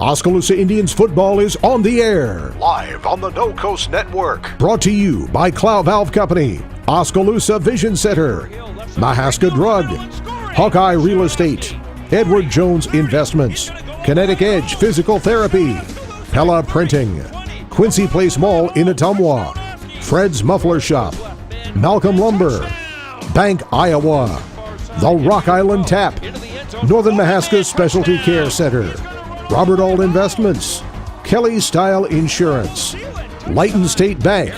Oskaloosa Indians football is on the air. Live on the No Coast Network. Brought to you by Clow Valve Company, Oskaloosa Vision Center, Mahaska Drug, Hawkeye Real Estate, Edward Jones Investments, Kinetic Edge Physical Therapy, Pella Printing, Quincy Place Mall in Ottumwa, Fred's Muffler Shop, Malcolm Lumber, Bank Iowa, The Rock Island Tap, Northern Mahaska Specialty Care Center, Robert Auld Investments, Kelly Style Insurance, Lighton State Bank,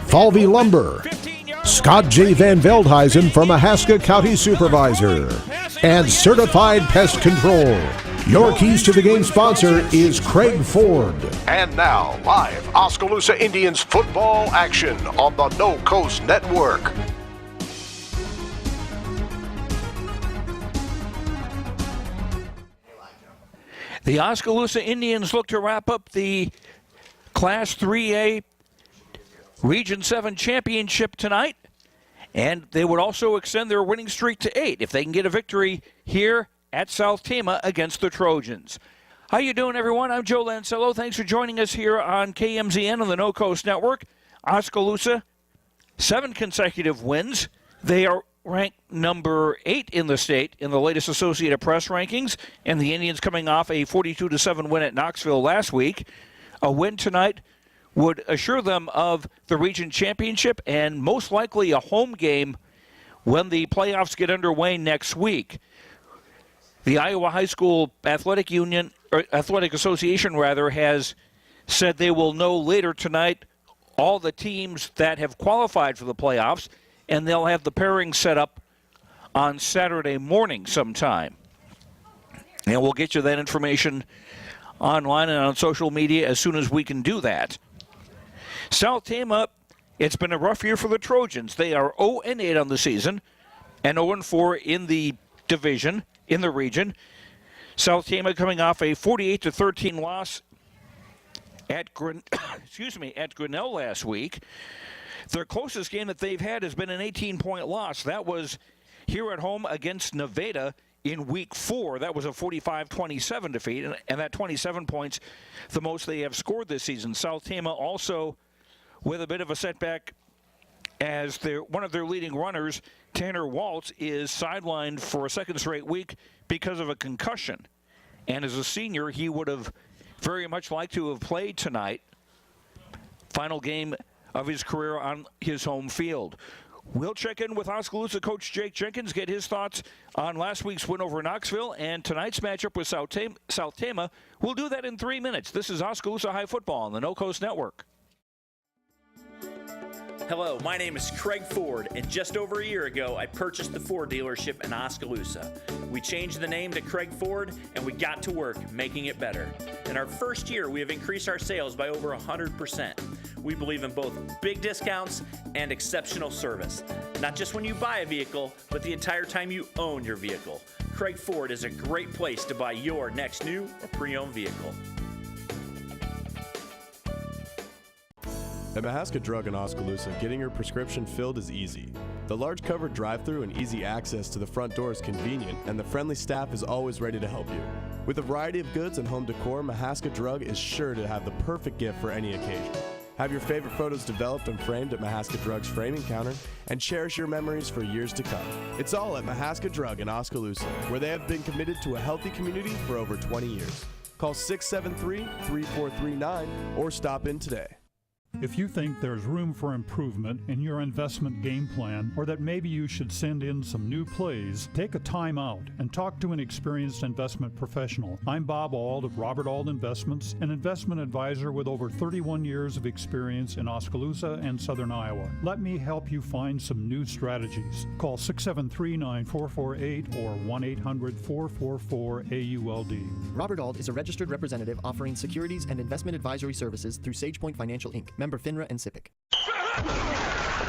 Falvey Lumber, Scott J. Van Veldhuizen from Mahaska County Supervisor, and Certified Pest Control. Your Keys to the Game sponsor is Craig Ford. And now, live Oskaloosa Indians football action on the No Coast Network. The Oskaloosa Indians look to wrap up the Class 3A Region 7 championship tonight, and they would also extend their winning streak to 8 if they can get a victory here at SouthTama against the Trojans. How you doing, everyone? I'm Joe Lancello. Thanks for joining us here on KMZN on the No Coast Network. Oskaloosa, 7 consecutive wins. They are ranked number 8 in the state in the latest Associated Press rankings, and the Indians coming off a 42-7 win at Knoxville last week. A win tonight would assure them of the region championship and most likely a home game when the playoffs get underway next week. The Iowa High School Athletic Association has said they will know later tonight all the teams that have qualified for the playoffs, and they'll have the pairing set up on Saturday morning sometime. And we'll get you that information online and on social media as soon as we can do that. SouthTama, it's been a rough year for the Trojans. They are 0-8 on the season and 0-4 in the division, in the region. SouthTama coming off a 48-13 loss at Grinnell last week. Their closest game that they've had has been an 18-point loss. That was here at home against Nevada in Week 4. That was a 45-27 defeat, and that 27 points, the most they have scored this season. SouthTama also with a bit of a setback as one of their leading runners, Tanner Waltz, is sidelined for a second straight week because of a concussion. And as a senior, he would have very much liked to have played tonight. Final game of his career on his home field. We'll check in with Oskaloosa coach Jake Jenkins, get his thoughts on last week's win over Knoxville and tonight's matchup with SouthTama. We'll do that in 3 minutes. This is Oskaloosa High Football on the No Coast Network. Hello, my name is Craig Ford, and just over a year ago, I purchased the Ford dealership in Oskaloosa. We changed the name to Craig Ford, and we got to work making it better. In our first year, we have increased our sales by over 100%. We believe in both big discounts and exceptional service. Not just when you buy a vehicle, but the entire time you own your vehicle. Craig Ford is a great place to buy your next new or pre-owned vehicle. At Mahaska Drug in Oskaloosa, getting your prescription filled is easy. The large covered drive-thru and easy access to the front door is convenient, and the friendly staff is always ready to help you. With a variety of goods and home decor, Mahaska Drug is sure to have the perfect gift for any occasion. Have your favorite photos developed and framed at Mahaska Drug's framing counter, and cherish your memories for years to come. It's all at Mahaska Drug in Oskaloosa, where they have been committed to a healthy community for over 20 years. Call 673-3439 or stop in today. If you think there's room for improvement in your investment game plan, or that maybe you should send in some new plays, take a time out and talk to an experienced investment professional. I'm Bob Auld of Robert Auld Investments, an investment advisor with over 31 years of experience in Oskaloosa and Southern Iowa. Let me help you find some new strategies. Call 673-9448 or 1-800-444-AULD. Robert Auld is a registered representative offering securities and investment advisory services through SagePoint Financial Inc., member FINRA and SIPC.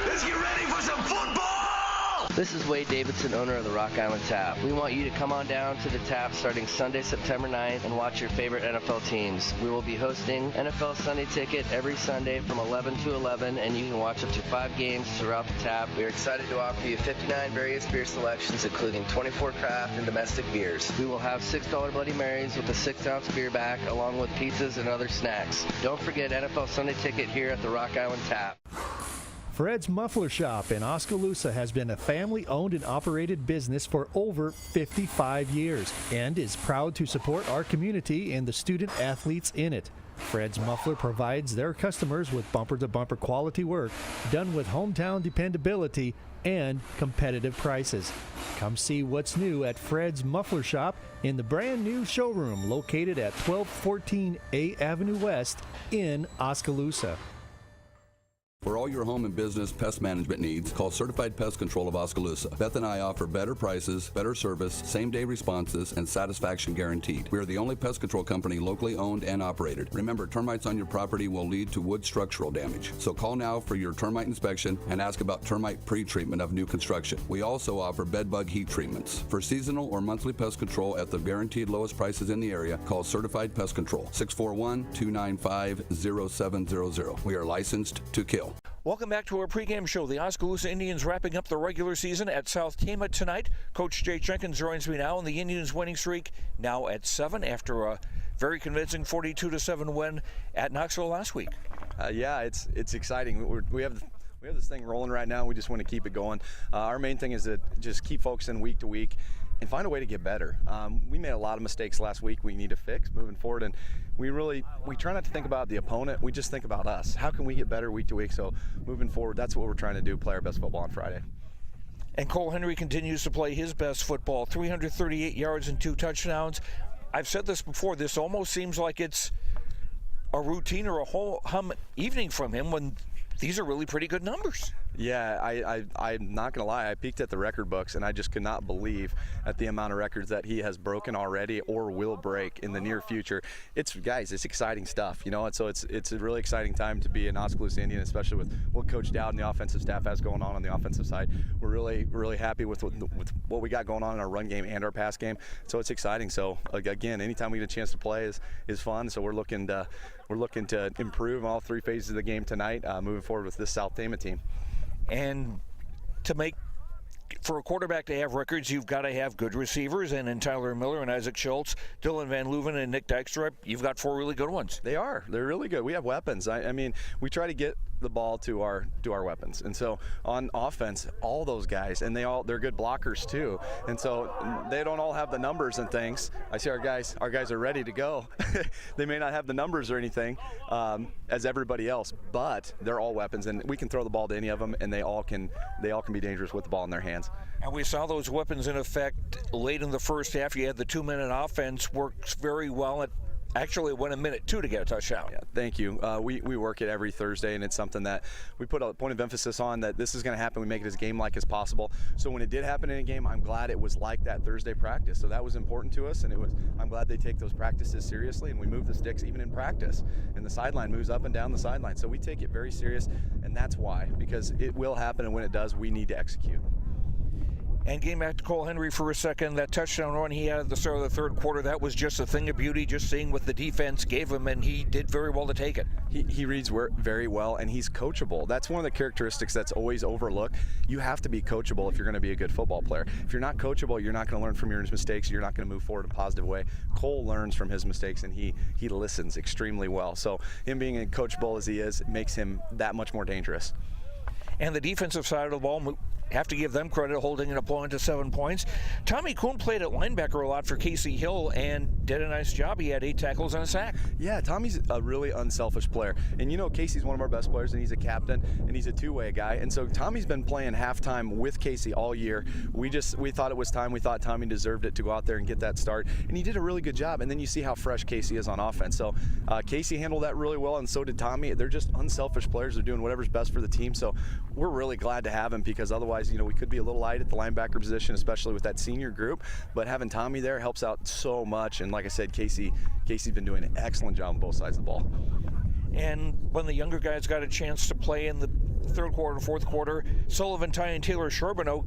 Let's get ready for some football! This is Wade Davidson, owner of the Rock Island Tap. We want you to come on down to the Tap starting Sunday, September 9th and watch your favorite NFL teams. We will be hosting NFL Sunday Ticket every Sunday from 11 to 11, and you can watch up to 5 games throughout the Tap. We are excited to offer you 59 various beer selections, including 24 craft and domestic beers. We will have $6 Bloody Marys with a 6-ounce beer back, along with pizzas and other snacks. Don't forget NFL Sunday Ticket here at the Rock Island Tap. Fred's Muffler Shop in Oskaloosa has been a family-owned and operated business for over 55 years and is proud to support our community and the student athletes in it. Fred's Muffler provides their customers with bumper-to-bumper quality work done with hometown dependability and competitive prices. Come see what's new at Fred's Muffler Shop in the brand new showroom located at 1214 A Avenue West in Oskaloosa. For all your home and business pest management needs, call Certified Pest Control of Oskaloosa. Beth and I offer better prices, better service, same-day responses, and satisfaction guaranteed. We are the only pest control company locally owned and operated. Remember, termites on your property will lead to wood structural damage. So call now for your termite inspection and ask about termite pre-treatment of new construction. We also offer bed bug heat treatments. For seasonal or monthly pest control at the guaranteed lowest prices in the area, call Certified Pest Control, 641-295-0700. We are licensed to kill. Welcome back to our pregame show. The Oskaloosa Indians wrapping up the regular season at SouthTama tonight. Coach Jay Jenkins joins me now, and the Indians winning streak now at 7 after a very convincing 42-7 win at Knoxville last week. Yeah, it's exciting. We have this thing rolling right now. We just want to keep it going. Our main thing is to just keep focusing week to week and find a way to get better. We made a lot of mistakes last week we need to fix moving forward, and we try not to think about the opponent. We just think about us. How can we get better week to week? So moving forward, that's what we're trying to do, play our best football on Friday. And Cole Henry continues to play his best football, 338 yards and 2 touchdowns. I've said this before, this almost seems like it's a routine or a whole hum evening from him when these are really pretty good numbers. Yeah, I'm not going to lie. I peeked at the record books, and I just could not believe at the amount of records that he has broken already or will break in the near future. It's exciting stuff, you know. And so it's a really exciting time to be an Oskaloosa Indian, especially with what Coach Dowd and the offensive staff has going on the offensive side. We're really happy with what we got going on in our run game and our pass game. So it's exciting. So again, anytime we get a chance to play is fun. So we're looking to improve all 3 phases of the game tonight, moving forward with this SouthTama team. And for a quarterback to have records, you've got to have good receivers, and in Tyler Miller and Isaac Schultz, Dylan Van Leuven and Nick Dykstra, you've got 4 really good ones. They're really good. We have weapons. I mean, we try to get the ball to our weapons, and so on offense, all those guys, and they're good blockers too, and so they don't all have the numbers and things. I see our guys are ready to go. They may not have the numbers or anything as everybody else, but they're all weapons, and we can throw the ball to any of them, and they all can be dangerous with the ball in their hands. And we saw those weapons in effect late in the first half. You had the 2-minute offense works very well. It actually went a minute 2 to get a touchdown. Yeah, thank you. We work it every Thursday, and it's something that we put a point of emphasis on, that this is going to happen. We make it as game-like as possible. So when it did happen in a game, I'm glad it was like that Thursday practice. So that was important to us, and I'm glad they take those practices seriously, and we move the sticks even in practice. And the sideline moves up and down the sideline. So we take it very serious, and that's why, because it will happen, and when it does, we need to execute. And getting back to Cole Henry for a second, that touchdown run he had at the start of the third quarter, that was just a thing of beauty, just seeing what the defense gave him, and he did very well to take it. He reads very well, and he's coachable. That's one of the characteristics that's always overlooked. You have to be coachable if you're going to be a good football player. If you're not coachable, you're not going to learn from your mistakes. You're not going to move forward in a positive way. Cole learns from his mistakes, and he listens extremely well. So him being as coachable as he is makes him that much more dangerous. And the defensive side of the ball, have to give them credit, holding an opponent to 7 points. Tommy Kuhn played at linebacker a lot for Casey Hill and did a nice job. He had 8 tackles and a sack. Yeah, Tommy's a really unselfish player. And you know, Casey's one of our best players, and he's a captain, and he's a two-way guy. And so Tommy's been playing halftime with Casey all year. We thought it was time. We thought Tommy deserved it to go out there and get that start. And he did a really good job. And then you see how fresh Casey is on offense. So Casey handled that really well, and so did Tommy. They're just unselfish players. They're doing whatever's best for the team. So we're really glad to have him, because otherwise, you know, we could be a little light at the linebacker position, especially with that senior group. But having Tommy there helps out so much. And like I said, Casey's been doing an excellent job on both sides of the ball. And when the younger guys got a chance to play in the third quarter, fourth quarter, Sullivan, Ty, and Taylor Charbonneau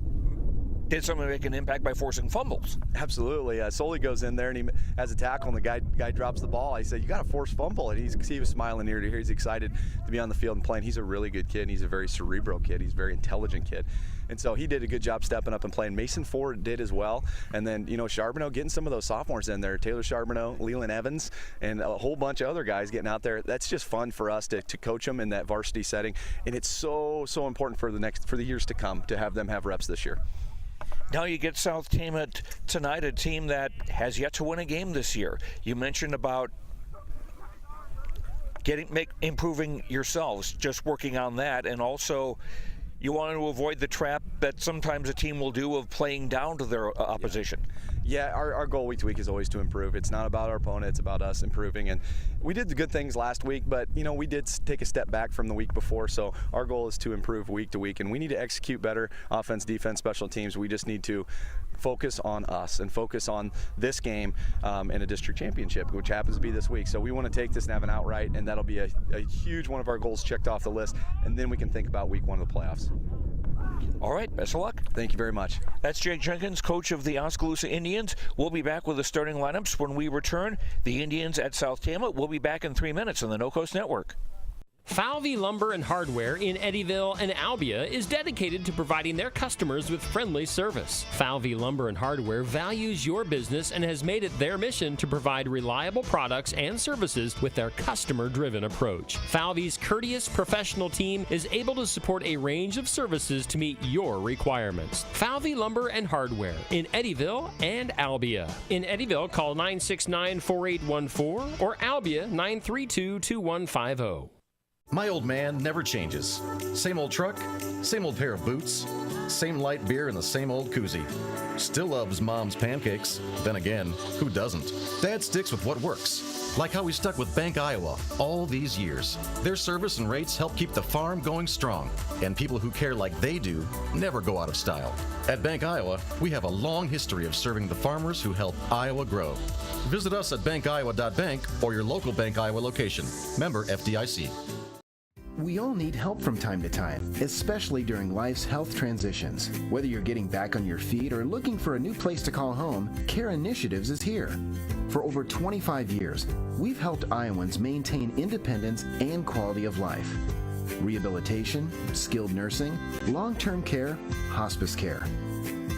did something to make an impact by forcing fumbles. Absolutely. Soli goes in there and he has a tackle, and the guy drops the ball. I said, "You got to force fumble," and he was smiling ear to ear. He's excited to be on the field and playing. He's a really good kid. And he's a very cerebral kid. He's a very intelligent kid. And so he did a good job stepping up and playing. Mason Ford did as well. And then, Charbonneau getting some of those sophomores in there. Taylor Charbonneau, Leland Evans, and a whole bunch of other guys getting out there. That's just fun for us to coach them in that varsity setting. And it's so important for the years to come to have them have reps this year. Now you get SouthTama tonight, a team that has yet to win a game this year. You mentioned about improving yourselves, just working on that, and also you want to avoid the trap that sometimes a team will do of playing down to their opposition. Yeah, our goal week to week is always to improve. It's not about our opponent, it's about us improving. And we did the good things last week, but we did take a step back from the week before. So our goal is to improve week to week, and we need to execute better offense, defense, special teams. We just need to focus on us and focus on this game in a district championship, which happens to be this week. So we want to take this and have an outright, and that'll be a huge one of our goals checked off the list, and then we can think about week 1 of the playoffs. All right, best of luck. Thank you very much. That's Jake Jenkins, coach of the Oskaloosa Indians. We'll be back with the starting lineups when we return. The Indians at SouthTama. We'll be back in 3 minutes on the No Coast Network. Falvey Lumber and Hardware in Eddyville and Albia is dedicated to providing their customers with friendly service. Falvey Lumber and Hardware values your business and has made it their mission to provide reliable products and services with their customer-driven approach. Falvey's courteous professional team is able to support a range of services to meet your requirements. Falvey Lumber and Hardware in Eddyville and Albia. In Eddyville, call 969-4814 or Albia 932-2150. My old man never changes. Same old truck, same old pair of boots, same light beer, and the same old koozie. Still loves Mom's pancakes. Then again, who doesn't? Dad sticks with what works. Like how we stuck with Bank Iowa all these years. Their service and rates help keep the farm going strong. And people who care like they do never go out of style. At Bank Iowa, we have a long history of serving the farmers who help Iowa grow. Visit us at bankiowa.bank or your local Bank Iowa location. Member FDIC. We all need help from time to time, especially during life's health transitions. Whether you're getting back on your feet or looking for a new place to call home, Care Initiatives is here. For over 25 years, we've helped Iowans maintain independence and quality of life. Rehabilitation, skilled nursing, long-term care, hospice care.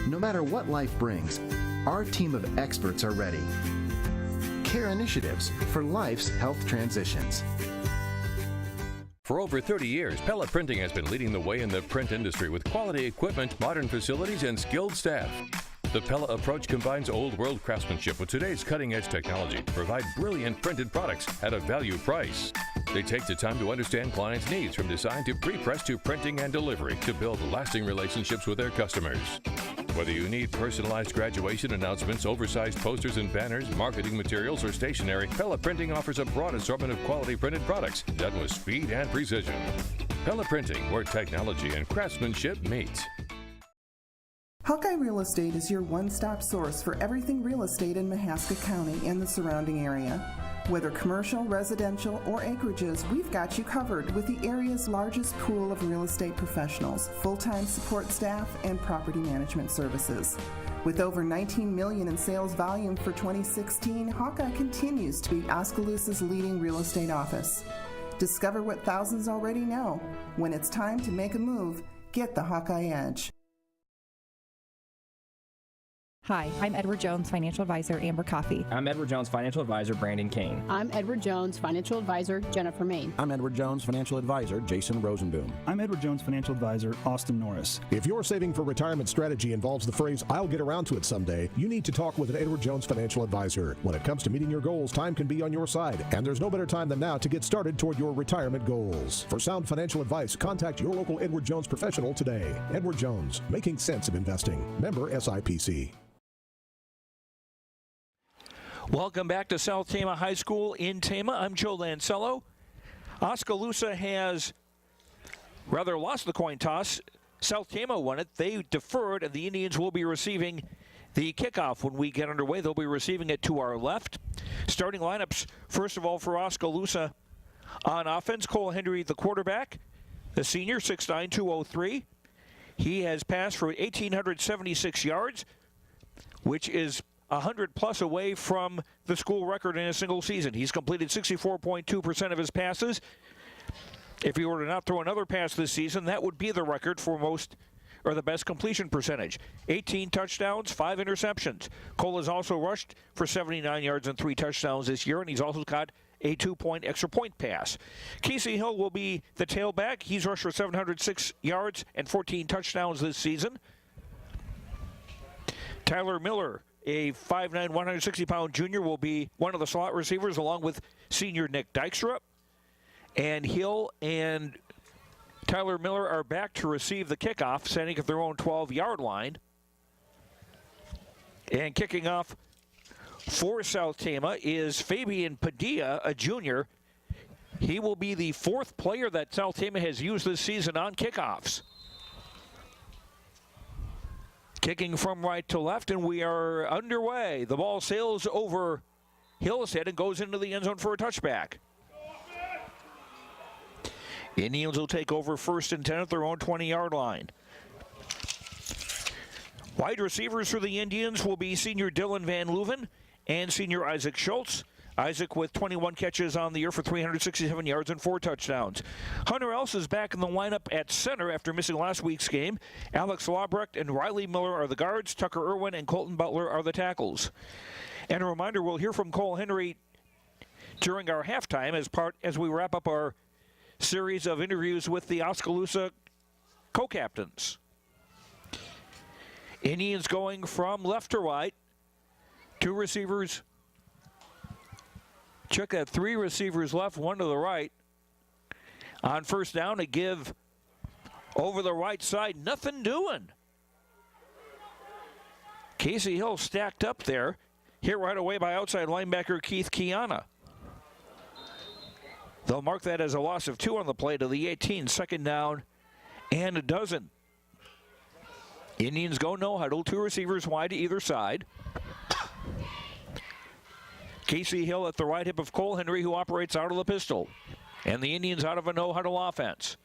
No matter what life brings, our team of experts are ready. Care Initiatives for life's health transitions. For over 30 years, Pella Printing has been leading the way in the print industry with quality equipment, modern facilities, and skilled staff. The Pella approach combines old world craftsmanship with today's cutting-edge technology to provide brilliant printed products at a value price. They take the time to understand clients' needs from design to pre-press to printing and delivery to build lasting relationships with their customers. Whether you need personalized graduation announcements, oversized posters and banners, marketing materials, or stationery, Pella Printing offers a broad assortment of quality printed products done with speed and precision. Pella Printing, where technology and craftsmanship meet. Hawkeye Real Estate is your one-stop source for everything real estate in Mahaska County and the surrounding area. Whether commercial, residential, or acreages, we've got you covered with the area's largest pool of real estate professionals, full-time support staff, and property management services. With over $19 million in sales volume for 2016, Hawkeye continues to be Oskaloosa's leading real estate office. Discover what thousands already know. When it's time to make a move, get the Hawkeye Edge. Hi, I'm Edward Jones Financial Advisor, Amber Coffey. I'm Edward Jones Financial Advisor, Brandon Kane. I'm Edward Jones Financial Advisor, Jennifer Main. I'm Edward Jones Financial Advisor, Jason Rosenboom. I'm Edward Jones Financial Advisor, Austin Norris. If your saving for retirement strategy involves the phrase, "I'll get around to it someday," you need to talk with an Edward Jones Financial Advisor. When it comes to meeting your goals, time can be on your side, and there's no better time than now to get started toward your retirement goals. For sound financial advice, contact your local Edward Jones professional today. Edward Jones, making sense of investing. Member SIPC. Welcome back to SouthTama High School in Tama. I'm Joe Lancello. Oskaloosa has rather lost the coin toss. SouthTama won it. They deferred, and the Indians will be receiving the kickoff when we get underway. They'll be receiving it to our left. Starting lineups, first of all, for Oskaloosa on offense, Cole Hendry, the quarterback, the senior, 6'9", 203. He has passed for 1,876 yards, which is 100 plus away from the school record in a single season. He's completed 64.2% of his passes. If he were to not throw another pass this season, that would be the record for most, or the best completion percentage. 18 touchdowns, 5 interceptions. Cole has also rushed for 79 yards and 3 touchdowns this year, and he's also got a 2-point extra point pass. Casey Hill will be the tailback. He's rushed for 706 yards and 14 touchdowns this season. Tyler Miller, a 5'9", 160-pound junior, will be one of the slot receivers along with senior Nick Dykstra. And Hill and Tyler Miller are back to receive the kickoff, standing at their own 12-yard line. And kicking off for SouthTama is Fabian Padilla, a junior. He will be the 4th player that SouthTama has used this season on kickoffs. Kicking from right to left, and we are underway. The ball sails over Hill's head and goes into the end zone for a touchback. Indians will take over 1st and 10 at their own 20-yard line. Wide receivers for the Indians will be senior Dylan Van Leuven and senior Isaac Schultz. Isaac with 21 catches on the year for 367 yards and 4 touchdowns. Hunter Else is back in the lineup at center after missing last week's game. Alex Laubrecht and Riley Miller are the guards. Tucker Irwin and Colton Butler are the tackles. And a reminder, we'll hear from Cole Henry during our halftime as we wrap up our series of interviews with the Oskaloosa co-captains. Indians going from left to right. 2 receivers. Check that, 3 receivers left, 1 to the right. On first down, a give over the right side. Nothing doing. Casey Hill stacked up there. Hit right away by outside linebacker Keith Kiana. They'll mark that as a loss of 2 on the play to the 18. 2nd down and a dozen. Indians go no huddle. 2 receivers wide to either side. Casey Hill at the right hip of Cole Henry, who operates out of the pistol. And the Indians out of a no huddle offense.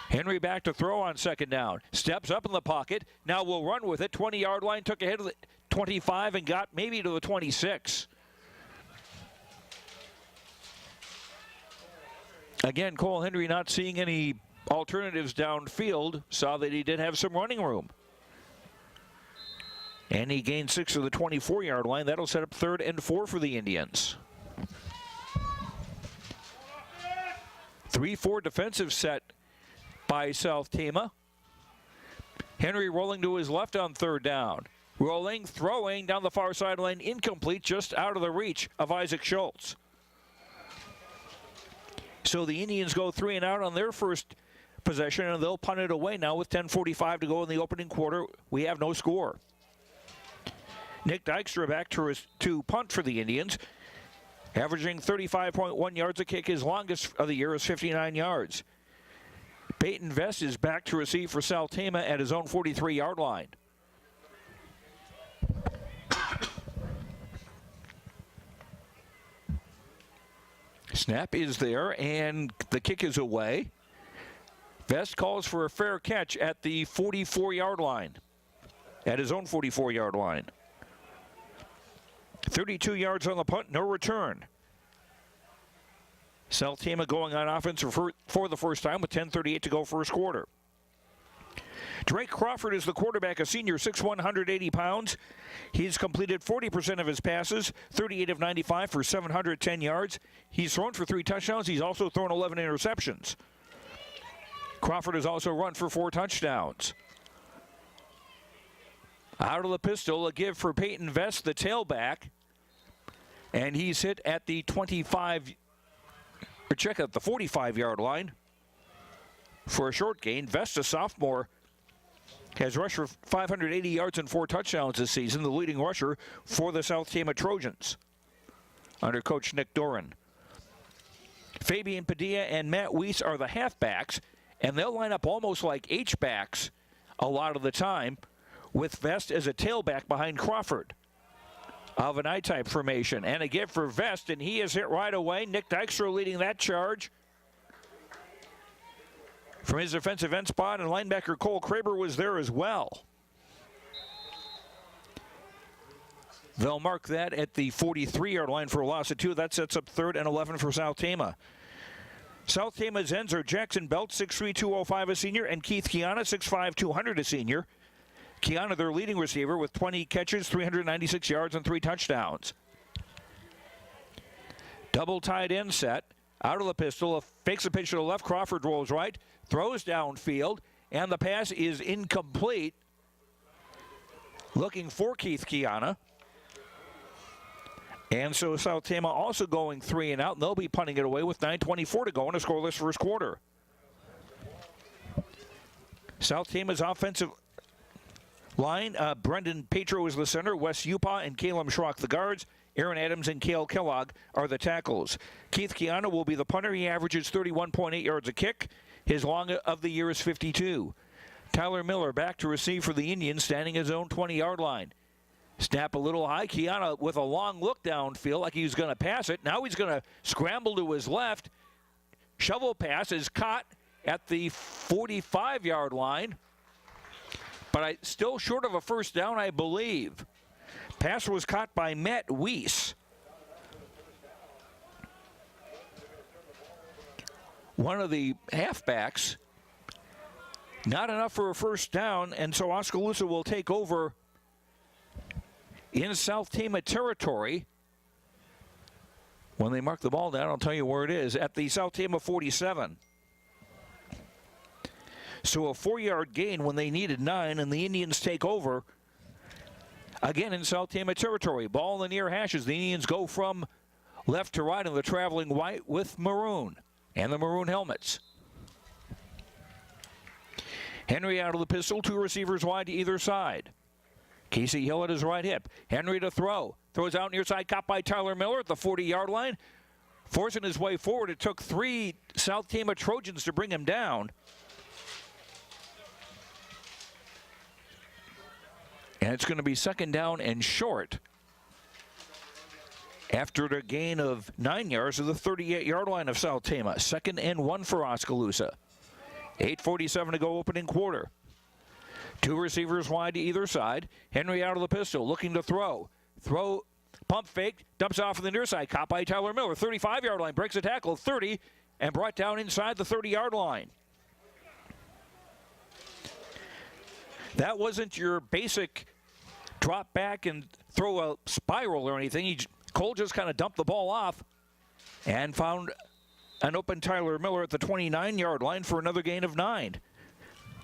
Henry back to throw on 2nd down. Steps up in the pocket. Now will run with it. 20-yard line. Took ahead of the 25 and got maybe to the 26. Again, Cole Henry not seeing any alternatives downfield. Saw that he did have some running room. And he gained 6 to the 24-yard line. That'll set up 3rd and 4 for the Indians. 3-4 defensive set by SouthTama. Henry rolling to his left on 3rd down. Rolling, throwing down the far sideline, incomplete, just out of the reach of Isaac Schultz. So the Indians go 3 and out on their first possession, and they'll punt it away now with 10:45 to go in the opening quarter. We have no score. Nick Dykstra back to punt for the Indians, averaging 35.1 yards a kick. His longest of the year is 59 yards. Peyton Vest is back to receive for SouthTama at his own 43-yard line. Snap is there, and the kick is away. Vest calls for a fair catch at the 44-yard line, at his own 44-yard line. 32 yards on the punt, no return. SouthTama going on offense for the first time with 10:38 to go first quarter. Drake Crawford is the quarterback, a senior, 6'1", 180 pounds. He's completed 40% of his passes, 38 of 95 for 710 yards. He's thrown for 3 touchdowns. He's also thrown 11 interceptions. Crawford has also run for 4 touchdowns. Out of the pistol, a give for Peyton Vest, the tailback. And he's hit at the 45-yard line for a short gain. Vest, a sophomore, has rushed for 580 yards and 4 touchdowns this season, the leading rusher for the SouthTama Trojans under Coach Nick Doran. Fabian Padilla and Matt Weiss are the halfbacks, and they'll line up almost like H-backs a lot of the time, with Vest as a tailback behind Crawford of an I-type formation. And a give for Vest, and he is hit right away. Nick Dykstra leading that charge. from his defensive end spot, and linebacker Cole Kraber was there as well. They'll mark that at the 43-yard line for a loss of 2. That sets up 3rd and 11 for SouthTama. SouthTama's ends are Jackson Belt, 6'3", 205, a senior, and Keith Kiana, 6'5", 200, a senior. Kiana, their leading receiver, with 20 catches, 396 yards, and 3 touchdowns. Double tight end set. Out of the pistol, fakes a pitch to the left. Crawford rolls right, throws downfield, and the pass is incomplete. Looking for Keith Kiana. And so SouthTama also going 3 and out, and they'll be punting it away with 9:24 to go in a scoreless first quarter. SouthTama's offensive line, Brendan Petro is the center, Wes Upa and Caleb Schrock the guards, Aaron Adams and Cale Kellogg are the tackles. Keith Kiana will be the punter. He averages 31.8 yards a kick. His long of the year is 52. Tyler Miller back to receive for the Indians, standing his own 20-yard line. Snap a little high. Kiana with a long look downfield like he was going to pass it. Now he's going to scramble to his left. Shovel pass is caught at the 45-yard line. But still short of a first down, I believe. Pass was caught by Matt Weiss. One of the halfbacks. Not enough for a first down, and so Oskaloosa will take over in SouthTama territory. When they mark the ball down, I'll tell you where it is, at the SouthTama 47. So a 4-yard gain when they needed 9, and the Indians take over again in SouthTama territory. Ball in the near hashes. The Indians go from left to right in the traveling white with maroon and the maroon helmets. Henry out of the pistol, 2 receivers wide to either side. Casey Hill at his right hip. Henry to throw. Throws out near side, caught by Tyler Miller at the 40-yard line. Forcing his way forward. It took 3 SouthTama Trojans to bring him down. And it's going to be 2nd down and short after the gain of 9 yards to the 38-yard line of SouthTama. 2nd and 1 for Oskaloosa. 8:47 to go opening quarter. 2 receivers wide to either side. Henry out of the pistol, looking to throw. Pump fake, dumps off on the near side. Caught by Tyler Miller. 35-yard line, breaks a tackle, 30, and brought down inside the 30-yard line. That wasn't your basic drop back and throw a spiral or anything. Cole just kind of dumped the ball off and found an open Tyler Miller at the 29-yard line for another gain of 9.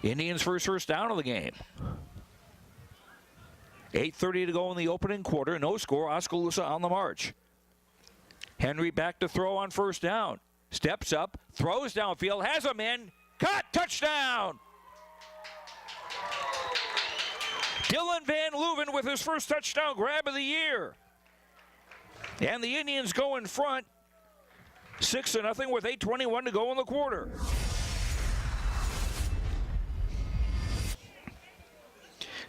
Indians' first down of the game. 8:30 to go in the opening quarter. No score. Oskaloosa on the march. Henry back to throw on 1st down. Steps up, throws downfield, has a man. Caught, touchdown! Dylan Van Leuven with his first touchdown grab of the year. And the Indians go in front, 6-0 with 8:21 to go in the quarter.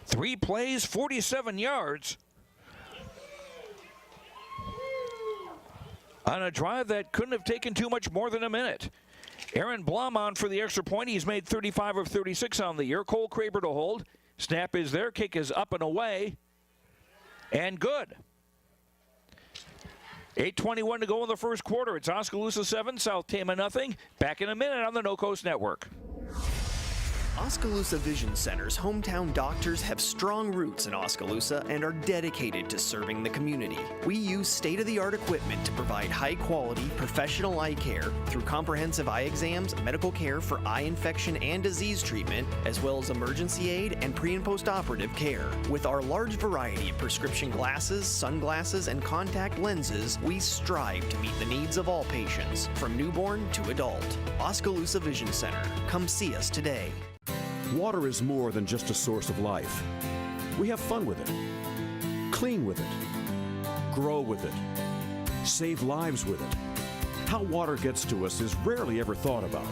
Three plays, 47 yards. On a drive that couldn't have taken too much more than a minute. Aaron Blum on for the extra point. He's made 35 of 36 on the year. Cole Kraber to hold. Snap is there. Kick is up and away. And good. 8:21 to go in the first quarter. It's Oskaloosa 7, SouthTama nothing. Back in a minute on the No Coast Network. Oskaloosa Vision Center's hometown doctors have strong roots in Oskaloosa and are dedicated to serving the community. We use state-of-the-art equipment to provide high-quality, professional eye care through comprehensive eye exams, medical care for eye infection and disease treatment, as well as emergency aid and pre- and post-operative care. With our large variety of prescription glasses, sunglasses, and contact lenses, we strive to meet the needs of all patients, from newborn to adult. Oskaloosa Vision Center. Come see us today. Water is more than just a source of life. We have fun with it, clean with it, grow with it, save lives with it. How water gets to us is rarely ever thought about.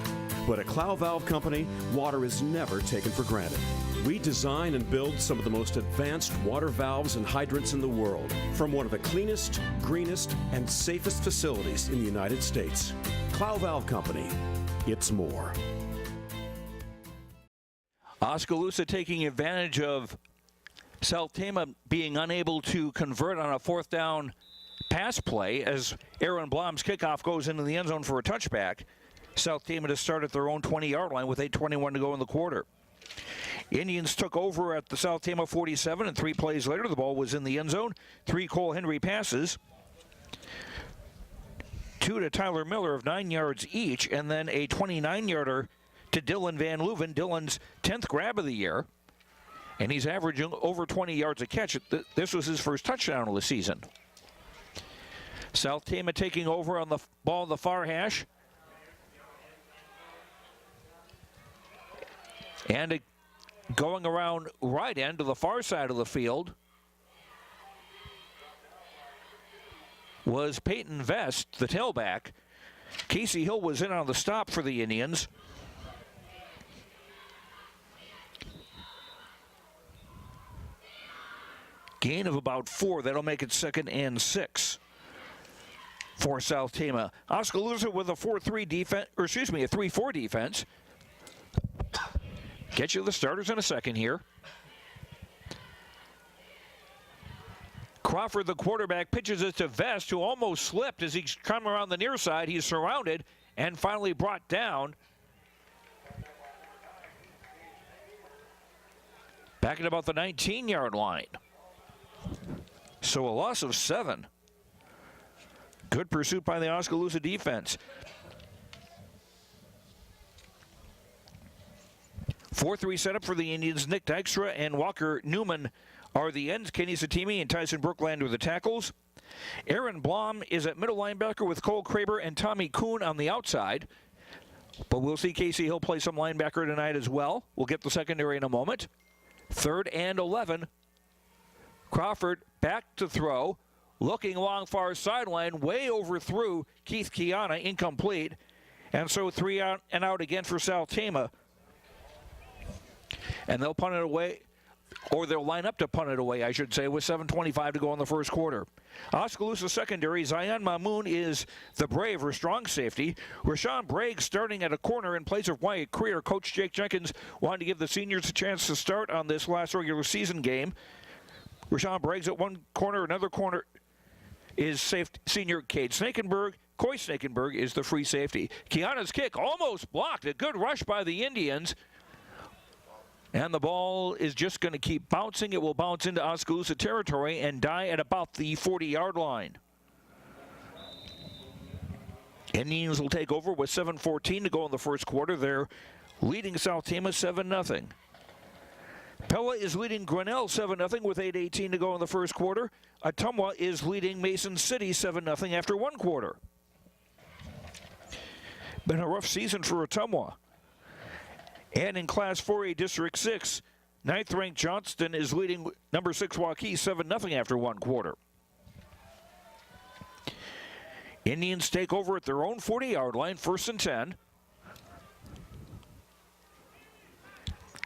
But at Clow Valve Company, water is never taken for granted. We design and build some of the most advanced water valves and hydrants in the world from one of the cleanest, greenest, and safest facilities in the United States. Clow Valve Company, it's more. Oskaloosa taking advantage of SouthTama being unable to convert on a 4th down pass play as Aaron Blom's kickoff goes into the end zone for a touchback. SouthTama to start at their own 20-yard line with 8:21 to go in the quarter. Indians took over at the SouthTama 47, and 3 plays later, the ball was in the end zone. 3 Cole Henry passes. 2 to Tyler Miller of 9 yards each, and then a 29-yarder to Dylan Van Leuven, Dylan's 10th grab of the year. And he's averaging over 20 yards a catch. This was his first touchdown of the season. SouthTama taking over on the ball in the far hash. And going around right end to the far side of the field was Peyton Vest, the tailback. Casey Hill was in on the stop for the Indians. Gain of about 4. That'll make it 2nd and 6 for SouthTama. Oskaloosa with a 4-3 defense, or excuse me, a 3-4 defense. Get you the starters in a second here. Crawford, the quarterback, pitches it to Vest, who almost slipped as he's come around the near side. He's surrounded and finally brought down. Back at about the 19-yard line. So a loss of 7. Good pursuit by the Oskaloosa defense. 4-3 setup for the Indians. Nick Dykstra and Walker Newman are the ends. Kenny Satimi and Tyson Brookland are the tackles. Aaron Blom is at middle linebacker with Cole Kraber and Tommy Kuhn on the outside. But we'll see Casey Hill play some linebacker tonight as well. We'll get the secondary in a moment. 3rd and 11. Crawford back to throw. Looking along far sideline. Way overthrew Keith Kiana. Incomplete. And so 3 out and out again for SouthTama. And they'll punt it away, or they'll line up to punt it away, I should say, with 7:25 to go in the first quarter. Oskaloosa secondary, Zion Mamoon is the Brave, or strong safety. Rashawn Bragg starting at a corner in place of Wyatt Creer. Coach Jake Jenkins wanted to give the seniors a chance to start on this last regular season game. Rashawn Bragg's at one corner, another corner is senior Cade Snakenberg. Coy Snakenberg is the free safety. Kiana's kick almost blocked. A good rush by the Indians. And the ball is just going to keep bouncing. It will bounce into Oskaloosa territory and die at about the 40-yard line. Indians will take over with 7:14 to go in the first quarter. They're leading SouthTama 7-0. Pella is leading Grinnell 7-0 with 8:18 to go in the first quarter. Ottumwa is leading Mason City 7-0 after 1 quarter. Been a rough season for Ottumwa. And in Class 4A District 6, 9th-ranked Johnston is leading number 6 Waukee 7-0 after 1 quarter. Indians take over at their own 40-yard line, 1st and 10.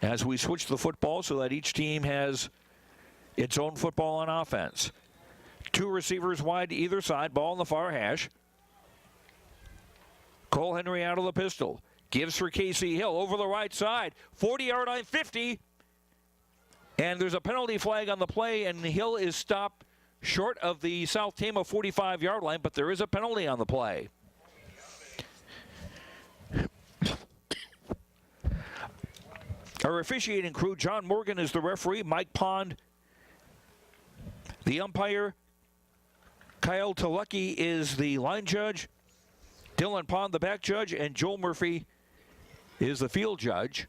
As we switch the football so that each team has its own football on offense. 2 receivers wide to either side, ball in the far hash. Cole Henry out of the pistol. Gives for Casey Hill over the right side. 40-yard line, 50. And there's a penalty flag on the play, and Hill is stopped short of the SouthTama 45-yard line, but there is a penalty on the play. Our officiating crew, John Morgan is the referee, Mike Pond the umpire, Kyle Talucky is the line judge, Dylan Pond the back judge, and Joel Murphy is the field judge.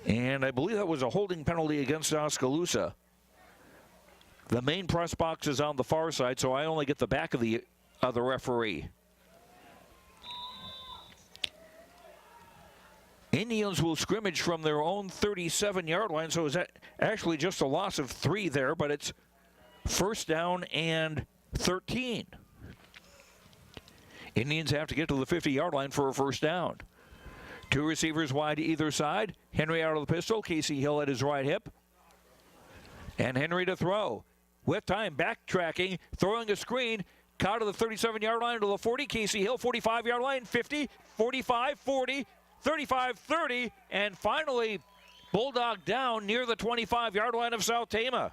And I believe that was a holding penalty against Oskaloosa. The main press box is on the far side, so I only get the back of the referee. Indians will scrimmage from their own 37-yard line, so it's actually just a loss of 3 there, but it's 1st down and 13. Indians have to get to the 50-yard line for a 1st down. 2 receivers wide to either side. Henry out of the pistol. Casey Hill at his right hip. And Henry to throw. With time, backtracking, throwing a screen. Cow to the 37-yard line to the 40. Casey Hill, 45-yard line, 50, 45, 40, 35, 30, and finally Bulldog down near the 25-yard line of SouthTama.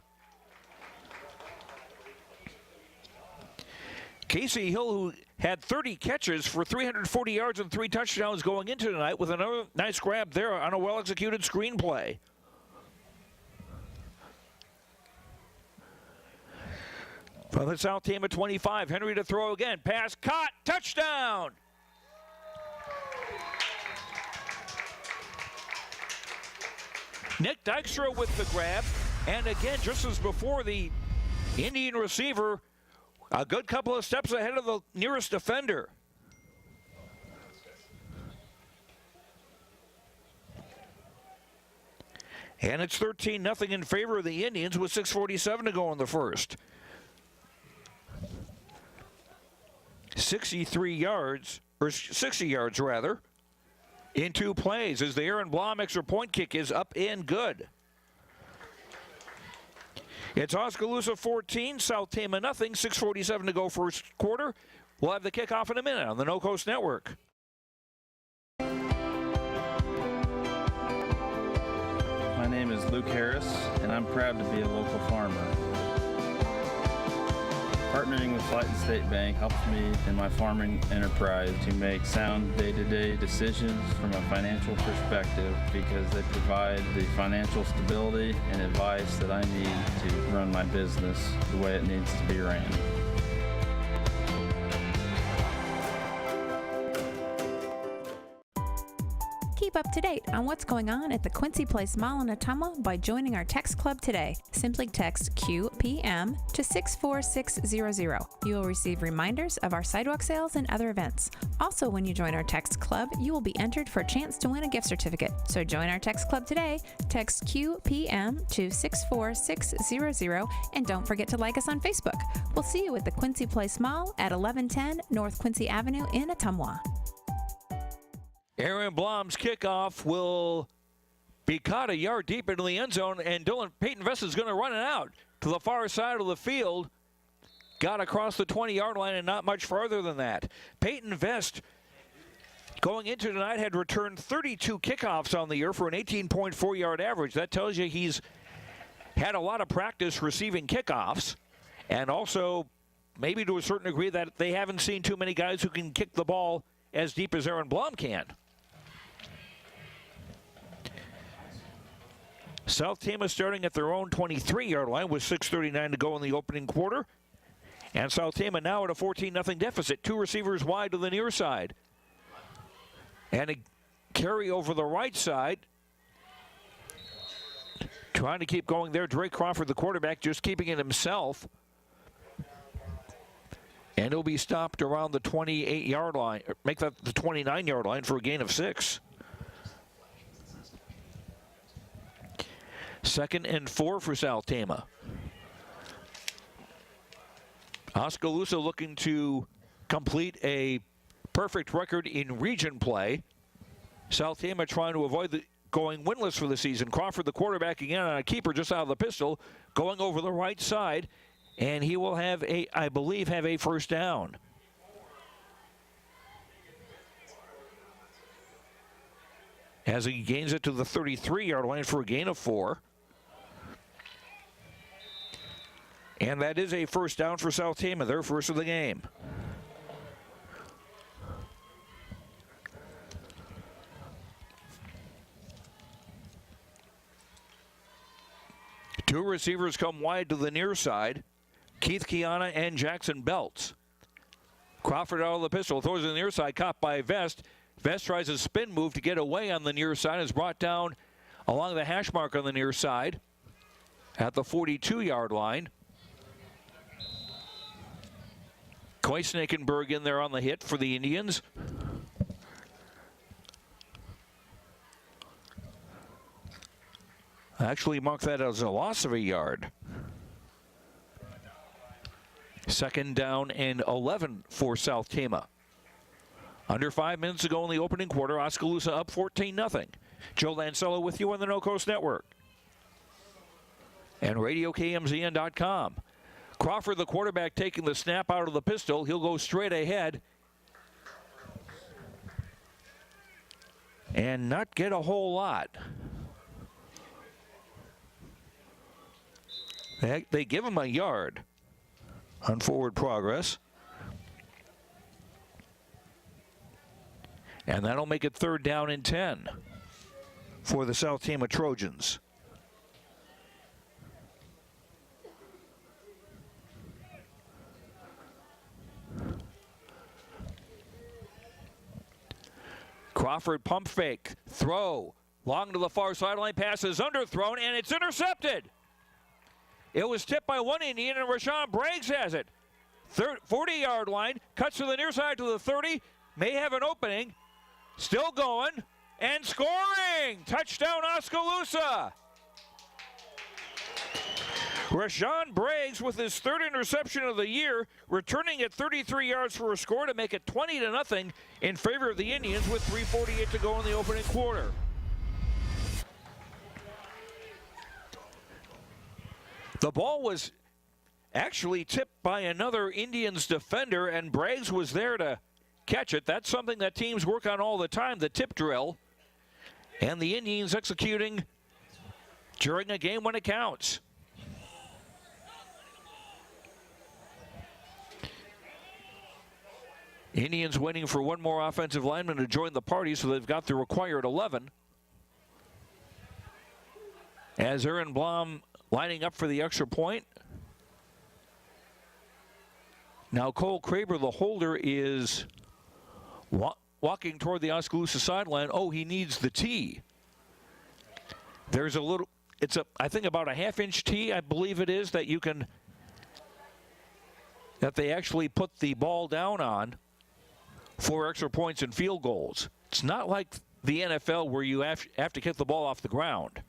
Casey Hill, who had 30 catches for 340 yards and 3 touchdowns going into tonight, with another nice grab there on a well-executed screenplay. From the SouthTama 25, Henry to throw again. Pass caught, touchdown! Nick Dykstra with the grab, and again, just as before, the Indian receiver a good couple of steps ahead of the nearest defender. And it's 13-0 in favor of the Indians with 6:47 to go in the first. 63 yards, or 60 yards rather, in 2 plays as the Aaron Blom extra point kick is up and good. It's Oskaloosa 14, SouthTama nothing, 6:47 to go first quarter. We'll have the kickoff in a minute on the No Coast Network. My name is Luke Harris, and I'm proud to be a local farmer. Partnering with Flighton State Bank helps me in my farming enterprise to make sound day-to-day decisions from a financial perspective because they provide the financial stability and advice that I need to run my business the way it needs to be ran. Keep up to date on what's going on at the Quincy Place Mall in Ottumwa by joining our text club today. Simply text QPM to 64600. You will receive reminders of our sidewalk sales and other events. Also, when you join our text club, you will be entered for a chance to win a gift certificate. So join our text club today. Text QPM to 64600, and don't forget to like us on Facebook. We'll see you at the Quincy Place Mall at 1110 North Quincy Avenue in Ottumwa. Aaron Blom's kickoff will be caught a yard deep into the end zone, and Peyton Vest is going to run it out to the far side of the field. Got across the 20-yard line and not much farther than that. Peyton Vest, going into tonight, had returned 32 kickoffs on the year for an 18.4-yard average. That tells you he's had a lot of practice receiving kickoffs, and also maybe to a certain degree that they haven't seen too many guys who can kick the ball as deep as Aaron Blom can. SouthTama starting at their own 23-yard line with 6:39 to go in the opening quarter. And SouthTama now at a 14-0 deficit. 2 receivers wide to the near side. And a carry over the right side. Trying to keep going there. Drake Crawford, the quarterback, just keeping it himself. And he'll be stopped around the 28-yard line. Make that the 29-yard line for a gain of 6. 2nd and 4 for SouthTama. Oskaloosa looking to complete a perfect record in region play. SouthTama trying to avoid going winless for the season. Crawford, the quarterback, again on a keeper just out of the pistol, going over the right side, and he will have I believe, a first down. As he gains it to the 33-yard line for a gain of 4. And that is a first down for SouthTama, their first of the game. Two receivers come wide to the near side. Keith Kiana and Jackson Belts. Crawford out of the pistol, throws it to the near side, caught by Vest. Vest tries a spin move to get away on the near side, is brought down along the hash mark on the near side at the 42-yard line. Coy Snakenberg in there on the hit for the Indians. Actually mark that as a loss of a yard. 2nd down and 11 for SouthTama. Under 5 minutes to go in the opening quarter. Oskaloosa up 14-0. Joe Lancello with you on the No Coast Network and RadioKMZN.com. Crawford, the quarterback, taking the snap out of the pistol. He'll go straight ahead and not get a whole lot. They give him a yard on forward progress. And that'll make it 3rd down and 10 for the SouthTama Trojans. Crawford pump fake, throw, long to the far sideline, pass is underthrown, and it's intercepted. It was tipped by one Indian, and Rashawn Braggs has it. 40-yard line, cuts to the near side to the 30, may have an opening, still going, and scoring! Touchdown, Oskaloosa! Rashawn Braggs with his 3rd interception of the year, returning at 33 yards for a score to make it 20-0 in favor of the Indians with 3:48 to go in the opening quarter. The ball was actually tipped by another Indians defender, and Braggs was there to catch it. That's something that teams work on all the time, the tip drill. And the Indians executing during a game when it counts. Indians waiting for one more offensive lineman to join the party, so they've got the required 11. As Aaron Blom lining up for the extra point. Now Cole Kraber, the holder, is walking toward the Oskaloosa sideline. Oh, he needs the tee. There's a little, I think about a half-inch tee, I believe it is, that they actually put the ball down on for extra points and field goals. It's not like the NFL where you have to kick the ball off the ground.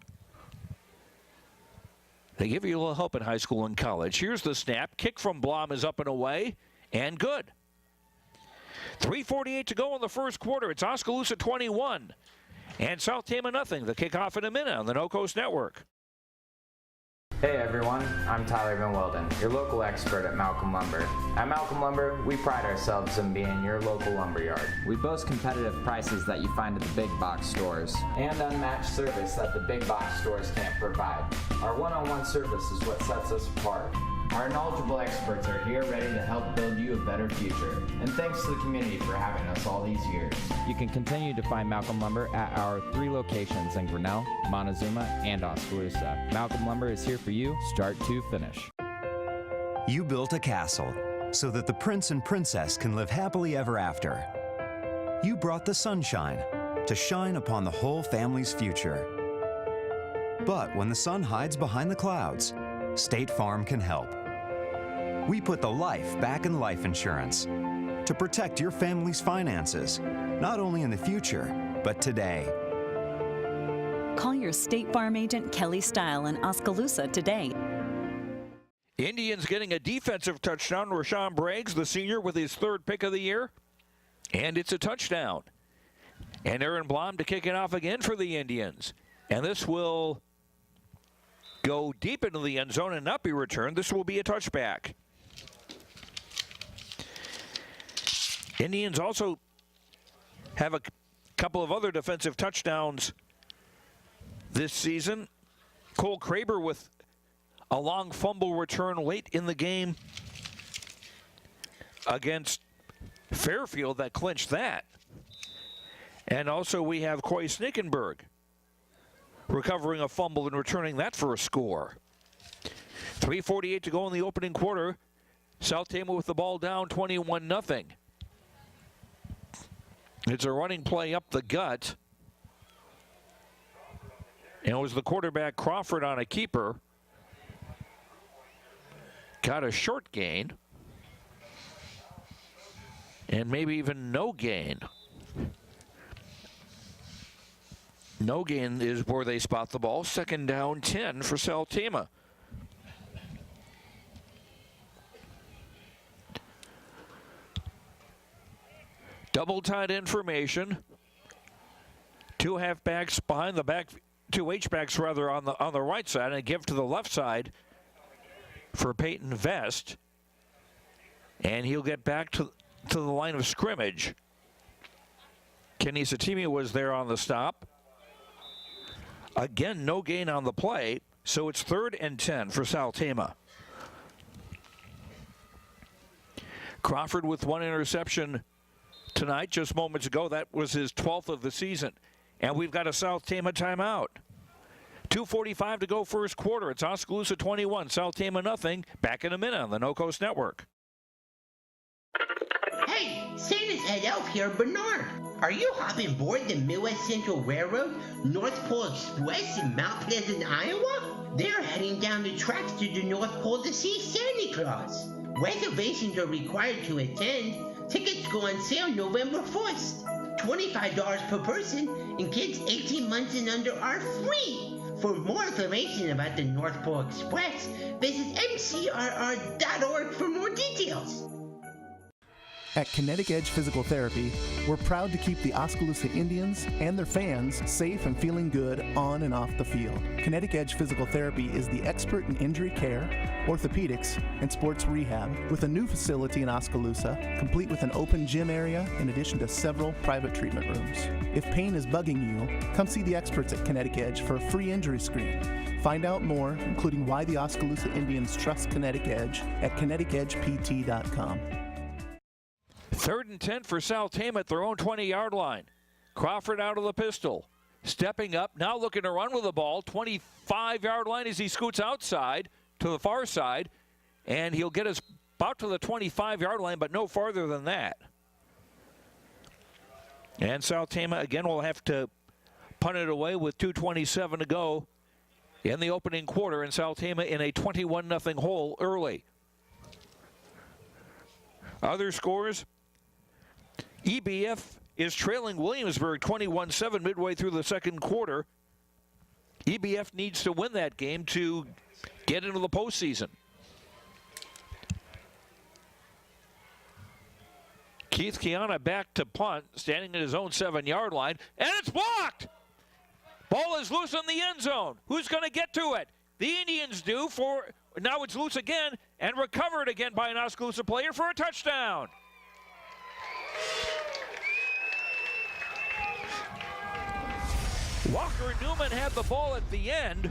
They give you a little help in high school and college. Here's the snap. Kick from Blom is up and away, and good. 3:48 to go in the first quarter. It's Oskaloosa 21 and SouthTama nothing. The kickoff in a minute on the No Coast Network. Hey everyone, I'm Tyler Van Welden, your local expert at Malcolm Lumber. At Malcolm Lumber, we pride ourselves in being your local lumberyard. We boast competitive prices that you find at the big box stores and unmatched service that the big box stores can't provide. Our one-on-one service is what sets us apart. Our knowledgeable experts are here ready to help build you a better future. And thanks to the community for having us all these years. You can continue to find Malcolm Lumber at our 3 locations in Grinnell, Montezuma, and Oskaloosa. Malcolm Lumber is here for you, start to finish. You built a castle so that the prince and princess can live happily ever after. You brought the sunshine to shine upon the whole family's future. But when the sun hides behind the clouds, State Farm can help. We put the life back in life insurance to protect your family's finances, not only in the future, but today. Call your State Farm agent Kelly Style in Oskaloosa today. Indians getting a defensive touchdown. Rashawn Braggs, the senior, with his 3rd pick of the year. And it's a touchdown. And Aaron Blom to kick it off again for the Indians. And this will go deep into the end zone and not be returned. This will be a touchback. Indians also have a couple of other defensive touchdowns this season. Cole Kraber with a long fumble return late in the game against Fairfield that clinched that. And also we have Coy Snickenberg recovering a fumble and returning that for a score. 3:48 to go in the opening quarter. SouthTama with the ball down 21-0. It's a running play up the gut. And it was the quarterback Crawford on a keeper. Got a short gain. And maybe even no gain. No gain is where they spot the ball. 2nd down 10 for SouthTama. Double tight end formation. 2 halfbacks behind the back, 2 H-backs rather on the right side, and a give to the left side for Peyton Vest. And he'll get back to the line of scrimmage. Kenny Satimi was there on the stop. Again, no gain on the play, so it's 3rd and 10 for SouthTama. Crawford with 1 interception tonight, just moments ago. That was his 12th of the season. And we've got a SouthTama timeout. 2:45 to go first quarter. It's Oskaloosa 21, SouthTama nothing. Back in a minute on the No Coast Network. Hey, Santa's Ed Elf here, Bernard. Are you hopping aboard the Midwest Central Railroad, North Pole Express in Mount Pleasant, Iowa? They're heading down the tracks to the North Pole to see Santa Claus. Reservations are required to attend. Tickets go on sale November 1st. $25 per person, and kids 18 months and under are free. For more information about the North Pole Express, visit mcrr.org for more details. At Kinetic Edge Physical Therapy, we're proud to keep the Oskaloosa Indians and their fans safe and feeling good on and off the field. Kinetic Edge Physical Therapy is the expert in injury care, orthopedics, and sports rehab, with a new facility in Oskaloosa, complete with an open gym area in addition to several private treatment rooms. If pain is bugging you, come see the experts at Kinetic Edge for a free injury screen. Find out more, including why the Oskaloosa Indians trust Kinetic Edge, at kineticedgept.com. 3rd and 10 for SouthTama at their own 20-yard line. Crawford out of the pistol. Stepping up, now looking to run with the ball. 25-yard line as he scoots outside to the far side. And he'll get us about to the 25-yard line, but no farther than that. And SouthTama, again, will have to punt it away with 2:27 to go in the opening quarter. And SouthTama in a 21-0 hole early. Other scores. EBF is trailing Williamsburg 21-7 midway through the second quarter. EBF needs to win that game to get into the postseason. Keith Kiana back to punt, standing at his own 7-yard line, and it's blocked! Ball is loose in the end zone. Who's going to get to it? The Indians do. Now it's loose again and recovered again by an Oskaloosa player for a touchdown. Walker Newman had the ball at the end.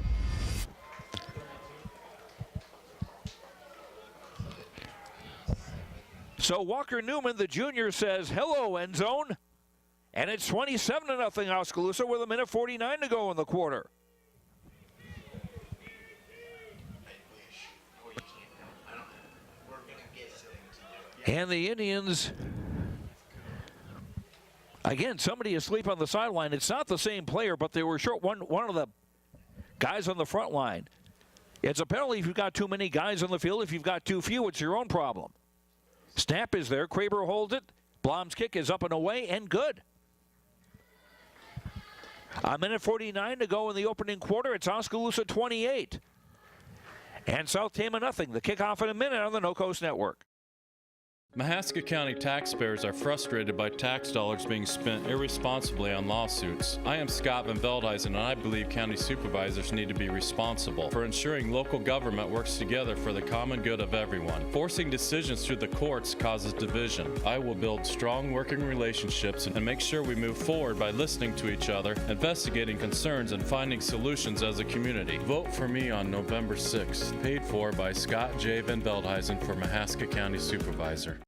So Walker Newman, the junior, says, hello, end zone. And it's 27-0 Oskaloosa with 1:49 to go in the quarter. And the Indians, again, somebody asleep on the sideline. It's not the same player, but they were short one of the guys on the front line. It's a penalty if you've got too many guys on the field. If you've got too few, it's your own problem. Snap is there. Kraber holds it. Blom's kick is up and away and good. 1:49 to go in the opening quarter. It's Oskaloosa 28. And SouthTama nothing. The kickoff in a minute on the No Coast Network. Mahaska County taxpayers are frustrated by tax dollars being spent irresponsibly on lawsuits. I am Scott Van Veldhuizen, and I believe county supervisors need to be responsible for ensuring local government works together for the common good of everyone. Forcing decisions through the courts causes division. I will build strong working relationships and make sure we move forward by listening to each other, investigating concerns, and finding solutions as a community. Vote for me on November 6th. Paid for by Scott J. Van Veldhuizen for Mahaska County Supervisor.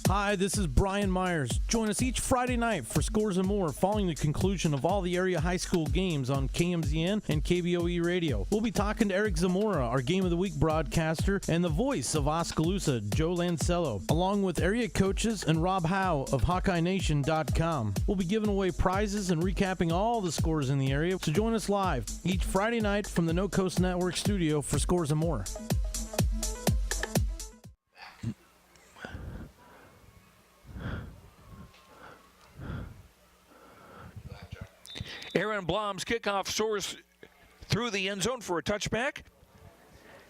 Hi, this is Brian Myers. Join us each Friday night for Scores and More following the conclusion of all the area high school games on KMZN and KBOE Radio. We'll be talking to Eric Zamora, our Game of the Week broadcaster, and the voice of Oskaloosa, Joe Lancello, along with area coaches and Rob Howe of HawkeyeNation.com. We'll be giving away prizes and recapping all the scores in the area, so join us live each Friday night from the No Coast Network studio for Scores and More. Aaron Blom's kickoff soars through the end zone for a touchback.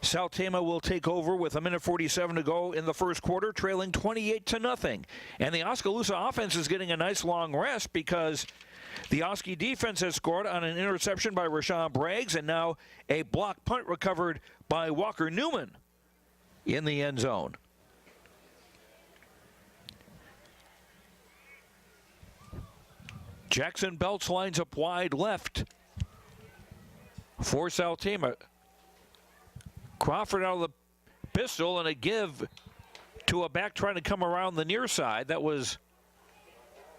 SouthTama will take over with 1:47 to go in the first quarter, trailing 28-0. And the Oskaloosa offense is getting a nice long rest because the Oski defense has scored on an interception by Rashawn Braggs, and now a block punt recovered by Walker Newman in the end zone. Jackson Belts lines up wide left for SouthTama. Crawford out of the pistol, and a give to a back trying to come around the near side. That was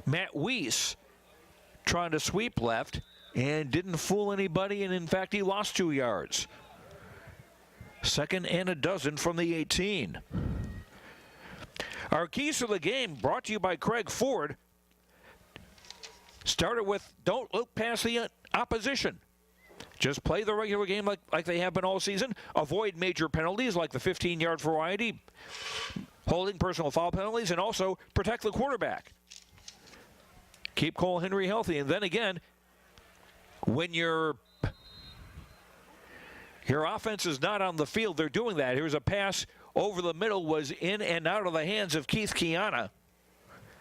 Matt Weiss trying to sweep left and didn't fool anybody, and in fact he lost 2 yards. 2nd and a dozen from the 18. Our keys to the game brought to you by Craig Ford. Started with don't look past the opposition. Just play the regular game like they have been all season. Avoid major penalties like the 15-yard variety, holding, personal foul penalties, and also protect the quarterback. Keep Cole Henry healthy. And then again, when your offense is not on the field, they're doing that. Here's a pass over the middle, was in and out of the hands of Keith Kiana.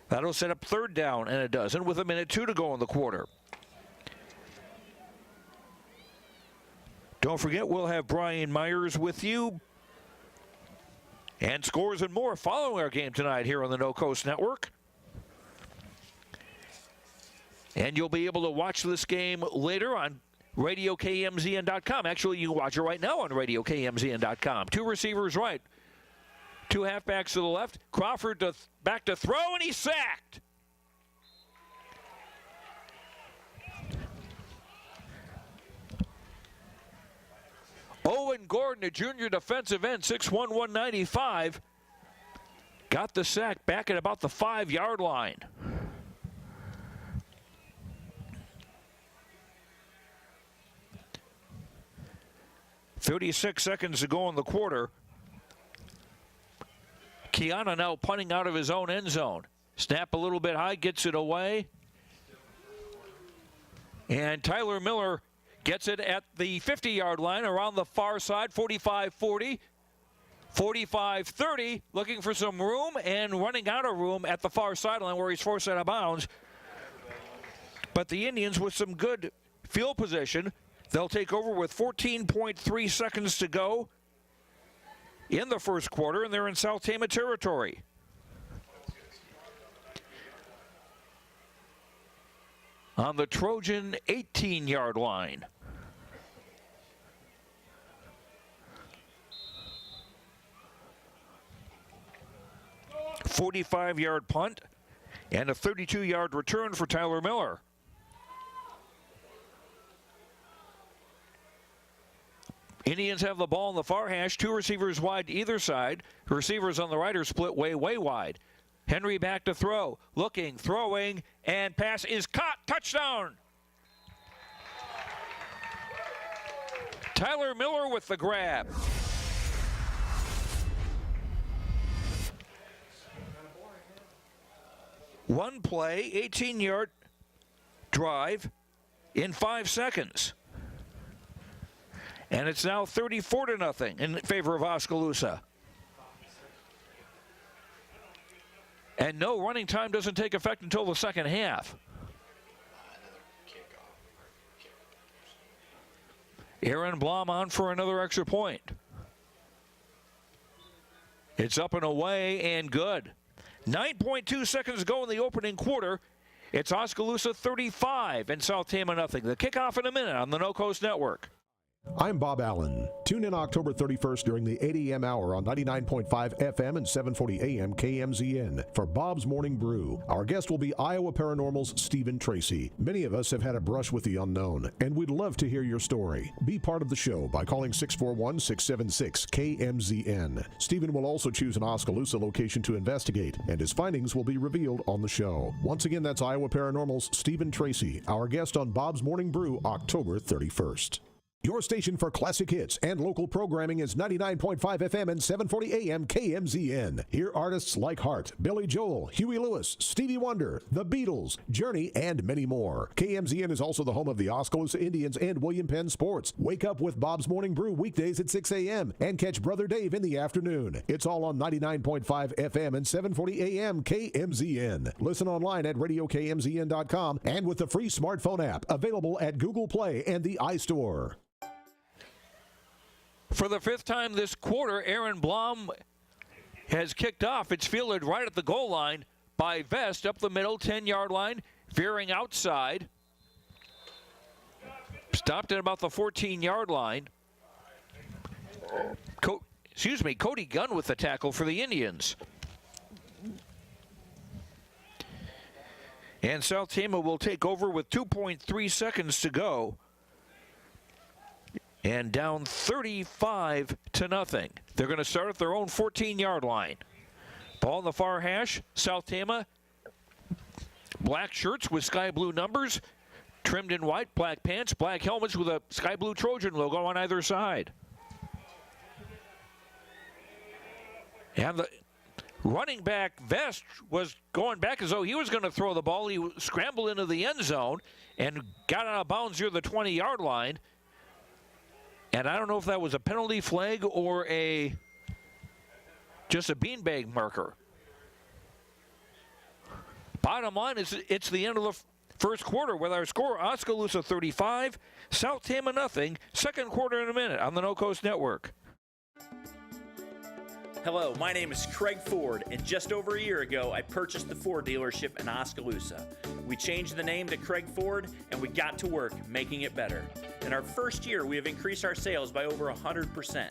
That'll set up 3rd down and a dozen with 1:02 to go in the quarter. Don't forget, we'll have Brian Myers with you. And scores and more following our game tonight here on the No Coast Network. And you'll be able to watch this game later on RadioKMZN.com. Actually, you can watch it right now on RadioKMZN.com. 2 receivers right. 2 halfbacks to the left. Crawford back to throw, and he's sacked. Owen Gordon, a junior defensive end, 6'1", 195, got the sack back at about the 5-yard line. .36 seconds to go in the quarter. Kiana now punting out of his own end zone. Snap a little bit high, gets it away. And Tyler Miller gets it at the 50-yard line around the far side, 45-40, 45-30, looking for some room and running out of room at the far sideline where he's forced out of bounds. But the Indians with some good field position. They'll take over with 14.3 seconds to go in the first quarter, and they're in SouthTama territory. On the Trojan 18-yard line. A 45-yard punt and a 32-yard return for Tyler Miller. Indians have the ball in the far hash, 2 receivers wide either side. Receivers on the right are split way wide. Henry back to throw, looking, throwing, and pass is caught. Touchdown! Tyler Miller with the grab. One play, 18-yard drive in 5 seconds. And it's now 34-0 in favor of Oskaloosa. And no running time doesn't take effect until the second half. Aaron Blom on for another extra point. It's up and away and good. 9.2 seconds to go in the opening quarter. It's Oskaloosa 35 and SouthTama nothing. The kickoff in a minute on the No Coast Network. I'm Bob Allen. Tune in October 31st during the 8 a.m. hour on 99.5 FM and 740 AM KMZN for Bob's Morning Brew. Our guest will be Iowa Paranormal's Stephen Tracy. Many of us have had a brush with the unknown, and we'd love to hear your story. Be part of the show by calling 641-676-KMZN. Stephen will also choose an Oskaloosa location to investigate, and his findings will be revealed on the show. Once again, that's Iowa Paranormal's Stephen Tracy, our guest on Bob's Morning Brew, October 31st. Your station for classic hits and local programming is 99.5 FM and 740 AM KMZN. Hear artists like Hart, Billy Joel, Huey Lewis, Stevie Wonder, The Beatles, Journey, and many more. KMZN is also the home of the Oskaloosa Indians and William Penn Sports. Wake up with Bob's Morning Brew weekdays at 6 a.m. and catch Brother Dave in the afternoon. It's all on 99.5 FM and 740 AM KMZN. Listen online at radiokmzn.com and with the free smartphone app available at Google Play and the iStore. For the fifth time this quarter, Aaron Blom has kicked off. It's fielded right at the goal line by Vest up the middle, 10-yard line, veering outside. Stopped at about the 14-yard line. Cody Gunn with the tackle for the Indians. And SouthTama will take over with 2.3 seconds to go. And down 35-0. They're going to start at their own 14-yard line. Ball in the far hash. SouthTama, black shirts with sky blue numbers, trimmed in white, black pants, black helmets with a sky blue Trojan logo on either side. And the running back Vest was going back as though he was going to throw the ball. He scrambled into the end zone and got out of bounds near the 20-yard line. And I don't know if that was a penalty flag or just a beanbag marker. Bottom line is it's the end of the first quarter with our score, Oskaloosa 35, SouthTama nothing. Second quarter in a minute on the No Coast Network. Hello, my name is Craig Ford, and just over a year ago, I purchased the Ford dealership in Oskaloosa. We changed the name to Craig Ford, and we got to work making it better. In our first year, we have increased our sales by over 100%.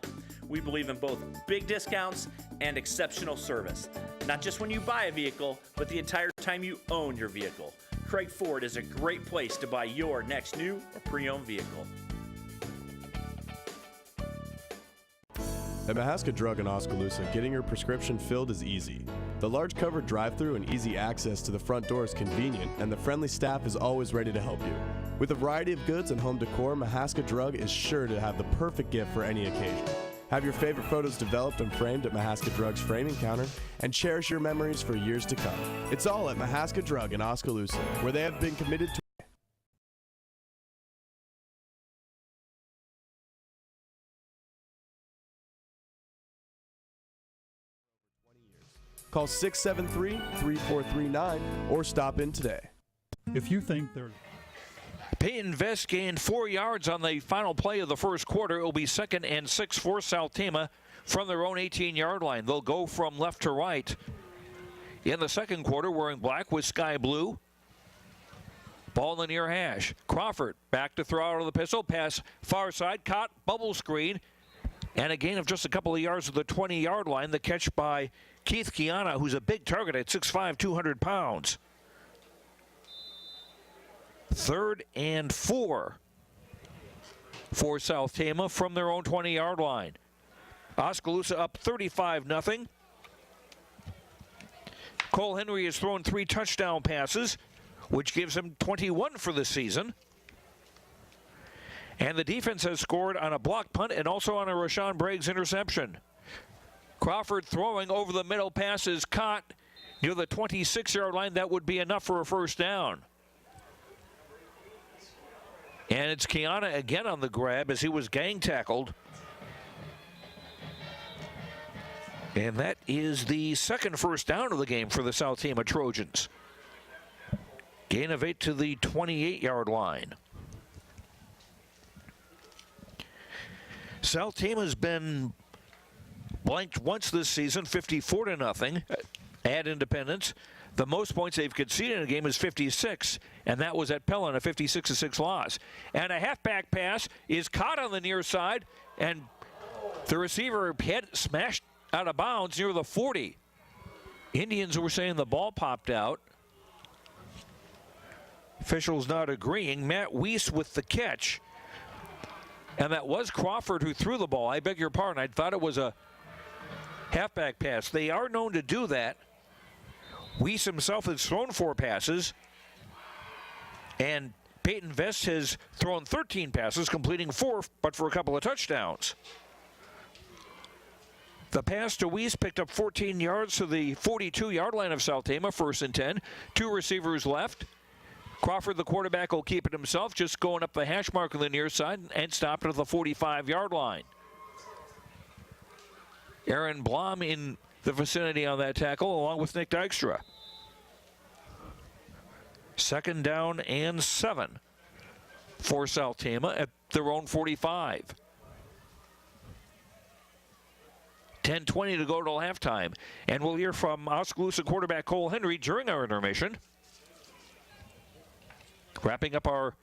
We believe in both big discounts and exceptional service. Not just when you buy a vehicle, but the entire time you own your vehicle. Craig Ford is a great place to buy your next new or pre-owned vehicle. At Mahaska Drug in Oskaloosa, getting your prescription filled is easy. The large covered drive-thru and easy access to the front door is convenient, and the friendly staff is always ready to help you. With a variety of goods and home decor, Mahaska Drug is sure to have the perfect gift for any occasion. Have your favorite photos developed and framed at Mahaska Drug's framing counter, and cherish your memories for years to come. It's all at Mahaska Drug in Oskaloosa, where they have been committed to Call 673-3439 or stop in today. If you think they're... Peyton Vest gained 4 yards on the final play of the first quarter. It will be 2nd and 6 for SouthTama from their own 18-yard line. They'll go from left to right in the second quarter wearing black with sky blue. Ball in the near hash. Crawford back to throw out of the pistol. Pass far side. Caught. Bubble screen. And a gain of just a couple of yards to the 20-yard line. The catch by Keith Kiana, who's a big target at 6'5", 200 pounds. 3rd and 4 for SouthTama from their own 20-yard line. Oskaloosa up 35-0. Cole Henry has thrown 3 touchdown passes, which gives him 21 for the season. And the defense has scored on a block punt and also on a Rashawn Briggs interception. Crawford throwing over the middle, pass is caught near the 26-yard line. That would be enough for a first down. And it's Kiana again on the grab as he was gang tackled. And that is the second first down of the game for the SouthTama Trojans. Gain of 8 to the 28-yard line. SouthTama's been blanked once this season, 54-0 at Independence. The most points they've conceded in a game is 56, and that was at Pellon, a 56-6 loss. And a halfback pass is caught on the near side, and the receiver head smashed out of bounds near the 40. Indians were saying the ball popped out. Officials not agreeing. Matt Weiss with the catch. And that was Crawford who threw the ball. I beg your pardon. I thought it was a halfback pass. They are known to do that. Weiss himself has thrown 4 passes. And Peyton Vest has thrown 13 passes, completing 4, but for a couple of touchdowns. The pass to Weiss picked up 14 yards to the 42-yard line of SouthTama, 1st and 10. 2 receivers left. Crawford, the quarterback, will keep it himself, just going up the hash mark on the near side and stopped at the 45-yard line. Aaron Blom in the vicinity on that tackle, along with Nick Dykstra. 2nd down and 7 for SouthTama at their own 45. 10:20 to go till halftime. And we'll hear from Oskaloosa quarterback Cole Henry during our intermission. Wrapping up our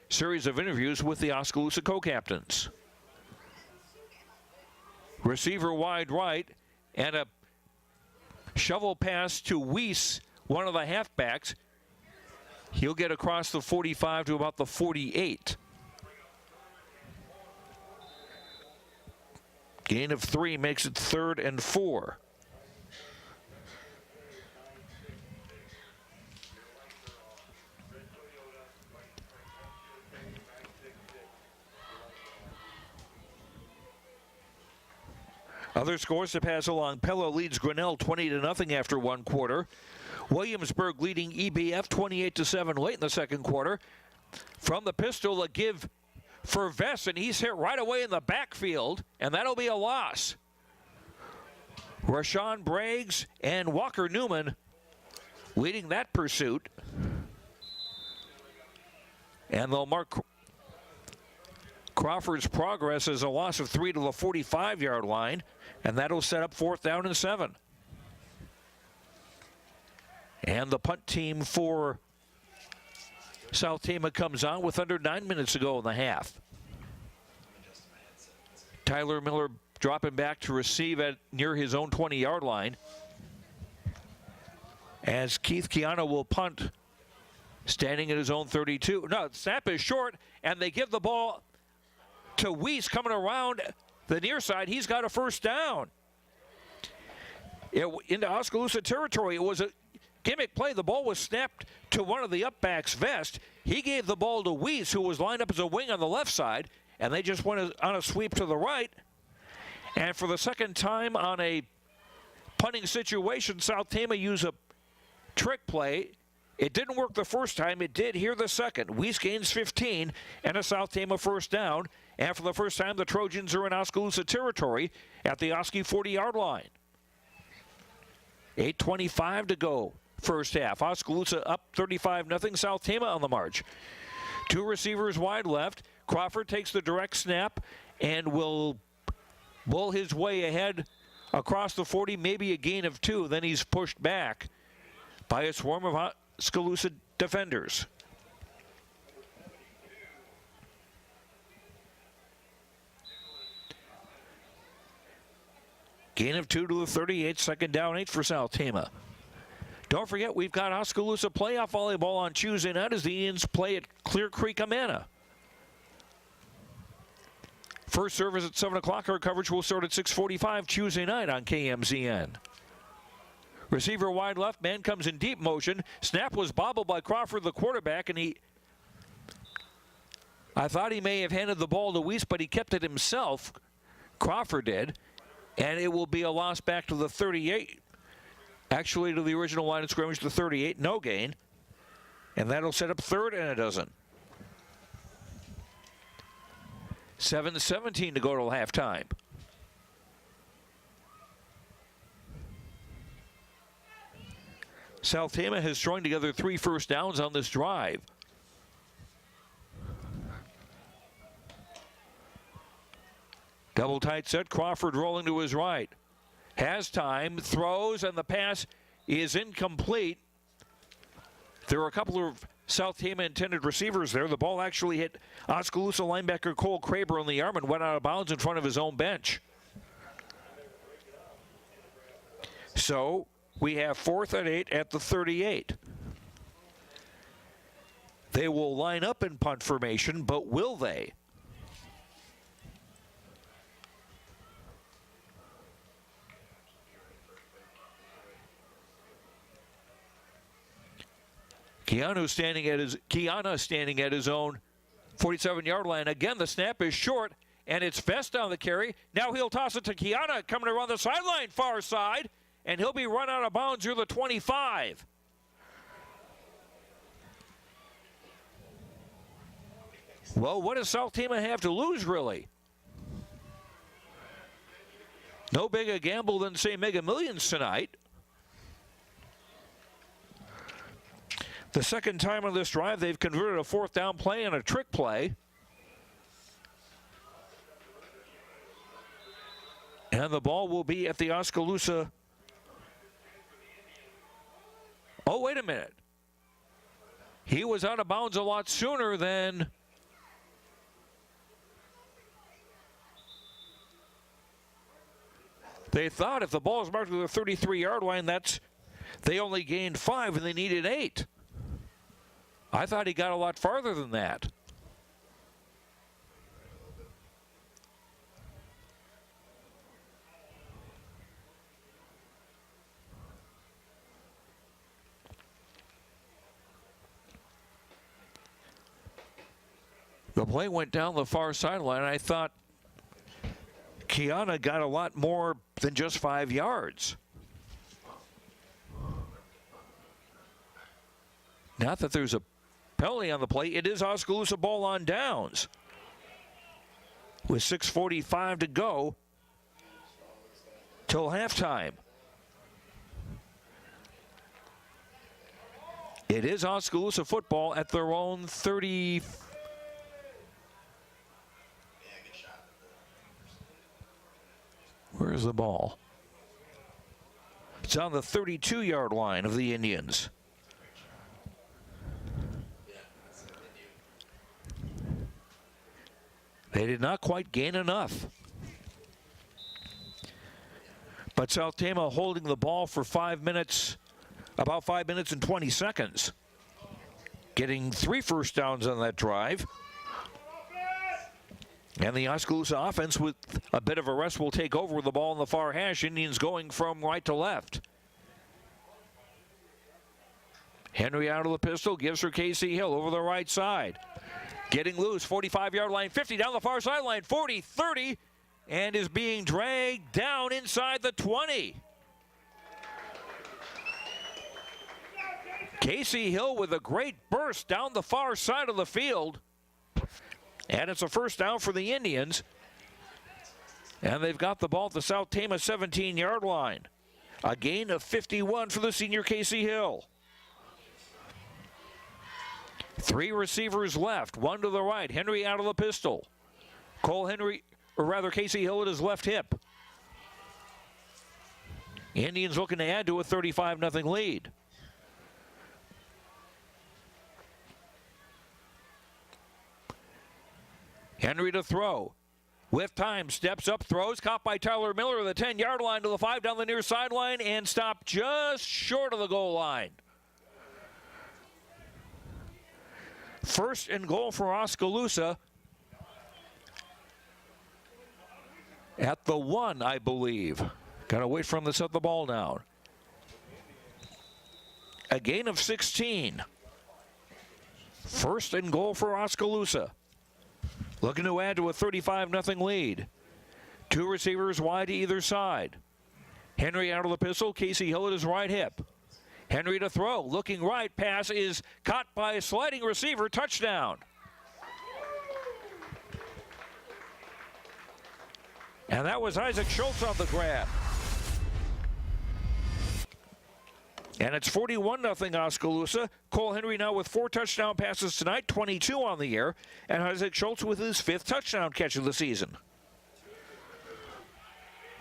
series of interviews with the Oskaloosa co-captains. Receiver wide right, and a shovel pass to Weiss, one of the halfbacks. He'll get across the 45 to about the 48. Gain of 3 makes it 3rd and 4. Other scores to pass along. Pella leads Grinnell 20-0 after 1 quarter. Williamsburg leading EBF 28-7 late in the 2nd quarter. From the pistol, a give for Vest, and he's hit right away in the backfield, and that'll be a loss. Rashawn Braggs and Walker Newman leading that pursuit. And they'll mark Crawford's progress as a loss of 3 to the 45-yard line, and that'll set up 4th down and 7. And the punt team for SouthTama comes on with under 9 minutes to go in the half. Tyler Miller dropping back to receive at near his own 20-yard line. As Keith Keanu will punt, standing at his own 32. No, the snap is short, and they give the ball to Weiss coming around the near side. He's got a 1st down. Into Oskaloosa territory. It was a gimmick play. The ball was snapped to one of the upbacks, Vest. He gave the ball to Weiss, who was lined up as a wing on the left side, and they just went on a sweep to the right. And for the 2nd time on a punting situation, SouthTama used a trick play. It didn't work the first time. It did here the second. Weiss gains 15 and a SouthTama 1st down. And for the first time, the Trojans are in Oskaloosa territory at the Oski 40-yard line. 8:25 to go. 1st half. Oskaloosa up 35-0. SouthTama on the march. 2 receivers wide left. Crawford takes the direct snap and will bull his way ahead across the 40, maybe a gain of 2. Then he's pushed back by a swarm of Oskaloosa defenders. Gain of 2 to the 38, 2nd down 8 for SouthTama. Don't forget, we've got Oskaloosa playoff volleyball on Tuesday night as the Indians play at Clear Creek, Amana. First service at 7 o'clock. Our coverage will start at 6:45 Tuesday night on KMZN. Receiver wide left. Man comes in deep motion. Snap was bobbled by Crawford, the quarterback, and I thought he may have handed the ball to Weiss, but he kept it himself. Crawford did. And it will be a loss back to the 38. Actually, to the original line of scrimmage, the 38. No gain. And that'll set up 3rd and a dozen. 7:17 to go till halftime. SouthTama has strung together 3 first downs on this drive. Double tight set. Crawford rolling to his right. Has time, throws, and the pass is incomplete. There were a couple of SouthTama intended receivers there. The ball actually hit Oskaloosa linebacker Cole Kraber on the arm and went out of bounds in front of his own bench. So we have 4th and 8 at the 38. They will line up in punt formation, but will they? Kiana standing at his own 47-yard line. Again, the snap is short, and it's Vest on the carry. Now he'll toss it to Kiana, coming around the sideline, far side, and he'll be run out of bounds near the 25. Well, what does SouthTama have to lose, really? No bigger gamble than, say, Mega Millions tonight. The second time on this drive, they've converted a fourth down play and a trick play. And the ball will be at the Oskaloosa. Oh, wait a minute. He was out of bounds a lot sooner than they thought. If the ball is marked with a 33-yard line, they only gained 5 and they needed 8. I thought he got a lot farther than that. The play went down the far sideline. I thought Kiana got a lot more than just 5 yards. Not that there's a penalty on the play. It is Oskaloosa ball on downs with 6:45 to go till halftime. It is Oskaloosa football at their own 30. Where's the ball? It's on the 32-yard line of the Indians. They did not quite gain enough. But SouthTama holding the ball for 5 minutes, about 5 minutes and 20 seconds. Getting 3 first downs on that drive. And the Oskaloosa offense, with a bit of a rest, will take over with the ball in the far hash. Indians going from right to left. Henry out of the pistol, gives her Casey Hill over the right side. Getting loose, 45-yard line, 50 down the far sideline, 40, 30, and is being dragged down inside the 20. Casey Hill with a great burst down the far side of the field. And it's a first down for the Indians. And they've got the ball at the SouthTama 17-yard line. A gain of 51 for the senior Casey Hill. 3 receivers left, 1 to the right. Henry out of the pistol. Casey Hill at his left hip. Indians looking to add to a 35-0 lead. Henry to throw. With time, steps up, throws, caught by Tyler Miller at the 10-yard line to the 5 down the near sideline and stopped just short of the goal line. First and goal for Oskaloosa at the 1, I believe. Gotta wait for him to set the ball down. A gain of 16. First and goal for Oskaloosa. Looking to add to a 35-0 lead. 2 receivers wide to either side. Henry out of the pistol, Casey Hill at his right hip. Henry to throw, looking right, pass is caught by a sliding receiver, touchdown. And that was Isaac Schultz on the grab. And it's 41-0 Oskaloosa. Cole Henry now with 4 touchdown passes tonight, 22 on the year, and Isaac Schultz with his 5th touchdown catch of the season.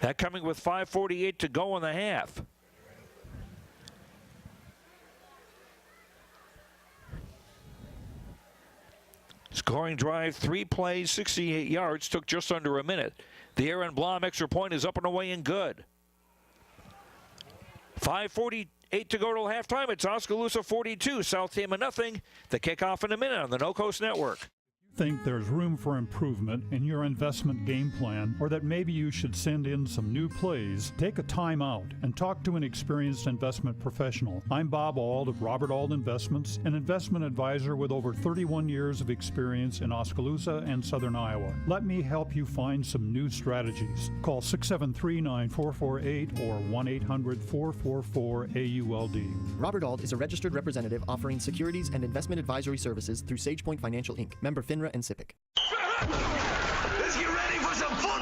That coming with 5:48 to go in the half. Scoring drive, 3 plays, 68 yards, took just under a minute. The Aaron Blom extra point is up and away and good. 5:48 to go till halftime. It's Oskaloosa 42, SouthTama 0. The kickoff in a minute on the No Coast Network. Think there's room for improvement in your investment game plan, or that maybe you should send in some new plays, take a time out and talk to an experienced investment professional. I'm Bob Auld of Robert Auld Investments, an investment advisor with over 31 years of experience in Oskaloosa and Southern Iowa. Let me help you find some new strategies. Call 673-9448 or 1-800-444-AULD. Robert Auld is a registered representative offering securities and investment advisory services through SagePoint Financial Inc., member FINRA and SIPC. Let's get ready for some football!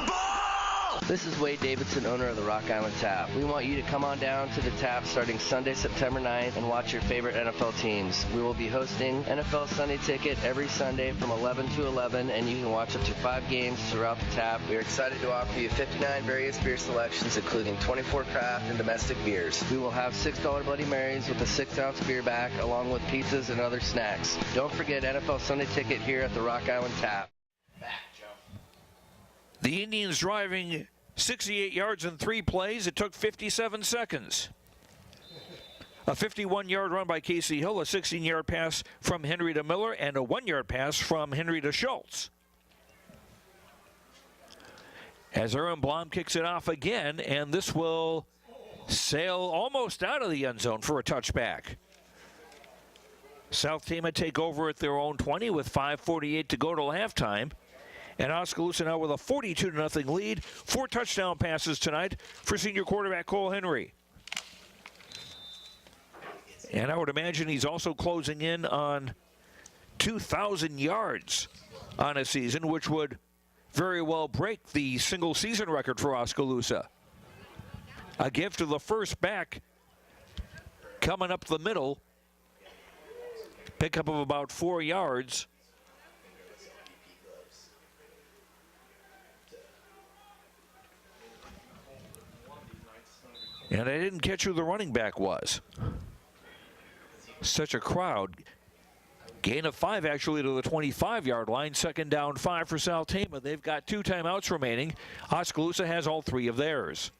This is Wade Davidson, owner of the Rock Island Tap. We want you to come on down to the Tap starting Sunday, September 9th and watch your favorite NFL teams. We will be hosting NFL Sunday Ticket every Sunday from 11 to 11, and you can watch up to 5 games throughout the Tap. We are excited to offer you 59 various beer selections, including 24 craft and domestic beers. We will have $6 Bloody Marys with a 6-ounce beer back, along with pizzas and other snacks. Don't forget NFL Sunday Ticket here at the Rock Island Tap. The Indians driving 68 yards in 3 plays. It took 57 seconds. A 51-yard run by Casey Hill, a 16-yard pass from Henry to Miller, and a 1-yard pass from Henry to Schultz. As Aaron Blom kicks it off again, and this will sail almost out of the end zone for a touchback. SouthTama take over at their own 20 with 5:48 to go till halftime. And Oskaloosa now with a 42-0 lead. 4 touchdown passes tonight for senior quarterback Cole Henry. And I would imagine he's also closing in on 2,000 yards on a season, which would very well break the single season record for Oskaloosa. A gift to the first back coming up the middle. Pickup of about 4 yards. And I didn't catch who the running back was. Such a crowd. Gain of 5 actually to the 25-yard line. 2nd down 5 for SouthTama. They've got 2 timeouts remaining. Oskaloosa has all 3 of theirs.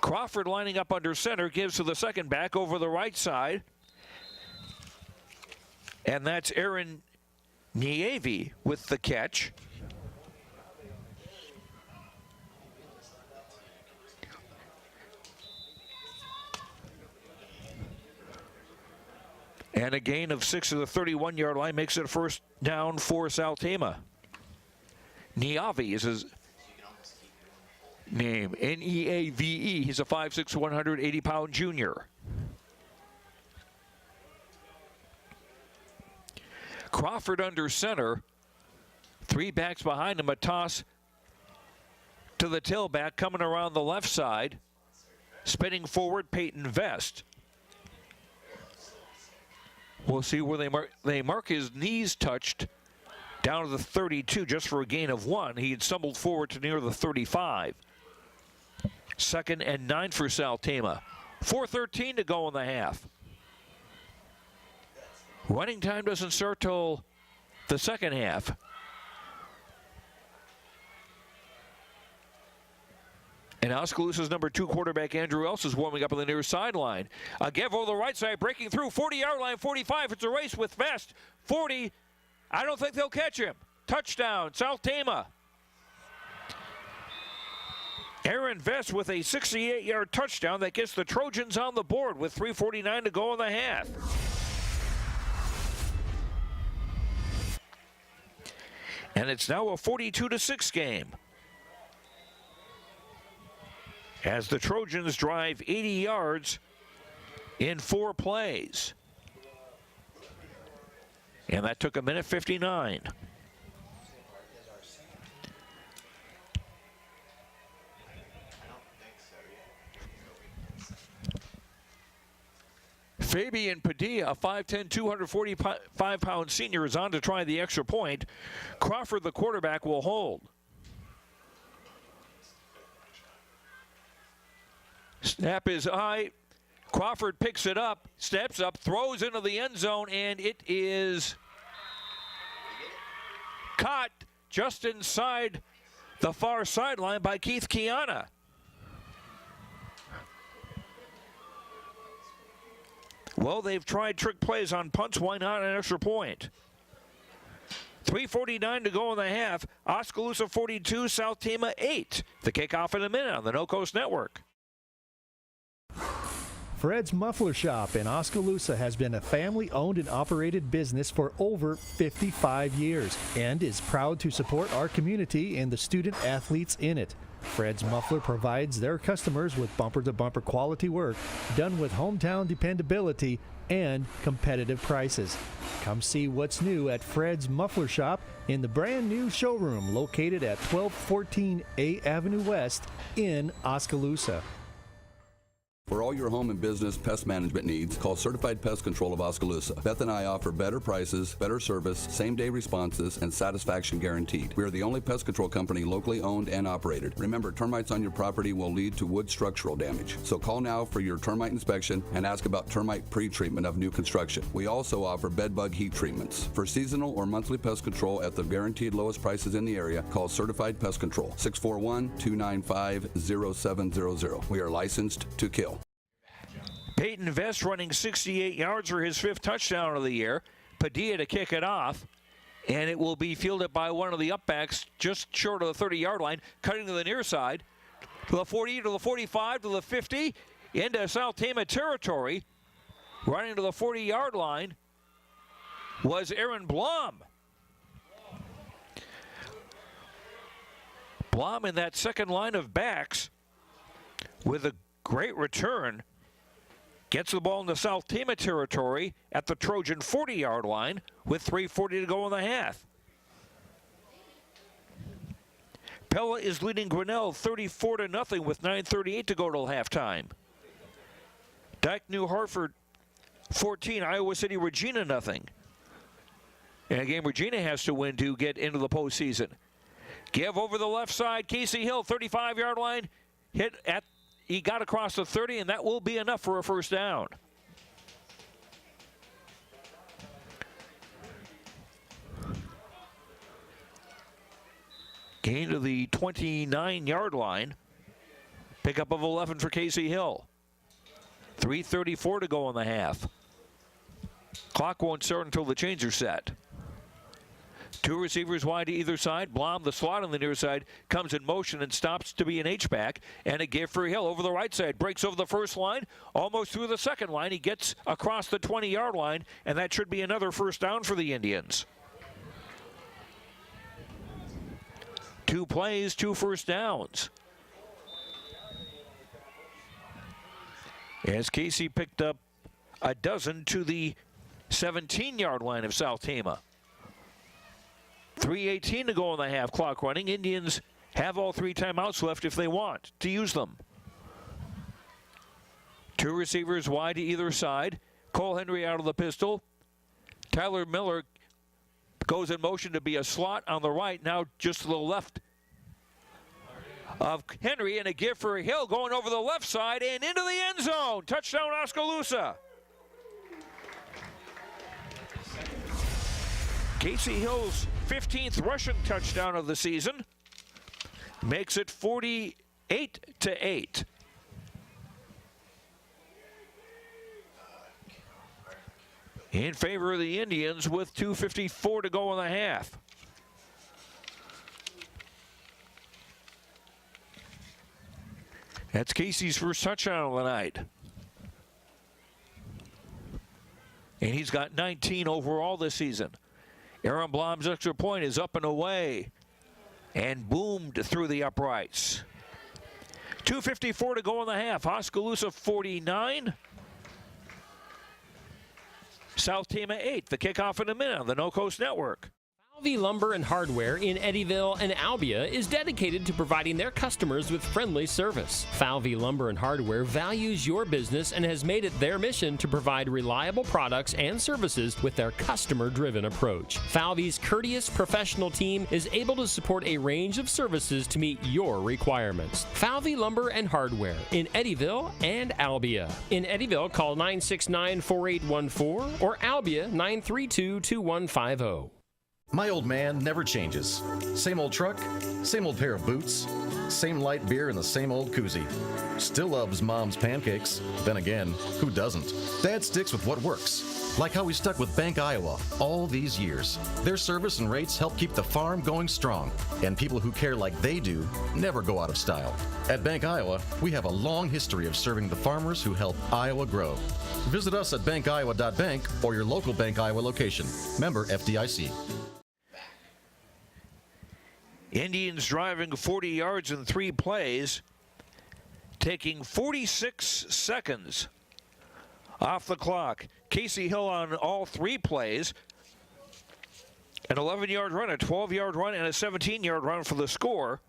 Crawford lining up under center, gives to the second back over the right side. And that's Aaron Nieve with the catch. And a gain of 6 to the 31-yard line makes it a 1st down for SouthTama. Niave is his name. N-E-A-V-E. He's a 5'6", 180-pound junior. Crawford under center. 3 backs behind him. A toss to the tailback coming around the left side. Spinning forward, Peyton Vest. We'll see where they mark his knees touched down to the 32 just for a gain of 1. He had stumbled forward to near the 35. 2nd and 9 for SouthTama. 4:13 to go in the half. Running time doesn't start till the second half. And Oskaloosa's number 2 quarterback, Andrew Else, is warming up on the near sideline. Again, over the right side, breaking through, 40-yard line, 45. It's a race with Vest. 40. I don't think they'll catch him. Touchdown, SouthTama. Aaron Vest with a 68-yard touchdown that gets the Trojans on the board with 3:49 to go in the half. And it's now a 42-6 game, as the Trojans drive 80 yards in 4 plays. And that took 1:59. Fabian Padilla, a 5'10", 245-pound senior, is on to try the extra point. Crawford, the quarterback, will hold. Snap is high. Crawford picks it up, steps up, throws into the end zone, and it is caught just inside the far sideline by Keith Kiana. Well, they've tried trick plays on punts. Why not an extra point? 3:49 to go in the half. Oskaloosa 42, SouthTama 8. The kickoff in a minute on the No Coast Network. Fred's Muffler Shop in Oskaloosa has been a family-owned and operated business for over 55 years and is proud to support our community and the student athletes in it. Fred's Muffler provides their customers with bumper-to-bumper quality work done with hometown dependability and competitive prices. Come see what's new at Fred's Muffler Shop in the brand new showroom located at 1214 A Avenue West in Oskaloosa. For all your home and business pest management needs, call Certified Pest Control of Oskaloosa. Beth and I offer better prices, better service, same-day responses, and satisfaction guaranteed. We are the only pest control company locally owned and operated. Remember, termites on your property will lead to wood structural damage. So call now for your termite inspection and ask about termite pre-treatment of new construction. We also offer bed bug heat treatments. For seasonal or monthly pest control at the guaranteed lowest prices in the area, call Certified Pest Control, 641-295-0700. We are licensed to kill. Peyton Vest running 68 yards for his 5th touchdown of the year. Padilla to kick it off, and it will be fielded by one of the upbacks just short of the 30-yard line, cutting to the near side, to the 40, to the 45, to the 50, into SouthTama territory. Running to the 40-yard line was Aaron Blom. Blom in that second line of backs with a great return. Gets the ball in the SouthTama territory at the Trojan 40-yard line with 3:40 to go in the half. Pella is leading Grinnell 34-0 with 9:38 to go till halftime. Dyke New Hartford 14, Iowa City Regina 0. In a game Regina has to win to get into the postseason. Give over the left side, Casey Hill, 35-yard line, hit at. He got across the 30, and that will be enough for a first down. Gain to the 29-yard line. Pickup of 11 for Casey Hill. 3:34 to go in the half. Clock won't start until the chains are set. 2 receivers wide to either side. Blom, the slot on the near side, comes in motion and stops to be an H-back. And a give for Hill over the right side. Breaks over the first line, almost through the second line. He gets across the 20-yard line, and that should be another first down for the Indians. 2 plays, 2 first downs. As Casey picked up a dozen to the 17-yard line of SouthTama. 3:18 to go in the half, clock running. Indians have all 3 timeouts left if they want to use them. 2 receivers wide to either side. Cole Henry out of the pistol. Tyler Miller goes in motion to be a slot on the right, now just to the left of Henry, and a give for Hill going over the left side and into the end zone. Touchdown Oskaloosa. Casey Hill's 15th rushing touchdown of the season makes it 48-8. In favor of the Indians with 2:54 to go in the half. That's Casey's first touchdown of the night. And he's got 19 overall this season. Aaron Blom's extra point is up and away and boomed through the uprights. 2:54 to go in the half. Oskaloosa 49. SouthTama 8. The kickoff in a minute on the No Coast Network. Falvey Lumber and Hardware in Eddyville and Albia is dedicated to providing their customers with friendly service. Falvey Lumber and Hardware values your business and has made it their mission to provide reliable products and services with their customer-driven approach. Falvey's courteous professional team is able to support a range of services to meet your requirements. Falvey Lumber and Hardware in Eddyville and Albia. In Eddyville, call 969-4814 or Albia 932-2150. My old man never changes. Same old truck, same old pair of boots, same light beer in the same old koozie. Still loves Mom's pancakes. Then again, who doesn't? Dad sticks with what works. Like how we stuck with Bank Iowa all these years. Their service and rates help keep the farm going strong. And people who care like they do never go out of style. At Bank Iowa, we have a long history of serving the farmers who help Iowa grow. Visit us at bankiowa.bank or your local Bank Iowa location. Member FDIC. Indians driving 40 yards in 3 plays, taking 46 seconds off the clock. Casey Hill on all 3 plays. An 11-yard run, a 12-yard run, and a 17-yard run for the score.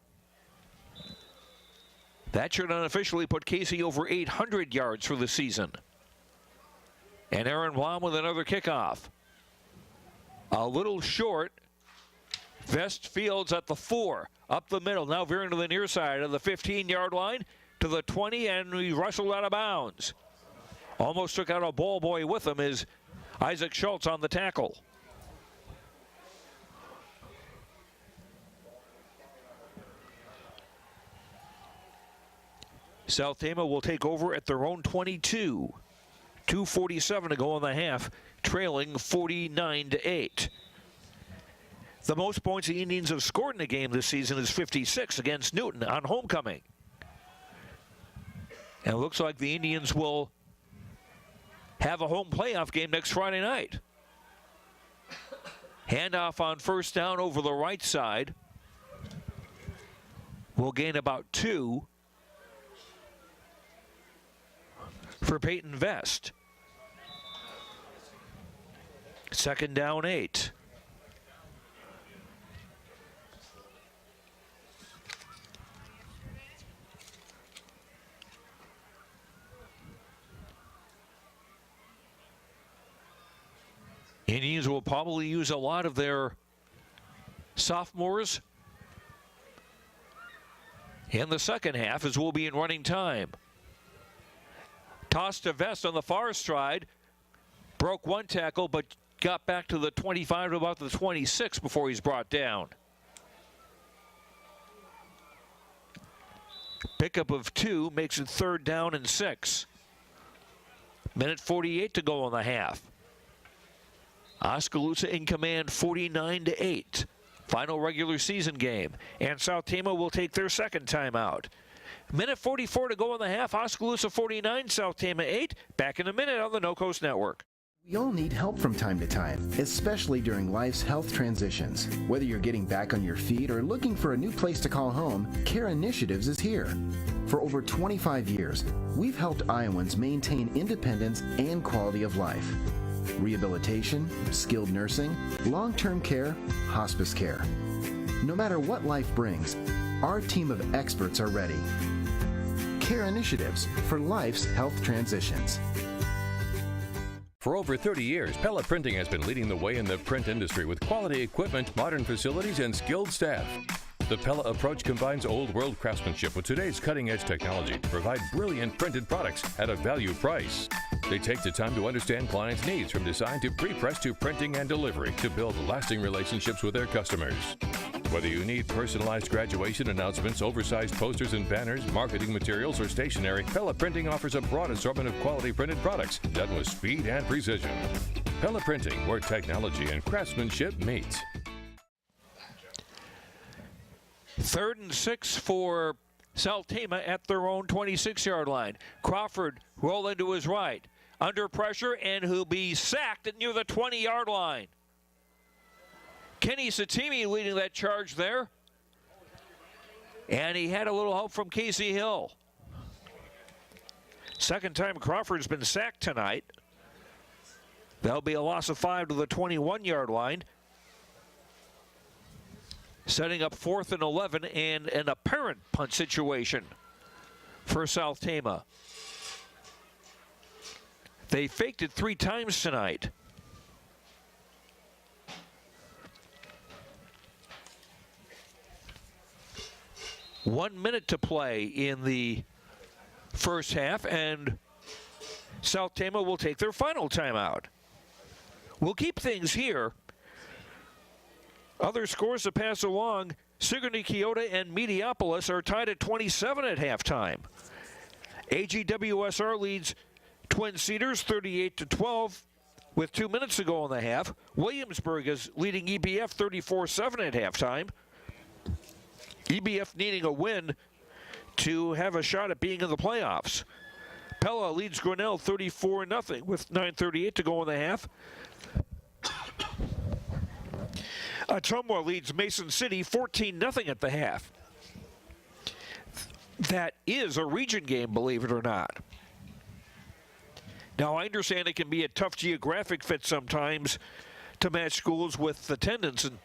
That should unofficially put Casey over 800 yards for the season. And Aaron Blom with another kickoff. A little short. Vest Fields at the 4, up the middle, now veering to the near side of the 15-yard line to the 20, and he wrestled out of bounds. Almost took out a ball boy with him is Isaac Schultz on the tackle. SouthTama will take over at their own 22. 2:47 to go in the half, trailing 49-8. The most points the Indians have scored in a game this season is 56 against Newton on homecoming. And it looks like the Indians will have a home playoff game next Friday night. Handoff on first down over the right side. Will gain about 2 for Peyton Vest. Second down 8. Indians will probably use a lot of their sophomores in the second half, as we'll be in running time. Toss to Vest on the far stride. Broke 1 tackle, but got back to the 25 to about the 26 before he's brought down. Pickup of 2 makes it 3rd down and 6. Minute 48 to go in the half. Oskaloosa in command 49-8. Final regular season game. And SouthTama will take their second timeout. Minute 44 to go in the half. Oskaloosa 49, SouthTama 8. Back in a minute on the No Coast Network. We all need help from time to time, especially during life's health transitions. Whether you're getting back on your feet or looking for a new place to call home, Care Initiatives is here. For over 25 years, we've helped Iowans maintain independence and quality of life. Rehabilitation, skilled nursing, long-term care, hospice care. No matter what life brings, our team of experts are ready. Care Initiatives for life's health transitions. For over 30 years, Pella Printing has been leading the way in the print industry with quality equipment, modern facilities, and skilled staff. The Pella approach combines old-world craftsmanship with today's cutting-edge technology to provide brilliant printed products at a value price. They take the time to understand clients' needs from design to pre-press to printing and delivery to build lasting relationships with their customers. Whether you need personalized graduation announcements, oversized posters and banners, marketing materials, or stationery, Pella Printing offers a broad assortment of quality printed products done with speed and precision. Pella Printing, where technology and craftsmanship meet. 3rd and 6 for SouthTama at their own 26-yard line. Crawford rolling to his right. Under pressure, and he'll be sacked at near the 20-yard line. Kenny Satimi leading that charge there. And he had a little help from Casey Hill. Second time Crawford's been sacked tonight. That'll be a loss of 5 to the 21-yard line. Setting up 4th and 11 and an apparent punt situation for SouthTama. They faked it 3 times tonight. One minute to play in the first half, and SouthTama will take their final timeout. We'll keep things here Other scores to pass along, Sigourney Keota and Mediapolis are tied at 27 at halftime. AGWSR leads Twin Cedars 38-12 with 2 minutes to go in the half. Williamsburg is leading EBF 34-7 at halftime. EBF needing a win to have a shot at being in the playoffs. Pella leads Grinnell 34-0 with 9:38 to go in the half. Ottumwa leads Mason City 14-0 at the half. That is a region game, believe it or not. Now, I understand it can be a tough geographic fit sometimes to match schools with attendance and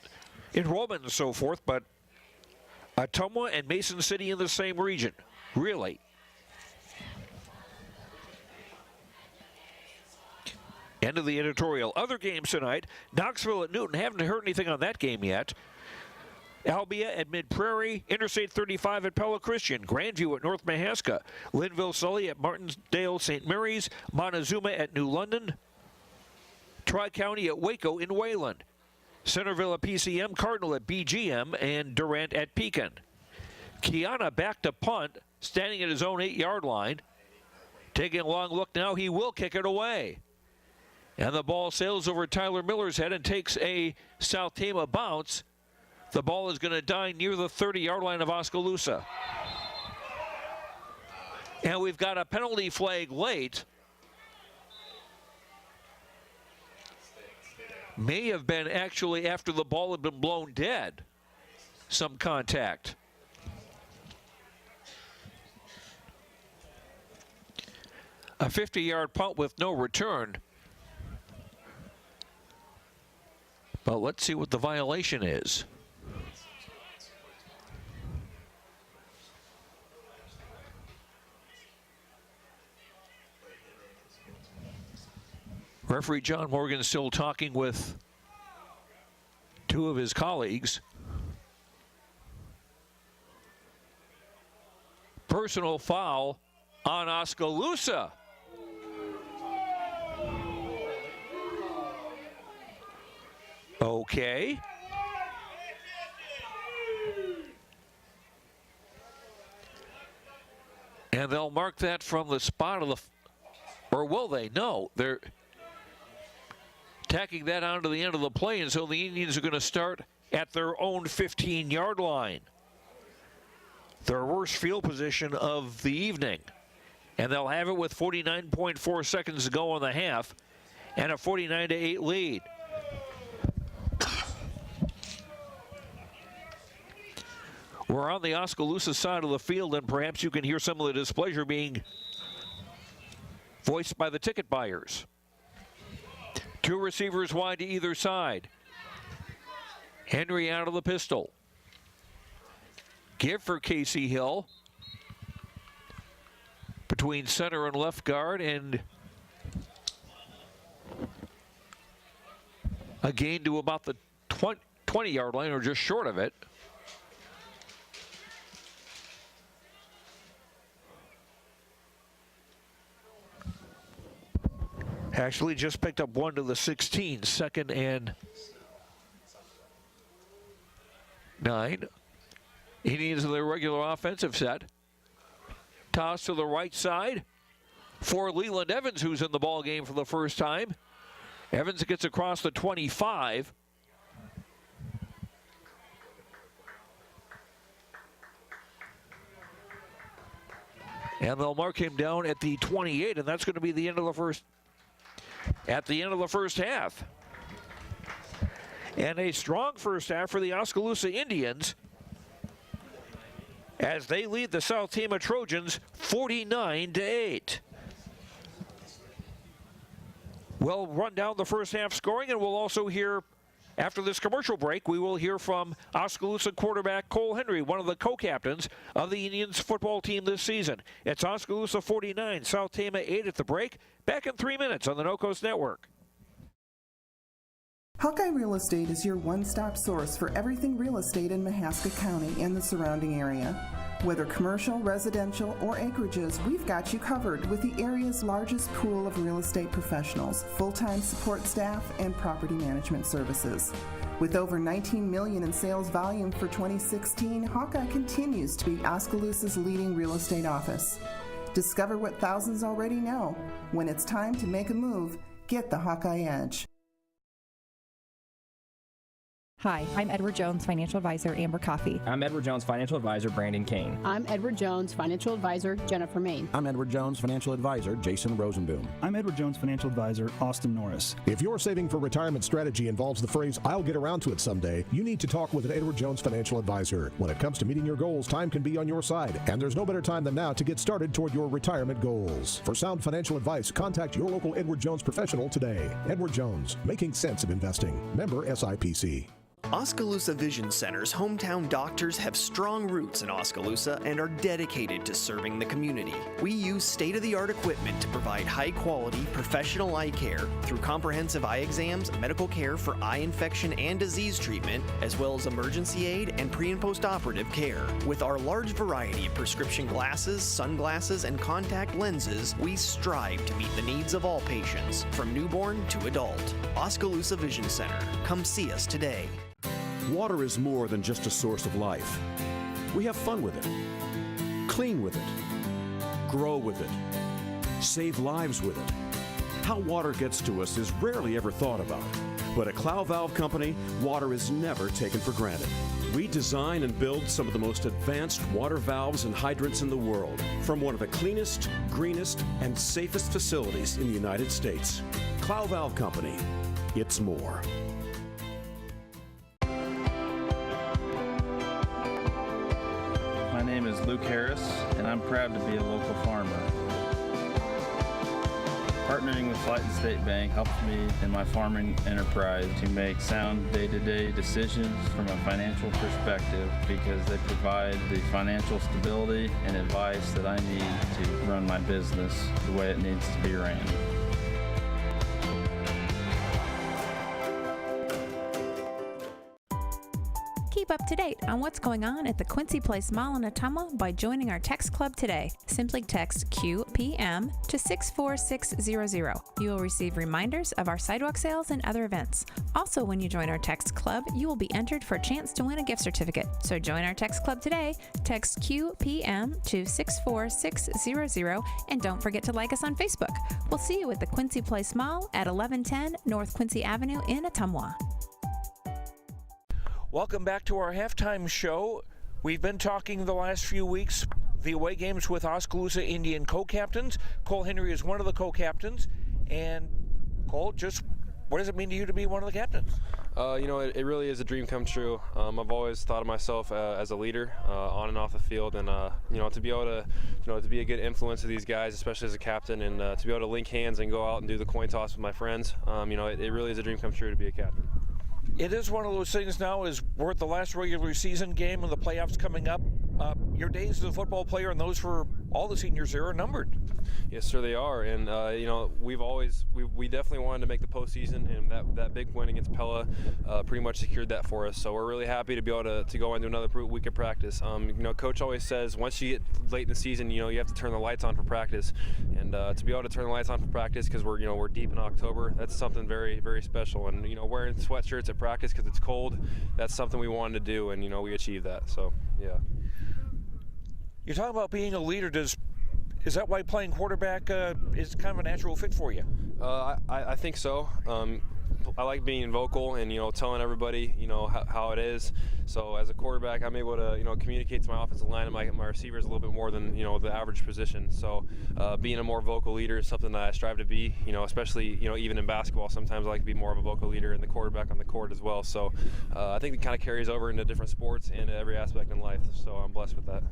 enrollment and so forth, but Ottumwa and Mason City in the same region. Really? End of the editorial. Other games tonight. Knoxville at Newton. Haven't heard anything on that game yet. Albia at Mid-Prairie. Interstate 35 at Pella Christian. Grandview at North Mahaska. Linville-Sully at Martindale St. Mary's. Montezuma at New London. Tri-County at Waco in Wayland. Centerville at PCM. Cardinal at BGM. And Durant at Pekin. Kiana back to punt. Standing at his own 8-yard line. Taking a long look now. He will kick it away. And the ball sails over Tyler Miller's head and takes a SouthTama bounce. The ball is going to die near the 30-yard line of Oskaloosa. And we've got a penalty flag late. May have been actually after the ball had been blown dead. Some contact. A 50-yard punt with no return. But let's see what the violation is. Referee John Morgan still talking with two of his colleagues. Personal foul on Oskaloosa. Okay. And they'll mark that from the spot of the, or will they? No, they're tacking that onto the end of the play, and so the Indians are going to start at their own 15-yard line. Their worst field position of the evening. And they'll have it with 49.4 seconds to go in the half and a 49-8 lead. We're on the Oskaloosa side of the field, and perhaps you can hear some of the displeasure being voiced by the ticket buyers. Two receivers wide to either side. Henry out of the pistol. Give for Casey Hill. Between center and left guard, and a gain to about the 20-yard line, or just short of it. Actually just picked up one to the 16, 2nd and 9. Indians in their regular offensive set. Toss to the right side for Leland Evans, who's in the ball game for the first time. Evans gets across the 25. And they'll mark him down at the 28, and that's going to be the end of the first. At the end of the first half. And a strong first half for the Oskaloosa Indians as they lead the SouthTama Trojans 49-8. We'll run down the first half scoring, and we'll also hear, after this commercial break, we will hear from Oskaloosa quarterback Cole Henry, one of the co-captains of the Indians football team this season. It's Oskaloosa 49, SouthTama 8 at the break. Back in 3 minutes on the No Coast Network. Hawkeye Real Estate is your one-stop source for everything real estate in Mahaska County and the surrounding area. Whether commercial, residential, or acreages, we've got you covered with the area's largest pool of real estate professionals, full-time support staff, and property management services. With over $19 million in sales volume for 2016, Hawkeye continues to be Oskaloosa's leading real estate office. Discover what thousands already know. When it's time to make a move, get the Hawkeye Edge. Hi, I'm Edward Jones Financial Advisor, Amber Coffey. I'm Edward Jones Financial Advisor, Brandon Kane. I'm Edward Jones Financial Advisor, Jennifer Main. I'm Edward Jones Financial Advisor, Jason Rosenboom. I'm Edward Jones Financial Advisor, Austin Norris. If your saving for retirement strategy involves the phrase, "I'll get around to it someday," you need to talk with an Edward Jones Financial Advisor. When it comes to meeting your goals, time can be on your side, and there's no better time than now to get started toward your retirement goals. For sound financial advice, contact your local Edward Jones professional today. Edward Jones, making sense of investing. Member SIPC. Oskaloosa Vision Center's hometown doctors have strong roots in Oskaloosa and are dedicated to serving the community. We use state-of-the-art equipment to provide high-quality, professional eye care through comprehensive eye exams, medical care for eye infection and disease treatment, as well as emergency aid and pre- and post-operative care. With our large variety of prescription glasses, sunglasses, and contact lenses, we strive to meet the needs of all patients, from newborn to adult. Oskaloosa Vision Center. Come see us today. Water is more than just a source of life. We have fun with it, clean with it, grow with it, save lives with it. How water gets to us is rarely ever thought about. But at Clow Valve Company, water is never taken for granted. We design and build some of the most advanced water valves and hydrants in the world from one of the cleanest, greenest, and safest facilities in the United States. Clow Valve Company, it's more. My name is Luke Harris, and I'm proud to be a local farmer. Partnering with Flight and State Bank helps me in my farming enterprise to make sound day-to-day decisions from a financial perspective because they provide the financial stability and advice that I need to run my business the way it needs to be ran. Keep up to date on what's going on at the Quincy Place Mall in Ottumwa by joining our text club today. Simply text QPM to 64600. You will receive reminders of our sidewalk sales and other events. Also, when you join our text club, you will be entered for a chance to win a gift certificate. So join our text club today. Text QPM to 64600 and don't forget to like us on Facebook. We'll see you at the Quincy Place Mall at 1110 North Quincy Avenue in Ottumwa. Welcome back to our halftime show. We've been talking the last few weeks, the away games with Oskaloosa Indian co-captains. Cole Henry is one of the co-captains. And Cole, just what does it mean to you to be one of the captains? It really is a dream come true. I've always thought of myself as a leader on and off the field, and to be able to be a good influence to these guys, especially as a captain, and to be able to link hands and go out and do the coin toss with my friends. It really is a dream come true to be a captain. It is one of those things now, as we're at the last regular season game and the playoffs coming up. Your days as a football player and those for all the seniors here are numbered. Yes, sir, they are. And, we definitely wanted to make the postseason, and that big win against Pella pretty much secured that for us. So we're really happy to be able to go into another week of practice. Coach always says once you get late in the season, you have to turn the lights on for practice. And to be able to turn the lights on for practice because we're deep in October, that's something very, very special. And, wearing sweatshirts at practice because it's cold, that's something we wanted to do, and, we achieved that. So, yeah. You're talking about being a leader. Is that why playing quarterback is kind of a natural fit for you? I think so. I like being vocal and telling everybody how it is. So as a quarterback, I'm able to communicate to my offensive line and my receivers a little bit more than the average position. So being a more vocal leader is something that I strive to be. Especially even in basketball, sometimes I like to be more of a vocal leader and the quarterback on the court as well. So I think it kind of carries over into different sports and every aspect in life. So I'm blessed with that.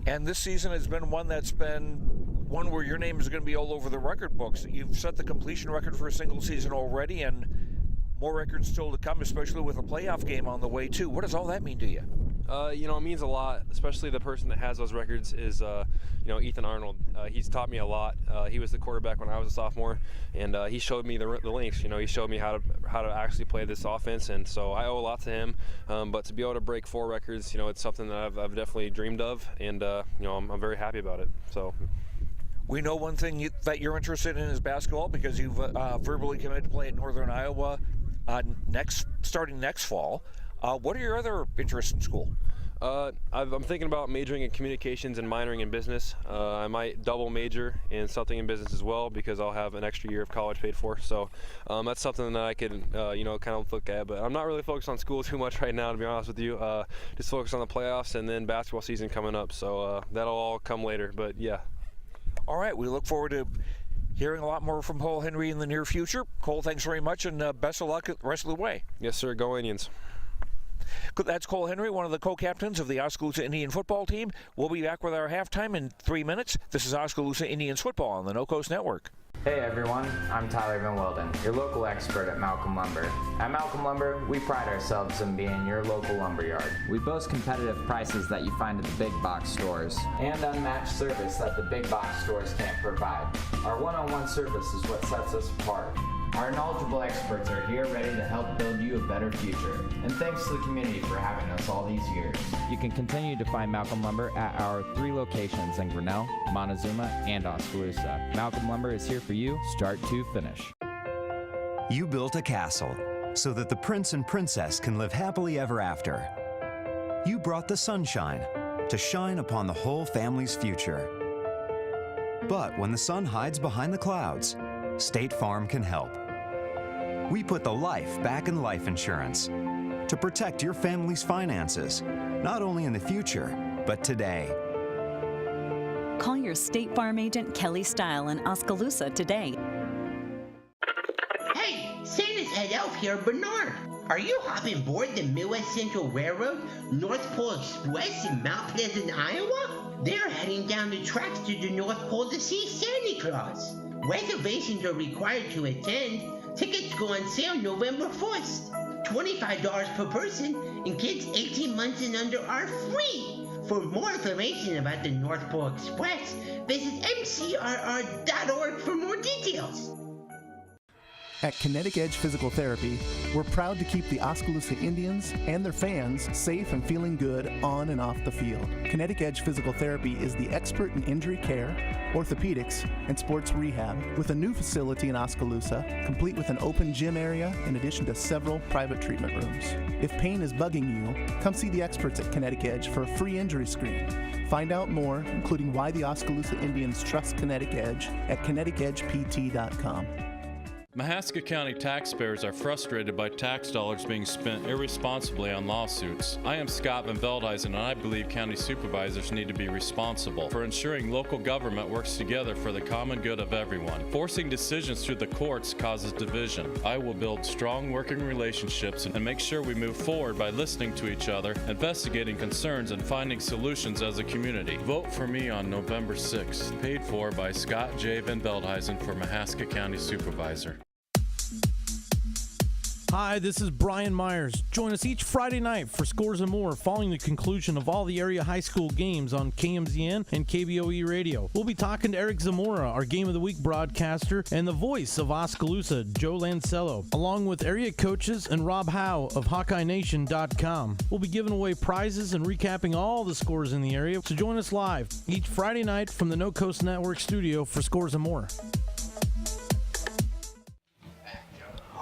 And this season has been one that's been one where your name is going to be all over the record books. You've set the completion record for a single season already, and more records still to come, especially with a playoff game on the way, too. What does all that mean to you? It means a lot, especially the person that has those records is, Ethan Arnold. He's taught me a lot. He was the quarterback when I was a sophomore, and he showed me the links. He showed me how to actually play this offense, and so I owe a lot to him. But to be able to break 4 records, it's something that I've definitely dreamed of, and I'm very happy about it. So. We know one thing that you're interested in is basketball because you've verbally committed to play at Northern Iowa starting next fall. What are your other interests in school? I'm thinking about majoring in communications and minoring in business. I might double major in something in business as well because I'll have an extra year of college paid for. So that's something that I can, kind of look at. But I'm not really focused on school too much right now, to be honest with you. Just focused on the playoffs and then basketball season coming up. So that'll all come later. But yeah. All right. We look forward to hearing a lot more from Cole Henry in the near future. Cole, thanks very much, and best of luck the rest of the way. Yes, sir. Go Indians. That's Cole Henry, one of the co-captains of the Oskaloosa Indian football team. We'll be back with our halftime in 3 minutes. This is Oskaloosa Indians football on the No Coast Network. Hey everyone, I'm Tyler Van Welden, your local expert at Malcolm Lumber. At Malcolm Lumber, we pride ourselves in being your local lumberyard. We boast competitive prices that you find at the big box stores and unmatched service that the big box stores can't provide. Our one-on-one service is what sets us apart. Our knowledgeable experts are here ready to help build you a better future. And thanks to the community for having us all these years. You can continue to find Malcolm Lumber at our 3 locations in Grinnell, Montezuma, and Oskaloosa. Malcolm Lumber is here for you, start to finish. You built a castle so that the prince and princess can live happily ever after. You brought the sunshine to shine upon the whole family's future. But when the sun hides behind the clouds, State Farm can help. We put the life back in life insurance to protect your family's finances, not only in the future, but today. Call your State Farm agent Kelly Style in Oskaloosa today. Hey, Santa's Head Elf here, Bernard. Are you hopping aboard the Midwest Central Railroad North Pole Express in Mount Pleasant, Iowa? They're heading down the tracks to the North Pole to see Santa Claus. Reservations are required to attend. Tickets go on sale November 1st. $25 per person, and kids 18 months and under are free. For more information about the North Pole Express, visit mcrr.org for more details. At Kinetic Edge Physical Therapy, we're proud to keep the Oskaloosa Indians and their fans safe and feeling good on and off the field. Kinetic Edge Physical Therapy is the expert in injury care, orthopedics, and sports rehab, with a new facility in Oskaloosa, complete with an open gym area in addition to several private treatment rooms. If pain is bugging you, come see the experts at Kinetic Edge for a free injury screen. Find out more, including why the Oskaloosa Indians trust Kinetic Edge, at kineticedgept.com. Mahaska County taxpayers are frustrated by tax dollars being spent irresponsibly on lawsuits. I am Scott Van Veldhuizen, and I believe county supervisors need to be responsible for ensuring local government works together for the common good of everyone. Forcing decisions through the courts causes division. I will build strong working relationships and make sure we move forward by listening to each other, investigating concerns, and finding solutions as a community. Vote for me on November 6th. Paid for by Scott J. Van Veldhuizen for Mahaska County Supervisor. Hi, this is Brian Myers. Join us each Friday night for Scores and More following the conclusion of all the area high school games on KMZN and KBOE Radio. We'll be talking to Eric Zamora, our Game of the Week broadcaster, and the voice of Oskaloosa, Joe Lancello, along with area coaches and Rob Howe of HawkeyeNation.com. We'll be giving away prizes and recapping all the scores in the area, so join us live each Friday night from the No Coast Network studio for Scores and More.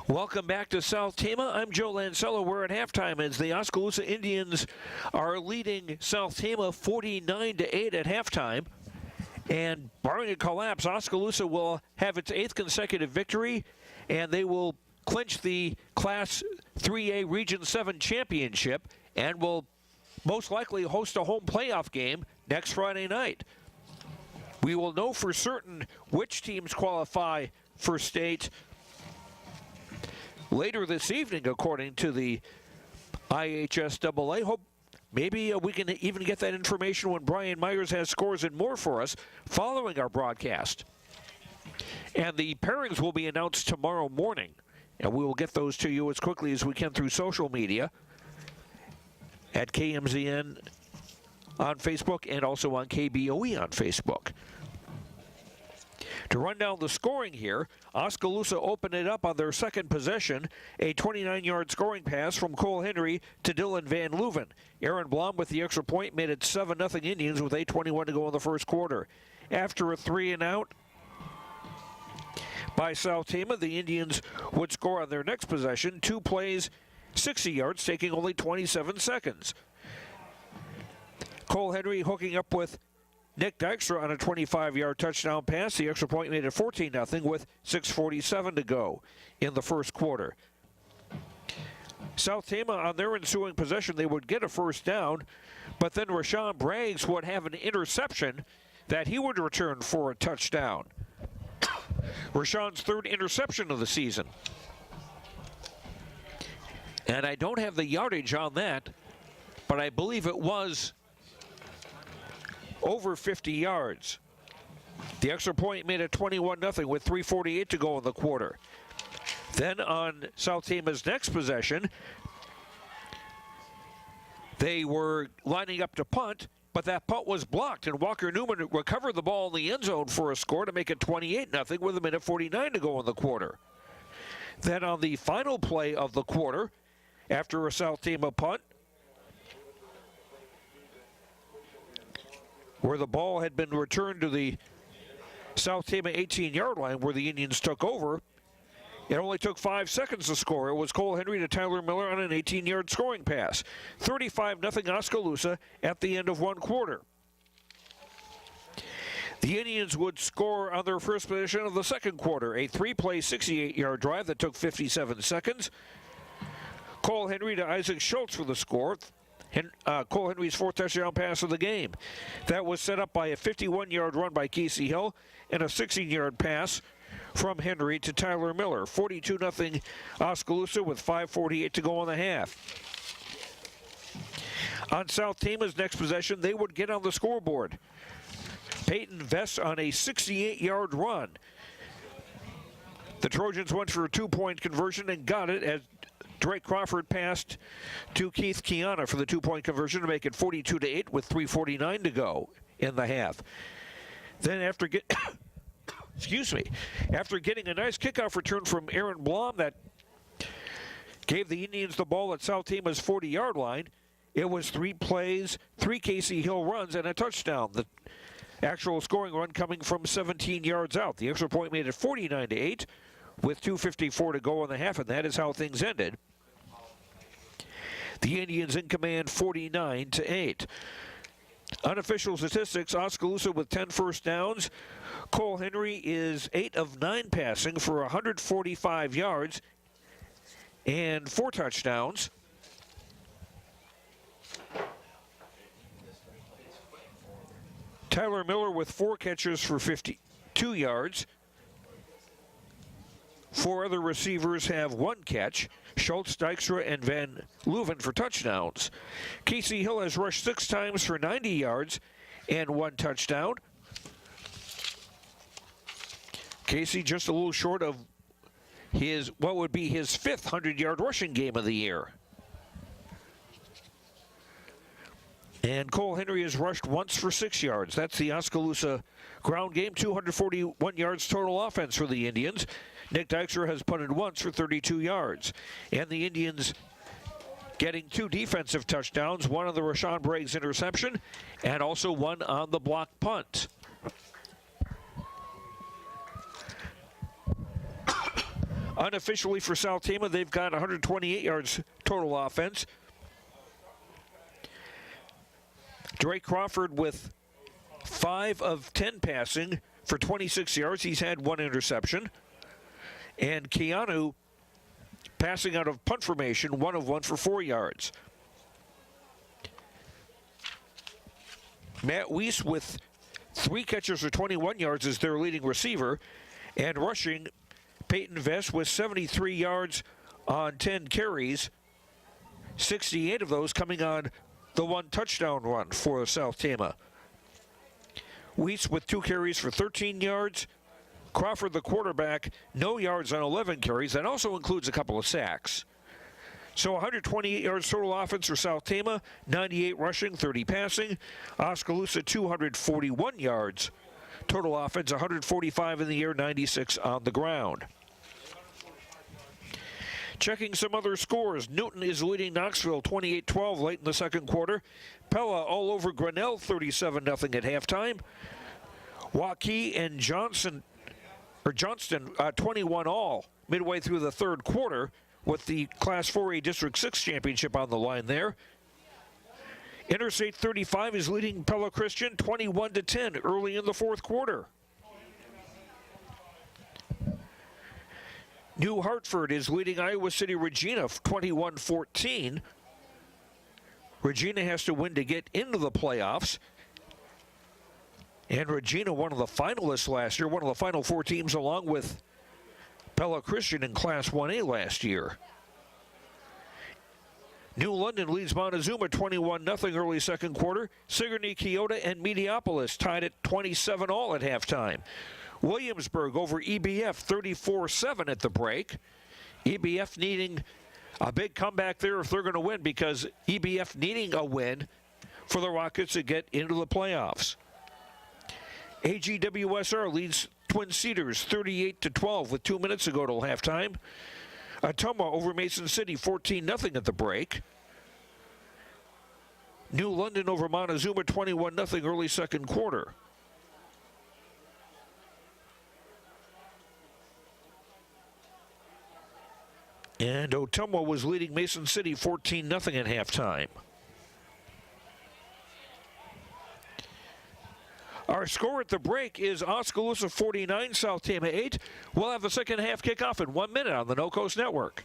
Welcome back to SouthTama. I'm Joe Lancello. We're at halftime as the Oskaloosa Indians are leading SouthTama 49-8 at halftime. And barring a collapse, Oskaloosa will have its 8th consecutive victory, and they will clinch the Class 3A Region 7 championship and will most likely host a home playoff game next Friday night. We will know for certain which teams qualify for state later this evening, according to the IHSAA. Hope maybe we can even get that information when Brian Myers has Scores and More for us following our broadcast. And the pairings will be announced tomorrow morning, and we will get those to you as quickly as we can through social media at KMZN on Facebook and also on KBOE on Facebook. To run down the scoring here, Oskaloosa opened it up on their second possession, a 29-yard scoring pass from Cole Henry to Dylan Van Leuven. Aaron Blom with the extra point made it 7-0 Indians with 8:21 to go in the first quarter. after a 3-and-out by SouthTama. The Indians would score on their next possession. 2 plays, 60 yards, taking only 27 seconds. Cole Henry hooking up with Nick Dykstra on a 25-yard touchdown pass. The extra point made it 14-0 with 6:47 to go in the first quarter. SouthTama, on their ensuing possession, they would get a first down, but then Rashawn Braggs would have an interception that he would return for a touchdown. Rashawn's 3rd interception of the season. And I don't have the yardage on that, but I believe it was over 50 yards. The extra point made it 21-0 with 3:48 to go in the quarter. Then on SouthTama's next possession, they were lining up to punt, but that punt was blocked, and Walker Newman recovered the ball in the end zone for a score to make it 28-0 with 1:49 to go in the quarter. Then on the final play of the quarter, after a SouthTama punt, where the ball had been returned to the SouthTama 18-yard line where the Indians took over, it only took 5 seconds to score. It was Cole Henry to Tyler Miller on an 18-yard scoring pass. 35-0 Oskaloosa at the end of one quarter. The Indians would score on their first possession of the second quarter, a 3-play, 68-yard drive that took 57 seconds. Cole Henry to Isaac Schultz for the score. Cole Henry's 4th touchdown pass of the game. That was set up by a 51-yard run by Casey Hill and a 16-yard pass from Henry to Tyler Miller. 42-0 Oskaloosa with 5:48 to go in the half. On SouthTama's next possession, they would get on the scoreboard. Peyton Vest on a 68-yard run. The Trojans went for a 2-point conversion and got it as Drake Crawford passed to Keith Kiana for the 2-point conversion to make it 42-8 with 3:49 to go in the half. Then after after getting a nice kickoff return from Aaron Blom that gave the Indians the ball at SouthTama's 40-yard line, it was 3 plays, 3 Casey Hill runs, and a touchdown. The actual scoring run coming from 17 yards out. The extra point made it 49-8 with 2:54 to go in the half, and that is how things ended. The Indians in command 49-8. Unofficial statistics, Oskaloosa with 10 first downs. Cole Henry is 8 of 9 passing for 145 yards and 4 touchdowns. Tyler Miller with 4 catches for 52 yards. 4 other receivers have 1 catch. Schultz, Dykstra, and Van Leuven for touchdowns. Casey Hill has rushed 6 times for 90 yards and 1 touchdown. Casey just a little short of what would be his 5th 100-yard rushing game of the year. And Cole Henry has rushed once for 6 yards. That's the Oskaloosa ground game. 241 yards total offense for the Indians. Nick Dykstra has punted once for 32 yards. And the Indians getting 2 defensive touchdowns, 1 on the Rashawn Braggs interception, and also 1 on the block punt. Unofficially for SouthTama, they've got 128 yards total offense. Drake Crawford with 5 of 10 passing for 26 yards. He's had 1 interception. And Keanu passing out of punt formation, 1 of 1 for 4 yards. Matt Weiss with 3 catches for 21 yards is their leading receiver. And rushing, Peyton Vest with 73 yards on 10 carries. 68 of those coming on the 1 touchdown run for SouthTama. Weiss with 2 carries for 13 yards. Crawford, the quarterback, no yards on 11 carries. That also includes a couple of sacks. So 128 yards total offense for SouthTama, 98 rushing, 30 passing. Oskaloosa 241 yards total offense, 145 in the air, 96 on the ground. Checking some other scores, Newton is leading Knoxville 28-12 late in the second quarter. Pella all over Grinnell 37-0 at halftime. Waukee and Johnston 21 all midway through the third quarter with the Class 4A District 6 championship on the line there. Interstate 35 is leading Pella Christian 21-10 early in the fourth quarter. New Hartford is leading Iowa City Regina 21-14. Regina has to win to get into the playoffs. And Regina, one of the finalists last year, one of the final four teams along with Pella Christian in Class 1A last year. New London leads Montezuma 21-0 early second quarter. Sigourney, Keota, and Mediopolis tied at 27 all at halftime. Williamsburg over EBF 34-7 at the break. EBF needing a big comeback there if they're going to win, because EBF needing a win for the Rockets to get into the playoffs. AGWSR leads Twin Cedars 38-12 with 2 minutes to go till halftime. Ottumwa over Mason City 14-0 at the break. New London over Montezuma 21-0 early second quarter. And Ottumwa was leading Mason City 14-0 at halftime. Our score at the break is Oskaloosa 49, SouthTama 8. We'll have the second half kickoff in 1 minute on the No Coast Network.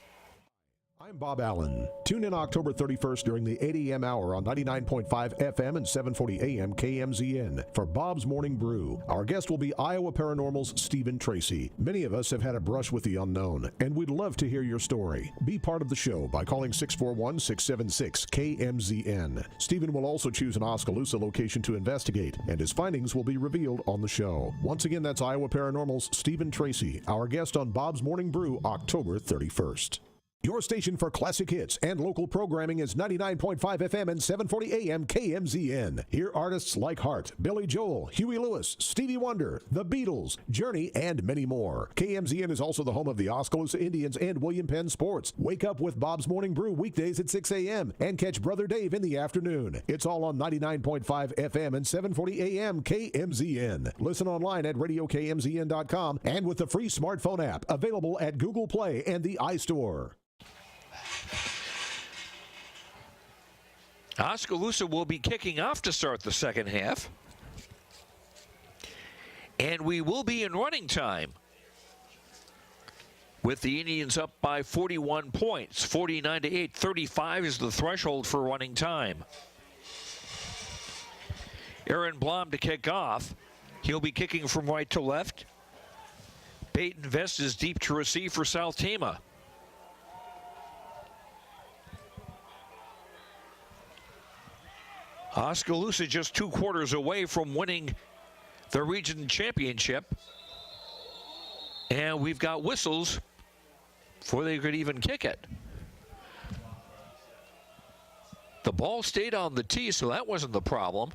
I'm Bob Allen. Tune in October 31st during the 8 a.m. hour on 99.5 FM and 740 AM KMZN for Bob's Morning Brew. Our guest will be Iowa Paranormal's Stephen Tracy. Many of us have had a brush with the unknown, and we'd love to hear your story. Be part of the show by calling 641-676-KMZN. Stephen will also choose an Oskaloosa location to investigate, and his findings will be revealed on the show. Once again, that's Iowa Paranormal's Stephen Tracy, our guest on Bob's Morning Brew, October 31st. Your station for classic hits and local programming is 99.5 FM and 740 AM KMZN. Hear artists like Hart, Billy Joel, Huey Lewis, Stevie Wonder, The Beatles, Journey, and many more. KMZN is also the home of the Oskaloosa Indians and William Penn Sports. Wake up with Bob's Morning Brew weekdays at 6 a.m. and catch Brother Dave in the afternoon. It's all on 99.5 FM and 740 AM KMZN. Listen online at radiokmzn.com and with the free smartphone app available at Google Play and the iStore. Oskaloosa will be kicking off to start the second half. And we will be in running time with the Indians up by 41 points, 49-8. 35 is the threshold for running time. Aaron Blom to kick off. He'll be kicking from right to left. Peyton Vest is deep to receive for SouthTama. Oskaloosa just 2 quarters away from winning the region championship. And we've got whistles before they could even kick it. The ball stayed on the tee, so that wasn't the problem.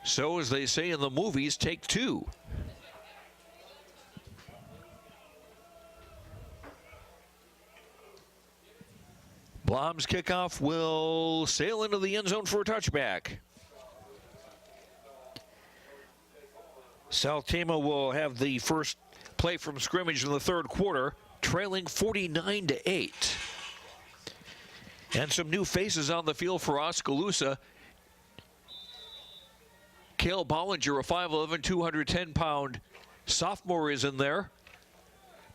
So, as they say in the movies, take two. Blom's kickoff will sail into the end zone for a touchback. SouthTama will have the first play from scrimmage in the third quarter, trailing 49-8. And some new faces on the field for Oskaloosa. Cale Bollinger, a 5'11", 210-pound sophomore, is in there.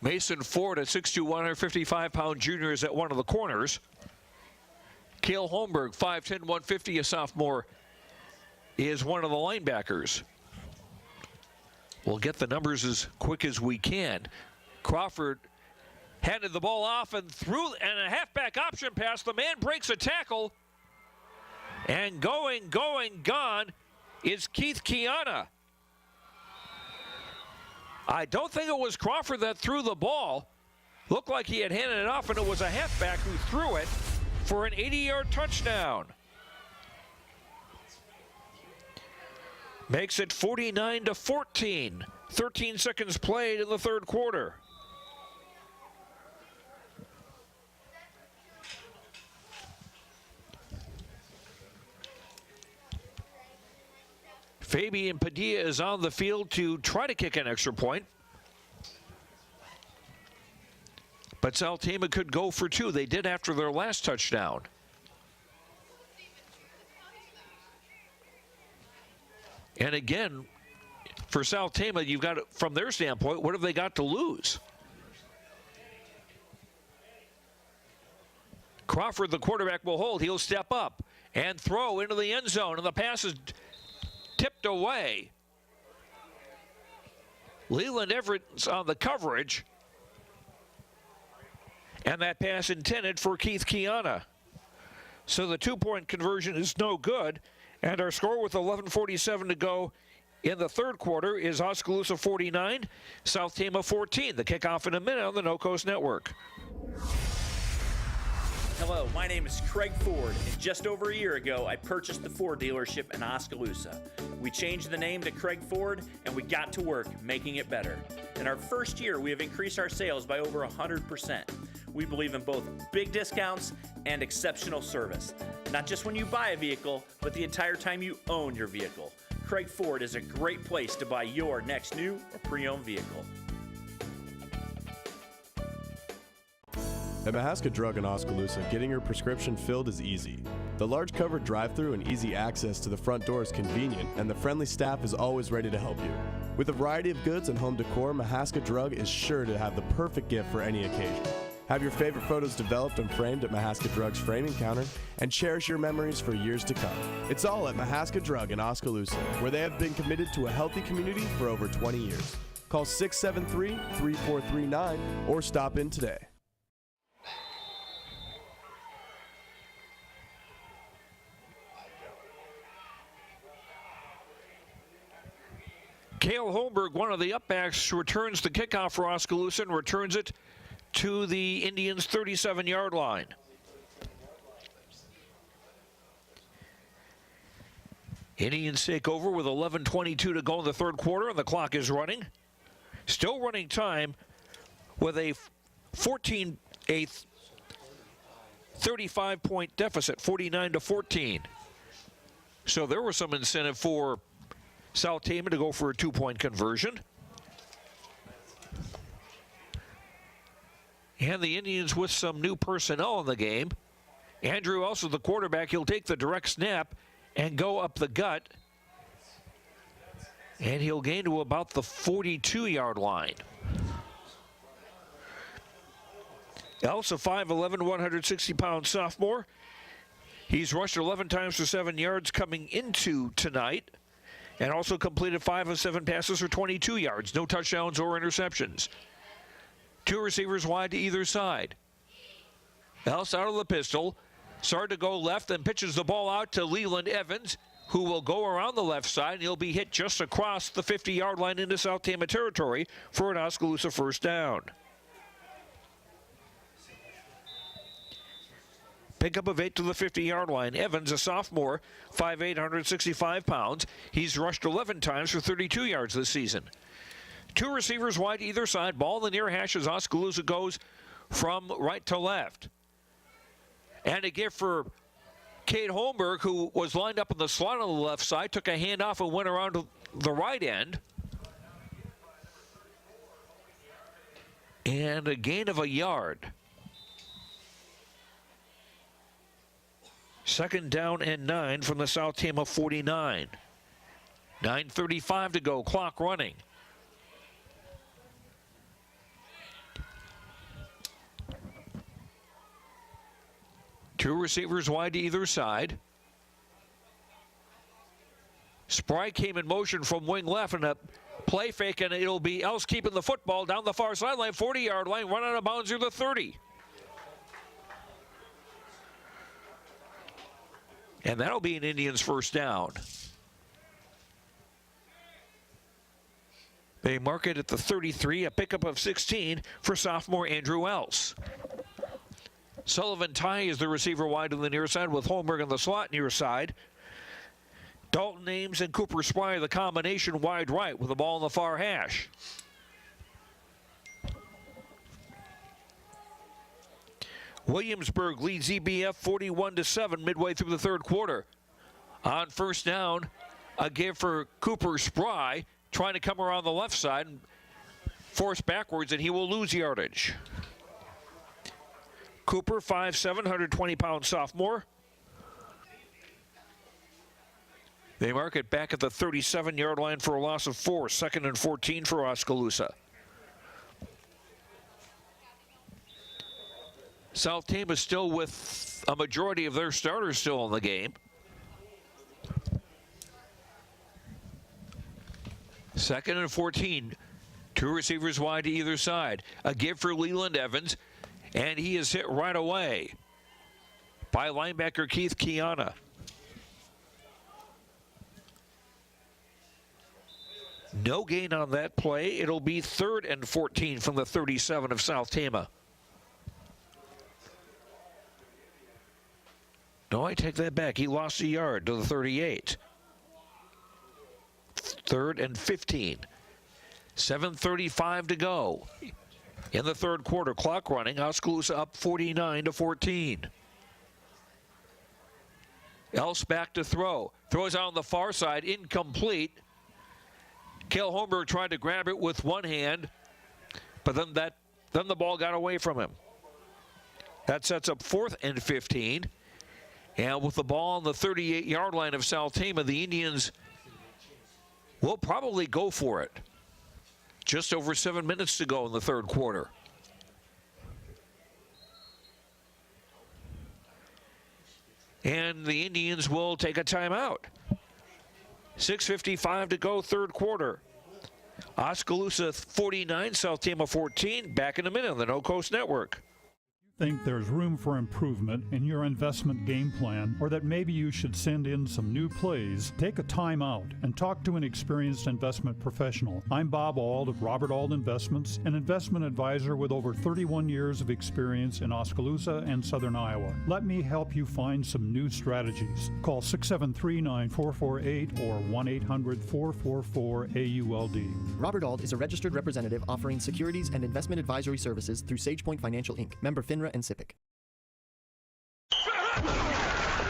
Mason Ford, a 6'2", 155-pound junior, is at one of the corners. Cale Holmberg, 5'10", 150, a sophomore, is one of the linebackers. We'll get the numbers as quick as we can. Crawford handed the ball off and threw, and a halfback option pass. The man breaks a tackle. And gone is Keith Kiana. I don't think it was Crawford that threw the ball. Looked like he had handed it off, and it was a halfback who threw it for an 80-yard touchdown. Makes it 49-14. 13 seconds played in the third quarter. Fabian Padilla is on the field to try to kick an extra point. But SouthTama could go for two. They did after their last touchdown. And again, for SouthTama, you've got, from their standpoint, what have they got to lose? Crawford, the quarterback, will hold. He'll step up and throw into the end zone, and the pass is tipped away. Leland Everett's on the coverage, and that pass intended for Keith Kiana. So the two-point conversion is no good, and our score with 11:47 to go in the third quarter is Oskaloosa 49, SouthTama 14. The kickoff in a minute on the No Coast Network. Hello, my name is Craig Ford, and just over a year ago, I purchased the Ford dealership in Oskaloosa. We changed the name to Craig Ford, and we got to work making it better. In our first year, we have increased our sales by over 100%. We believe in both big discounts and exceptional service. Not just when you buy a vehicle, but the entire time you own your vehicle. Craig Ford is a great place to buy your next new or pre-owned vehicle. At Mahaska Drug in Oskaloosa, getting your prescription filled is easy. The large covered drive-thru and easy access to the front door is convenient, and the friendly staff is always ready to help you. With a variety of goods and home decor, Mahaska Drug is sure to have the perfect gift for any occasion. Have your favorite photos developed and framed at Mahaska Drug's framing counter, and cherish your memories for years to come. It's all at Mahaska Drug in Oskaloosa, where they have been committed to a healthy community for over 20 years. Call 673-3439 or stop in today. Cale Holmberg, one of the upbacks, returns the kickoff for Oskaloosa and returns it to the Indians' 37-yard line. Indians take over with 11:22 to go in the third quarter, and the clock is running. Still running time with a 35-point deficit, 49-14. So there was some incentive for SouthTama to go for a two-point conversion. And the Indians with some new personnel in the game. Andrew also the quarterback. He'll take the direct snap and go up the gut. And he'll gain to about the 42-yard line. Elsa, 5'11", 160-pound sophomore. He's rushed 11 times for 7 yards coming into tonight, and also completed 5 of 7 passes for 22 yards. No touchdowns or interceptions. Two receivers wide to either side. Else out of the pistol. Started to go left and pitches the ball out to Leland Evans, who will go around the left side, and he'll be hit just across the 50-yard line into SouthTama territory for an Oskaloosa first down. Pickup of 8 to the 50-yard line. Evans, a sophomore, 5'8", 165 pounds. He's rushed 11 times for 32 yards this season. Two receivers wide either side. Ball in the near hash as Oskaloosa goes from right to left. And a gift for Cade Holmberg, who was lined up in the slot on the left side, took a handoff and went around to the right end. And a gain of a yard. Second down and 9 from the SouthTama 49. 9:35 to go, clock running. Two receivers wide to either side. Spry came in motion from wing left, and a play fake, and it'll be Else keeping the football down the far sideline, 40-yard line, run out of bounds near the 30. And that'll be an Indians first down. They mark it at the 33, a pickup of 16 for sophomore Andrew Else. Sullivan Ty is the receiver wide to the near side with Holmberg on the slot near side. Dalton Ames and Cooper Spry the combination wide right with the ball in the far hash. Williamsburg leads EBF 41-7 midway through the third quarter. On first down, A give for Cooper Spry, trying to come around the left side and force backwards, and he will lose yardage. Cooper, 5'7", 120-pound sophomore. They mark it back at the 37-yard line for a loss of 4. 2nd and 14 for Oskaloosa. SouthTama still with a majority of their starters still in the game. 2nd and 14. 2 receivers wide to either side. A give for Leland Evans, and he is hit right away by linebacker Keith Kiana. No gain on that play. It'll be 3rd and 14 from the 37 of SouthTama. No, I take that back. He lost a yard to the 38. 3rd and 15. 7:35 to go in the 3rd quarter. Clock running. Oskaloosa up 49-14. Else back to throw. Throws out on the far side. Incomplete. Cale Holmberg tried to grab it with one hand, but then the ball got away from him. That sets up 4th and 15. And with the ball on the 38-yard line of SouthTama, the Indians will probably go for it. Just over 7 minutes to go in the 3rd quarter. And the Indians will take a timeout. 6:55 to go, 3rd quarter. Oskaloosa 49, SouthTama 14. Back in a minute on the No Coast Network. Think there's room for improvement in your investment game plan, or that maybe you should send in some new plays, take a time out and talk to an experienced investment professional. I'm Bob Auld of Robert Auld Investments, an investment advisor with over 31 years of experience in Oskaloosa and Southern Iowa. Let me help you find some new strategies. Call 673-9448 or 1-800-444-AULD. Robert Auld is a registered representative offering securities and investment advisory services through SagePoint Financial Inc., member FINRA and SIPC.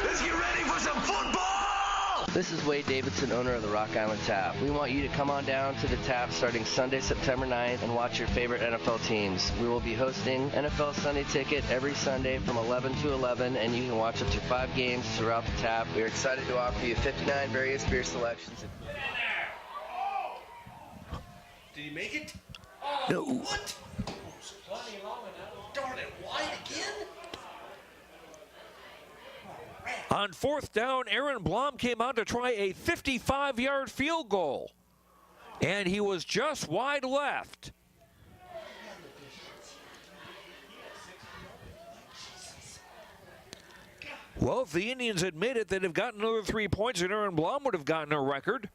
Let's get ready for some football! This is Wade Davidson, owner of the Rock Island Tap. We want you to come on down to the Tap starting Sunday, September 9th and watch your favorite NFL teams. We will be hosting NFL Sunday Ticket every Sunday from 11 to 11, and you can watch up to 5 games throughout the Tap. We are excited to offer you 59 various beer selections. Did he make it? No. What? Darn it, wide again? On 4th down, Aaron Blom came out to try a 55-yard field goal. And he was just wide left. Well, if the Indians had made it, they'd have gotten another 3 points, and Aaron Blom would have gotten a record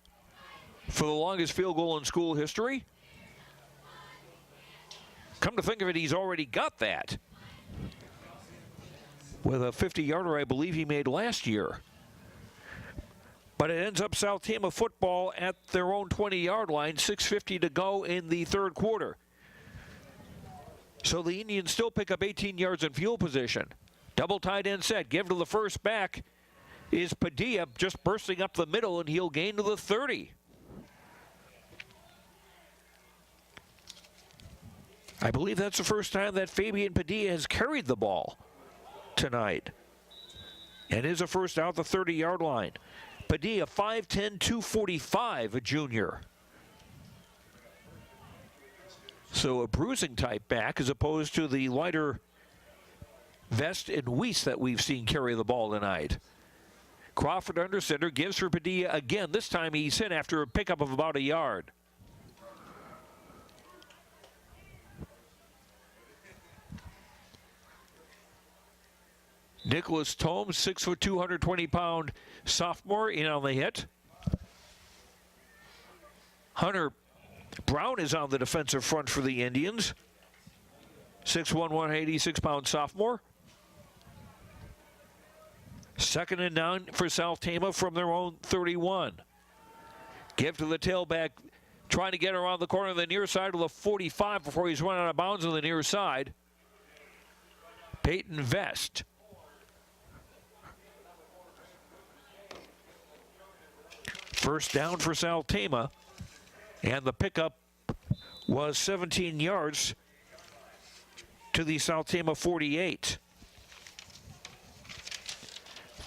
for the longest field goal in school history. Come to think of it, he's already got that with a 50-yarder I believe he made last year. But it ends up SouthTama football at their own 20-yard line, 6:50 to go in the 3rd quarter. So the Indians still pick up 18 yards in field position. Double tight end set, give to the first back is Padilla, just bursting up the middle, and he'll gain to the 30. I believe that's the first time that Fabian Padilla has carried the ball tonight. And is a first out the 30-yard line. Padilla, 5'10", 245, a junior. So a bruising type back as opposed to the lighter vest and Weiss that we've seen carry the ball tonight. Crawford under center, gives for Padilla again. This time he's hit after a pickup of about a yard. Nicholas Tomes, 6'2", 220-pound sophomore, in on the hit. Hunter Brown is on the defensive front for the Indians. 6'1", 186-pound sophomore. 2nd and 9 for SouthTama from their own 31. Give to the tailback, trying to get around the corner of the near side of the 45 before he's run out of bounds on the near side. Peyton Vest. First down for SouthTama, and the pickup was 17 yards to the SouthTama 48.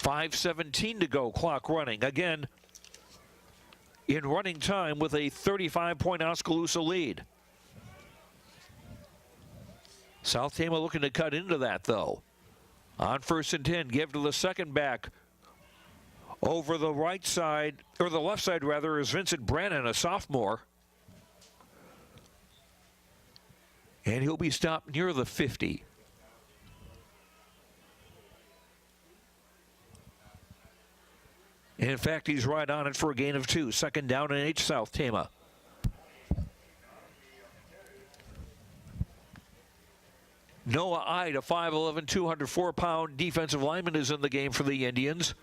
5:17 to go, clock running. Again, in running time with a 35-point Oskaloosa lead. SouthTama looking to cut into that, though. On 1st and 10, give to the second back. Over the right side, or the left side rather, is Vincent Brannon, a sophomore. And he'll be stopped near the 50. And in fact, he's right on it for a gain of 2. Second down and 8, SouthTama. Noah Ide, a 5'11", 204-pound defensive lineman, is in the game for the Indians.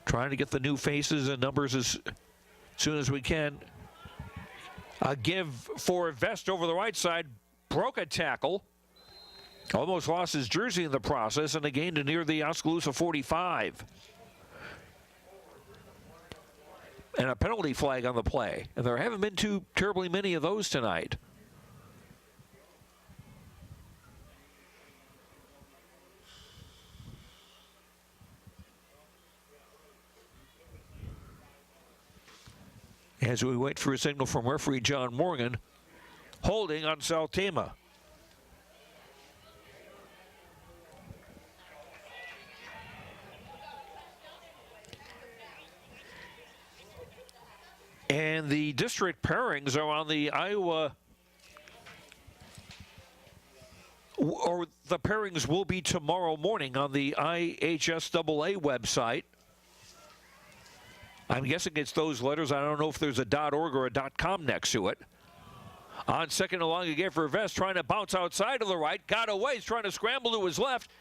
Trying to get the new faces and numbers as soon as we can. A give for Vest over the right side. Broke a tackle. Almost lost his jersey in the process, and a gain to near the Oskaloosa 45. And a penalty flag on the play. And there haven't been too terribly many of those tonight. As we wait for a signal from referee John Morgan, holding on SouthTama. And the district pairings are on the Iowa, or the pairings will be tomorrow morning on the IHSAA website. I'm guessing it's those letters. I don't know if there's a .org or a .com next to it. On second and long again for Vest, trying to bounce outside to the right. Got away. He's trying to scramble to his left.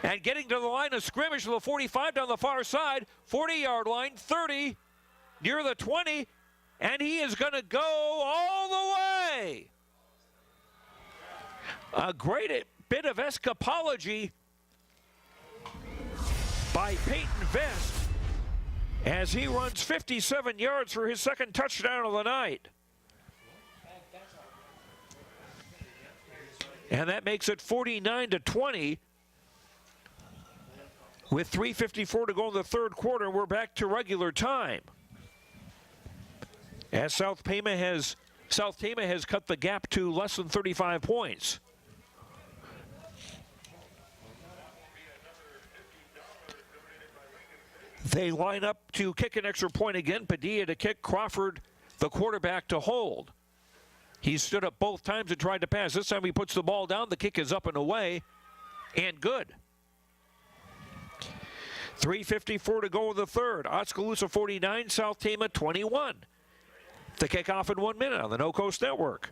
And getting to the line of scrimmage to the 45 down the far side. 40-yard line, 30, near the 20. And he is going to go all the way. A great bit of escapology by Peyton Vest, as he runs 57 yards for his second touchdown of the night. And that makes it 49-20. With 3:54 to go in the third quarter, we're back to regular time. As SouthTama has cut the gap to less than 35 points. They line up to kick an extra point again. Padilla to kick, Crawford, the quarterback, to hold. He stood up both times and tried to pass. This time he puts the ball down. The kick is up and away, and good. 3:54 to go in the third. Oskaloosa 49, SouthTama 21. The kickoff in 1 minute on the No Coast Network.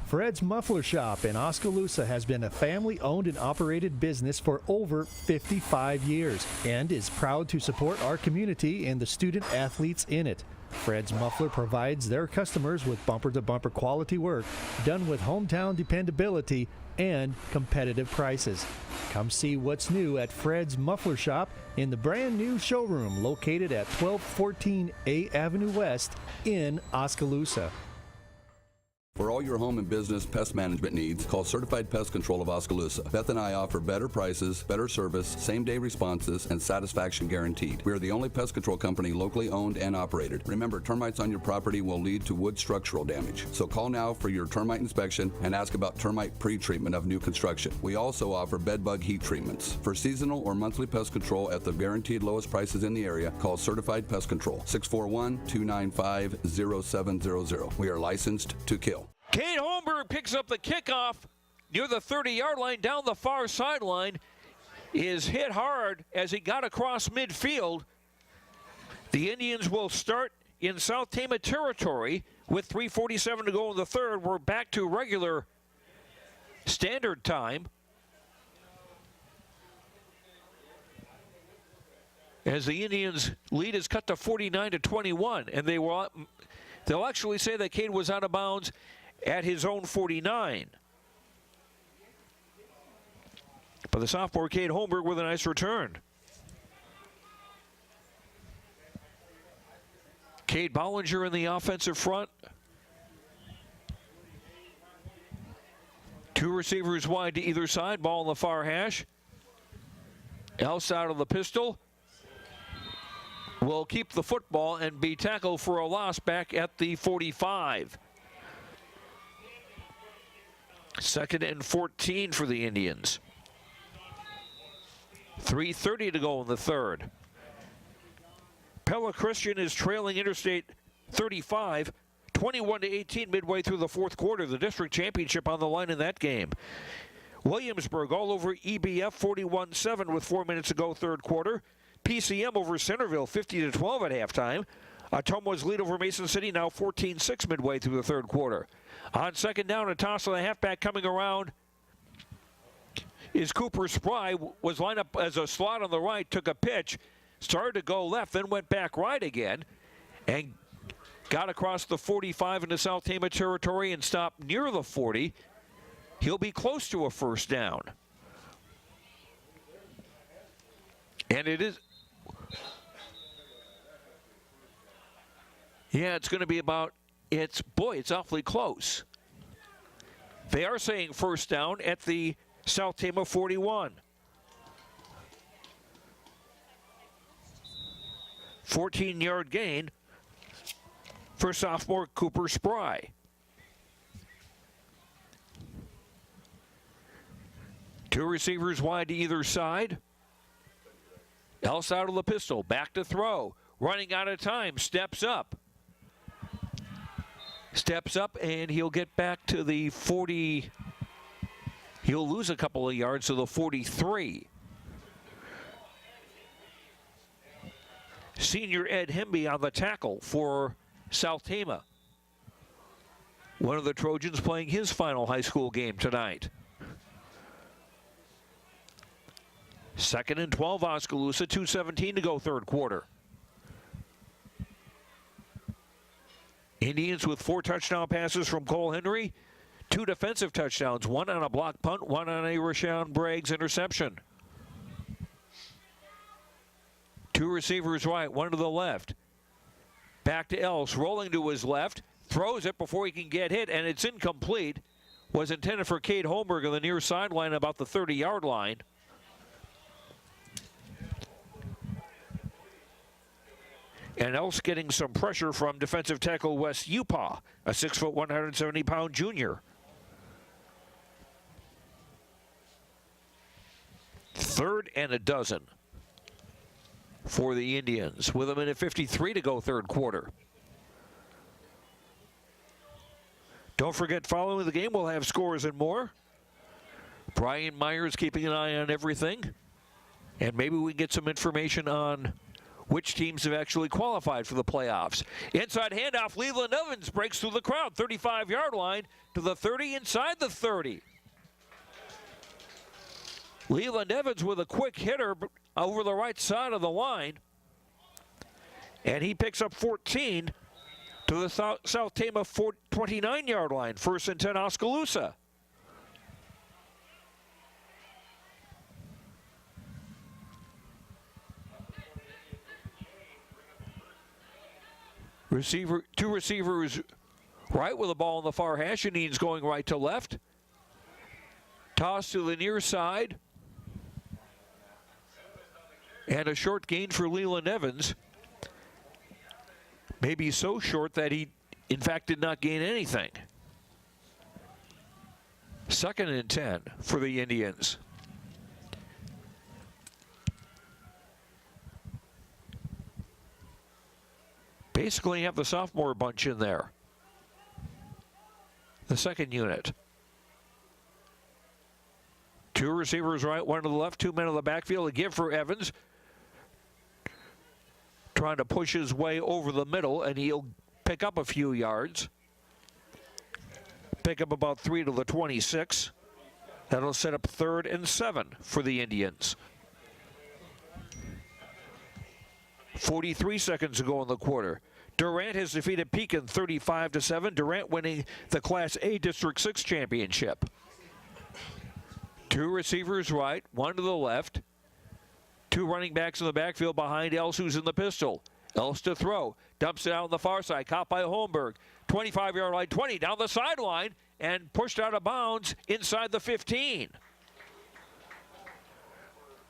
Fred's Muffler Shop in Oskaloosa has been a family-owned and operated business for over 55 years and is proud to support our community and the student athletes in it. Fred's Muffler provides their customers with bumper-to-bumper quality work done with hometown dependability and competitive prices. Come see what's new at Fred's Muffler Shop in the brand new showroom located at 1214 A Avenue West in Oskaloosa. For all your home and business pest management needs, call Certified Pest Control of Oskaloosa. Beth and I offer better prices, better service, same-day responses, and satisfaction guaranteed. We are the only pest control company locally owned and operated. Remember, termites on your property will lead to wood structural damage. So call now for your termite inspection and ask about termite pre-treatment of new construction. We also offer bed bug heat treatments. For seasonal or monthly pest control at the guaranteed lowest prices in the area, call Certified Pest Control, 641-295-0700. We are licensed to kill. Kate Holmberg picks up the kickoff near the 30-yard line down the far sideline. Is hit hard as he got across midfield. The Indians will start in SouthTama territory with 3:47 to go in the third. We're back to regular standard time. As the Indians' lead is cut to 49-21, and they'll actually say that Cade was out of bounds at his own 49. But the sophomore Cade Holmberg with a nice return. Cade Bollinger in the offensive front. 2 receivers wide to either side. Ball in the far hash. Else out of the pistol. Will keep the football and be tackled for a loss back at the 45. 2nd and 14 for the Indians. 3:30 to go in the 3rd. Pella Christian is trailing Interstate 35, 21-18 midway through the 4th quarter. The district championship on the line in that game. Williamsburg all over EBF 41-7 with 4 minutes to go 3rd quarter. PCM over Centerville 50-12 at halftime. Ottumwa's lead over Mason City now 14-6 midway through the 3rd quarter. On 2nd down, a toss of the halfback coming around is Cooper Spry. Was lined up as a slot on the right, took a pitch, started to go left, then went back right again, and got across the 45 into SouthTama territory and stopped near the 40. He'll be close to a 1st down. And it is... Yeah, it's going to be about... It's awfully close. They are saying 1st down at the SouthTama 41. 14-yard gain for sophomore Cooper Spry. Two receivers wide to either side. Else out of the pistol, back to throw. Running out of time, steps up. Steps up, and he'll get back to the 40. He'll lose a couple of yards to the 43. Senior Ed Hemby on the tackle for SouthTama. One of the Trojans playing his final high school game tonight. 2nd and 12, Oskaloosa, 2:17 to go 3rd quarter. Indians with 4 touchdown passes from Cole Henry, 2 defensive touchdowns, 1 on a block punt, 1 on a Rashawn Braggs interception. 2 receivers right, 1 to the left. Back to Else, rolling to his left, throws it before he can get hit, and it's incomplete. Was intended for Cade Holmberg on the near sideline about the 30-yard line. And Else getting some pressure from defensive tackle Wes Upaw, a 6', 170-pound junior. 3rd and a dozen for the Indians with 1:53 to go 3rd quarter. Don't forget, following the game, we'll have scores and more. Brian Myers keeping an eye on everything. And maybe we can get some information on which teams have actually qualified for the playoffs. Inside handoff, Leland Evans breaks through the crowd, 35-yard line to the 30, inside the 30. Leland Evans with a quick hitter over the right side of the line. And he picks up 14 to the SouthTama 29-yard line. 1st and 10, Oskaloosa. Two receivers right with the ball in the far hash. Indians going right to left. Toss to the near side. And a short gain for Leland Evans. Maybe so short that he, in fact, did not gain anything. 2nd and 10 for the Indians. Basically have the sophomore bunch in there. The 2nd unit. 2 receivers right, 1 to the left, 2 men in the backfield. A give for Evans. Trying to push his way over the middle, and he'll pick up a few yards. Pick up about 3 to the 26. That'll set up 3rd and 7 for the Indians. 43 seconds to go in the quarter. Durant has defeated Pekin 35-7. Durant winning the Class A District 6 championship. 2 receivers right, 1 to the left. 2 running backs in the backfield behind Else, who's in the pistol. Ellis to throw. Dumps it out on the far side. Caught by Holmberg. 25-yard line, 20 down the sideline, and pushed out of bounds inside the 15.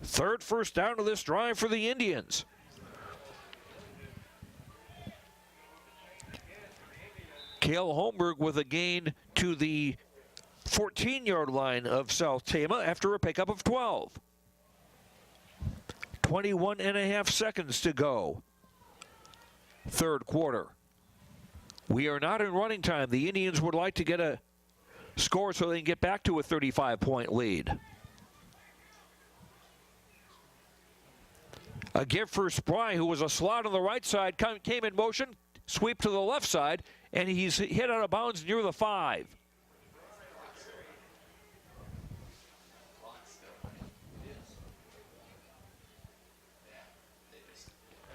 Third first down of this drive for the Indians. Cale Holmberg with a gain to the 14-yard line of SouthTama after a pickup of 12. 21.5 seconds to go. Third quarter. We are not in running time. The Indians would like to get a score so they can get back to a 35-point lead. A give for Spry, who was a slot on the right side, came in motion, sweep to the left side, and he's hit out of bounds near the 5.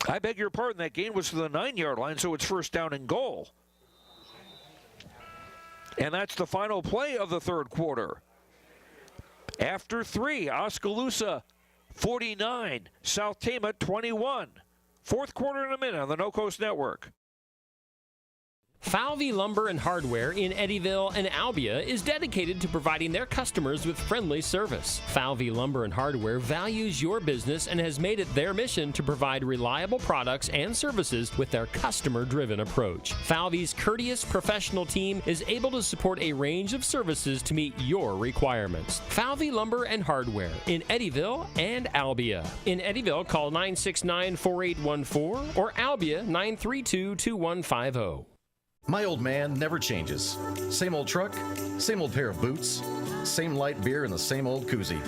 I beg your pardon, that gain was to the 9-yard line, so it's first down and goal. And that's the final play of the third quarter. After 3, Oskaloosa 49, SouthTama 21. Fourth quarter in a minute on the No Coast Network. Falvey Lumber and Hardware in Eddyville and Albia is dedicated to providing their customers with friendly service. Falvey Lumber and Hardware values your business and has made it their mission to provide reliable products and services with their customer-driven approach. Falvey's courteous professional team is able to support a range of services to meet your requirements. Falvey Lumber and Hardware in Eddyville and Albia. In Eddyville, call 969-4814 or Albia 932-2150. My old man never changes. Same old truck, same old pair of boots, same light beer in the same old koozie.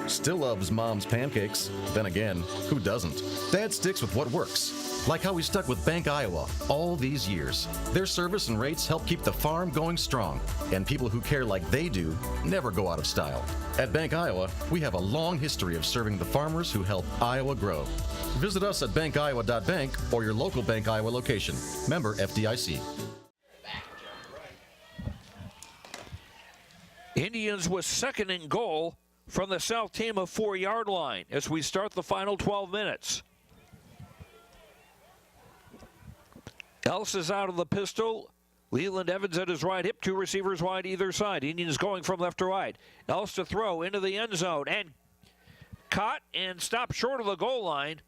Still loves Mom's pancakes. Then again, who doesn't? Dad sticks with what works. Like how we stuck with Bank Iowa all these years. Their service and rates help keep the farm going strong. And people who care like they do never go out of style. At Bank Iowa, we have a long history of serving the farmers who help Iowa grow. Visit us at bankiowa.bank or your local Bank Iowa location. Member FDIC. Indians was second and goal from the SouthTama 4-yard line as we start the final 12 minutes. Ellis is out of the pistol. Leland Evans at his right hip, 2 receivers wide either side. Indians going from left to right. Ellis to throw into the end zone and caught and stopped short of the goal line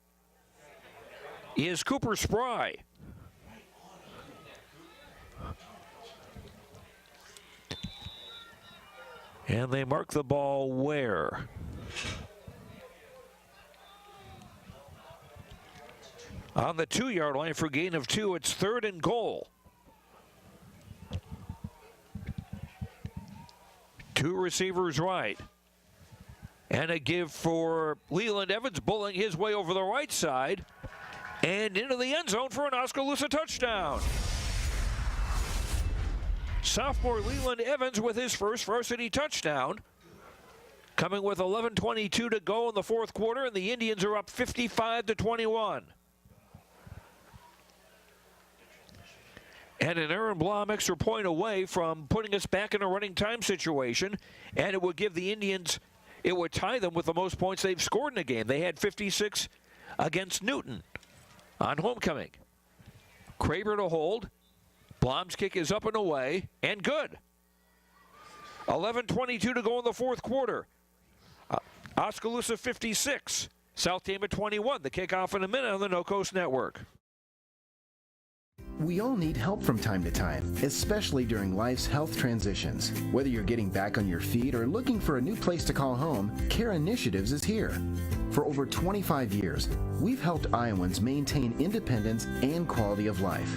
is Cooper Spry. And they mark the ball where? On the 2-yard line for gain of 2. It's third and goal. 2 receivers right. And a give for Leland Evans, bullying his way over the right side and into the end zone for an Oskaloosa touchdown. Sophomore Leland Evans with his first varsity touchdown. Coming with 11:22 to go in the fourth quarter, and the Indians are up 55-21. And an Aaron Blom extra point away from putting us back in a running time situation, and it would give the Indians, it would tie them with the most points they've scored in a game. They had 56 against Newton on homecoming. Kraber to hold. Blom's kick is up and away, and good. 11:22 to go in the fourth quarter. Oskaloosa 56, SouthTama 21. The kickoff in a minute on the No Coast Network. We all need help from time to time, especially during life's health transitions. Whether you're getting back on your feet or looking for a new place to call home, Care Initiatives is here. For over 25 years, we've helped Iowans maintain independence and quality of life.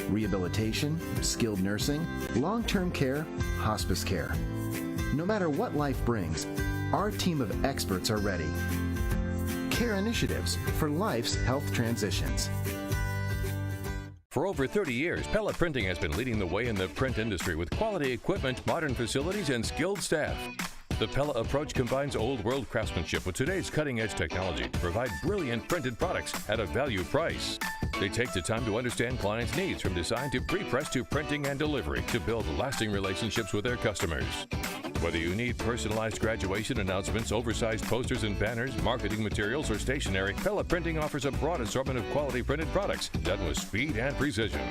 Rehabilitation, skilled nursing, long-term care, hospice care. No matter what life brings, our team of experts are ready. Care Initiatives for life's health transitions. For over 30 years, Pella Printing has been leading the way in the print industry with quality equipment, modern facilities, and skilled staff. The Pella approach combines old-world craftsmanship with today's cutting-edge technology to provide brilliant printed products at a value price. They take the time to understand clients' needs from design to pre-press to printing and delivery to build lasting relationships with their customers. Whether you need personalized graduation announcements, oversized posters and banners, marketing materials, or stationery, Pella Printing offers a broad assortment of quality printed products done with speed and precision.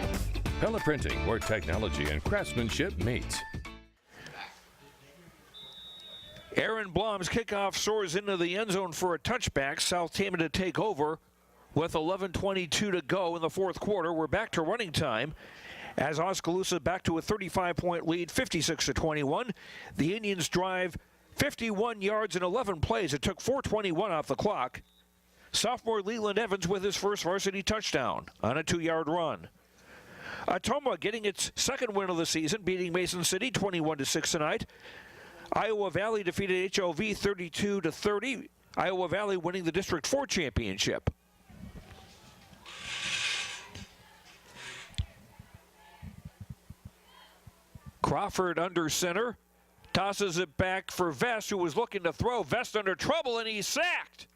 Pella Printing, where technology and craftsmanship meet. Aaron Blom's kickoff soars into the end zone for a touchback. SouthTama to take over with 11:22 to go in the fourth quarter. We're back to running time as Oskaloosa back to a 35-point lead, 56-21. The Indians drive 51 yards in 11 plays. It took 4:21 off the clock. Sophomore Leland Evans with his first varsity touchdown on a 2-yard run. Ottumwa getting its second win of the season, beating Mason City 21-6 tonight. Iowa Valley defeated HOV 32-30. Iowa Valley winning the District 4 championship. Crawford under center, tosses it back for Vest, who was looking to throw. Vest under trouble, and he's sacked.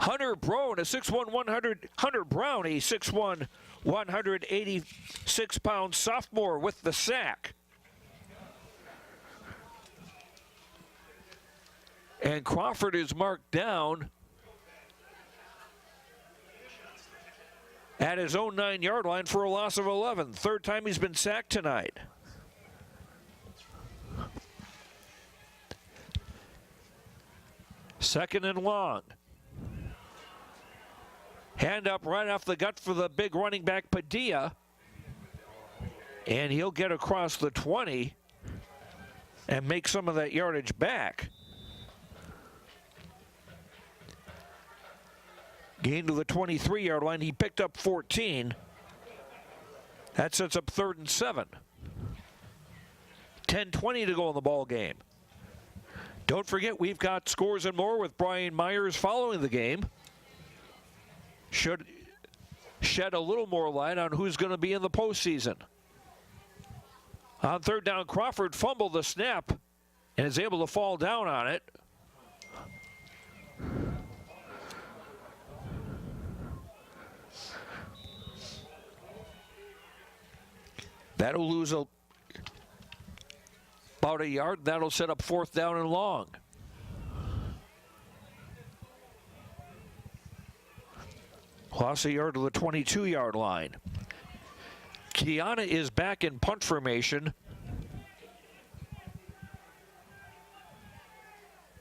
Hunter Brown, a 6'1", Hunter Brown, a 6'1", 186-pound sophomore with the sack. And Crawford is marked down at his own 9-yard line for a loss of 11. Third time he's been sacked tonight. Second and long. Hand up right off the gut for the big running back Padilla. And he'll get across the 20 and make some of that yardage back. Gain to the 23-yard line. He picked up 14. That sets up 3rd and 7. 10:20 to go in the ball game. Don't forget, we've got Scores and More with Brian Myers following the game. Should shed a little more light on who's going to be in the postseason. On third down, Crawford fumbled the snap and is able to fall down on it. That'll lose about a yard. That'll set up 4th down and long. Lost a yard to the 22-yard line. Kiana is back in punt formation.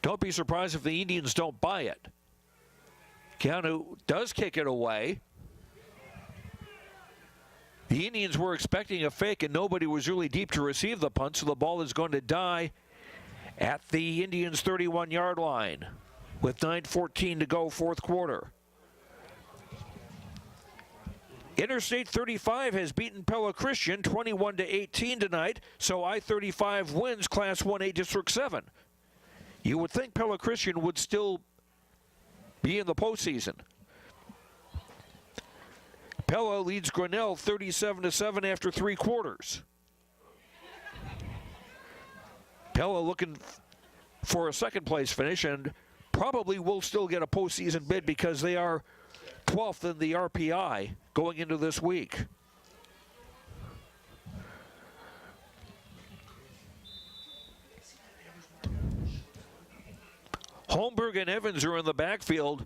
Don't be surprised if the Indians don't buy it. Keanu does kick it away. The Indians were expecting a fake, and nobody was really deep to receive the punt, so the ball is going to die at the Indians' 31-yard line with 9:14 to go, fourth quarter. Interstate 35 has beaten Pella Christian 21-18 tonight, so I-35 wins Class 1A District 7. You would think Pella Christian would still be in the postseason. Pella leads Grinnell 37-7 after 3 quarters. Pella looking for a second-place finish and probably will still get a postseason bid because they are 12th in the RPI going into this week. Holmberg and Evans are in the backfield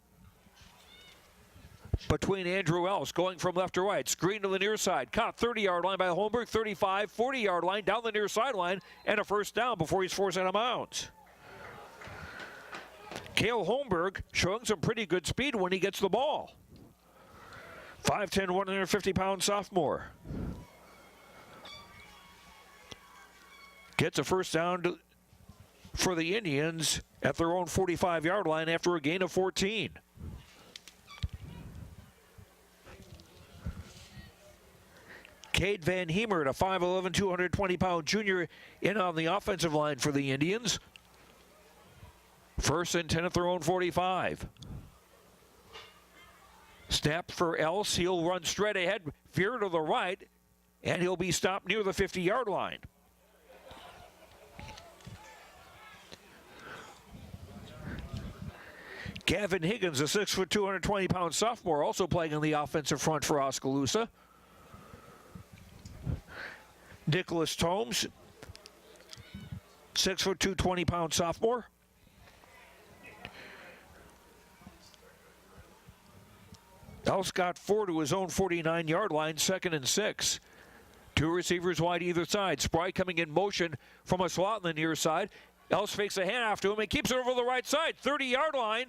between Andrew Else, going from left to right. Screen to the near side. Caught 30-yard line by Holmberg. 35, 40-yard line down the near sideline, and a first down before he's forced out of bounds. Cale Holmberg showing some pretty good speed when he gets the ball. 5'10", 150-pound sophomore. Gets a first down for the Indians at their own 45-yard line after a gain of 14. Cade Van Hemert, a 5'11", 220-pound junior, in on the offensive line for the Indians. First and 10 at their own 45. Snap for Else. He'll run straight ahead, veer to the right, and he'll be stopped near the 50-yard line. Gavin Higgins, a 6', 220-pound sophomore, also playing on the offensive front for Oskaloosa. Nicholas Tomes, 6'2", 20-pound sophomore. Else got 4 to his own 49-yard line, 2nd and 6. 2 receivers wide either side. Spry coming in motion from a slot on the near side. Else fakes a handoff to him and keeps it over the right side. 30-yard line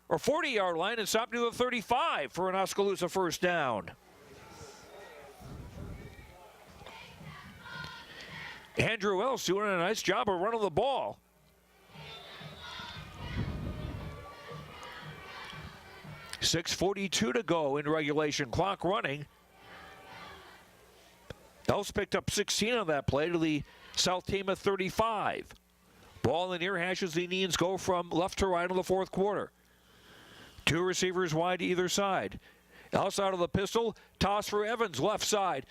or 40-yard line and stopped to the 35 for an Oskaloosa first down. Andrew Else doing a nice job of running the ball. .6:42 to go in regulation. Clock running. Else picked up 16 on that play to the SouthTama 35. Ball in the near hash as the Indians go from left to right in the fourth quarter. 2 receivers wide to either side. Else out of the pistol. Toss for Evans, left side.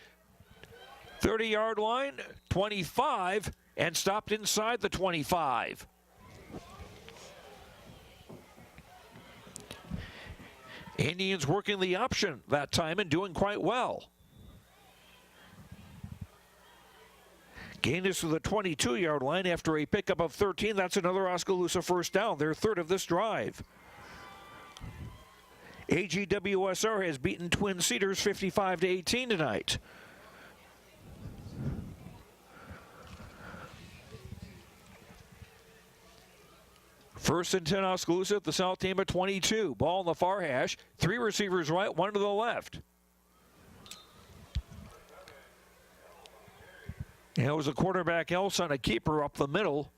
30-yard line, 25, and stopped inside the 25. Indians working the option that time and doing quite well. Gained this to the 22-yard line after a pickup of 13. That's another Oskaloosa first down, their 3rd of this drive. AGWSR has beaten Twin Cedars 55-18 tonight. First and 10 Oskaloosa at the SouthTama 22. Ball in the far hash. 3 receivers right, 1 to the left. And it was a quarterback Else on a keeper up the middle.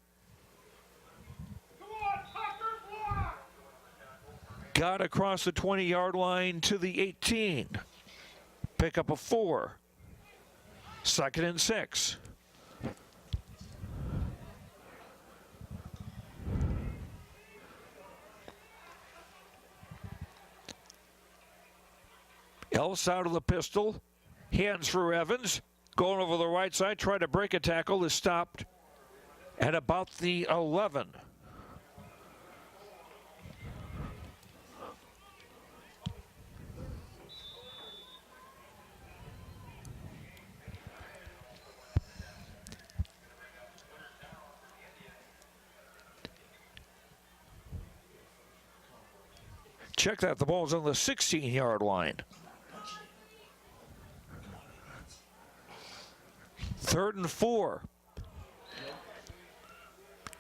Got across the 20-yard line to the 18. Pick up a 4. 2nd and 6. Else out of the pistol, hands for Evans, going over the right side, trying to break a tackle, is stopped at about the 11. Check that, the ball's on the 16-yard line. 3rd and 4.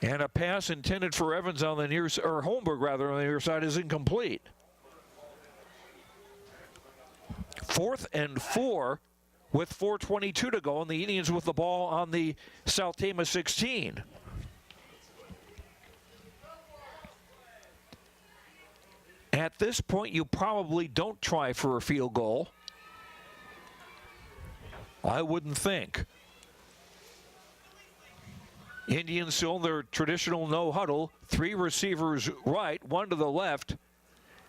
And a pass intended for Evans on the near, or Holmberg rather, on the near side is incomplete. 4th and 4 with 4:22 to go, and the Indians with the ball on the SouthTama 16. At this point, you probably don't try for a field goal. I wouldn't think. Indians still in their traditional no huddle. 3 receivers right, 1 to the left.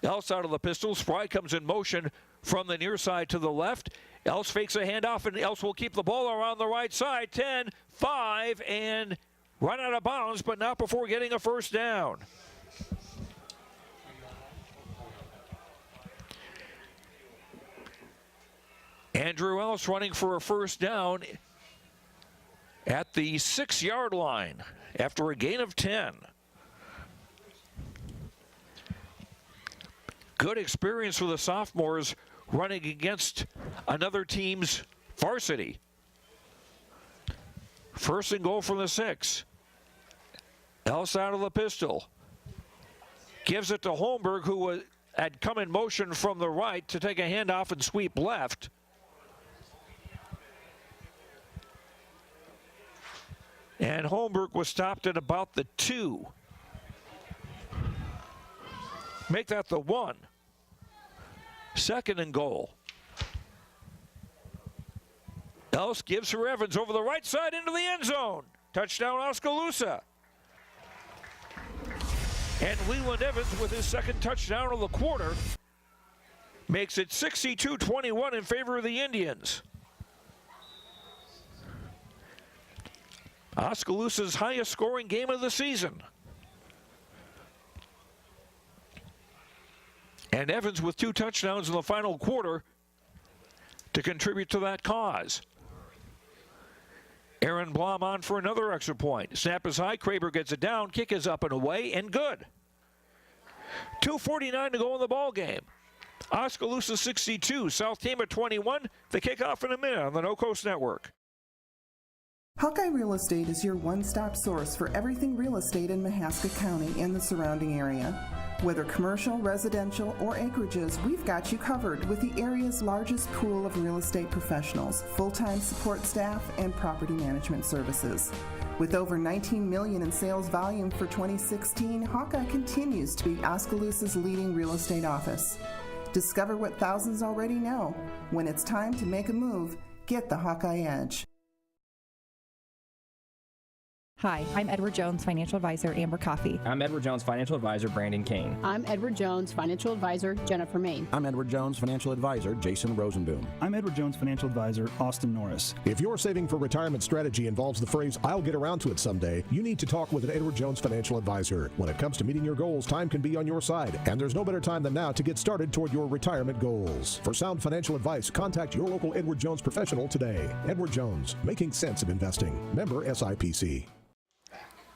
Else out of the pistol. Spry comes in motion from the near side to the left. Else fakes a handoff, and Else will keep the ball around the right side. 10, 5, and run out of bounds, but not before getting a first down. Andrew Else running for a first down at the 6-yard line after a gain of 10. Good experience for the sophomores running against another team's varsity. First and goal from the 6. Else out of the pistol. Gives it to Holmberg, who had come in motion from the right to take a handoff and sweep left. And Holmberg was stopped at about the 2. Make that the 1. 2nd and goal. Else gives for Evans over the right side into the end zone. Touchdown Oskaloosa. And Leland Evans with his 2nd touchdown of the quarter makes it 62-21 in favor of the Indians. Oskaloosa's highest scoring game of the season. And Evans with 2 touchdowns in the final quarter to contribute to that cause. Aaron Blom on for another extra point. Snap is high, Kraber gets it down, kick is up and away, and good. 2:49 to go in the ball game. Oskaloosa 62, SouthTama 21. The kickoff in a minute on the No Coast Network. Hawkeye Real Estate is your one-stop source for everything real estate in Mahaska County and the surrounding area. Whether commercial, residential, or acreages, we've got you covered with the area's largest pool of real estate professionals, full-time support staff, and property management services. With over $19 million in sales volume for 2016, Hawkeye continues to be Oskaloosa's leading real estate office. Discover what thousands already know. When it's time to make a move, get the Hawkeye Edge. Hi, I'm Edward Jones, Financial Advisor, Amber Coffee. I'm Edward Jones, Financial Advisor, Brandon Kane. I'm Edward Jones, Financial Advisor, Jennifer Main. I'm Edward Jones, Financial Advisor, Jason Rosenboom. I'm Edward Jones, Financial Advisor, Austin Norris. If your saving for retirement strategy involves the phrase, "I'll get around to it someday," you need to talk with an Edward Jones Financial Advisor. When it comes to meeting your goals, time can be on your side, and there's no better time than now to get started toward your retirement goals. For sound financial advice, contact your local Edward Jones professional today. Edward Jones, making sense of investing. Member SIPC.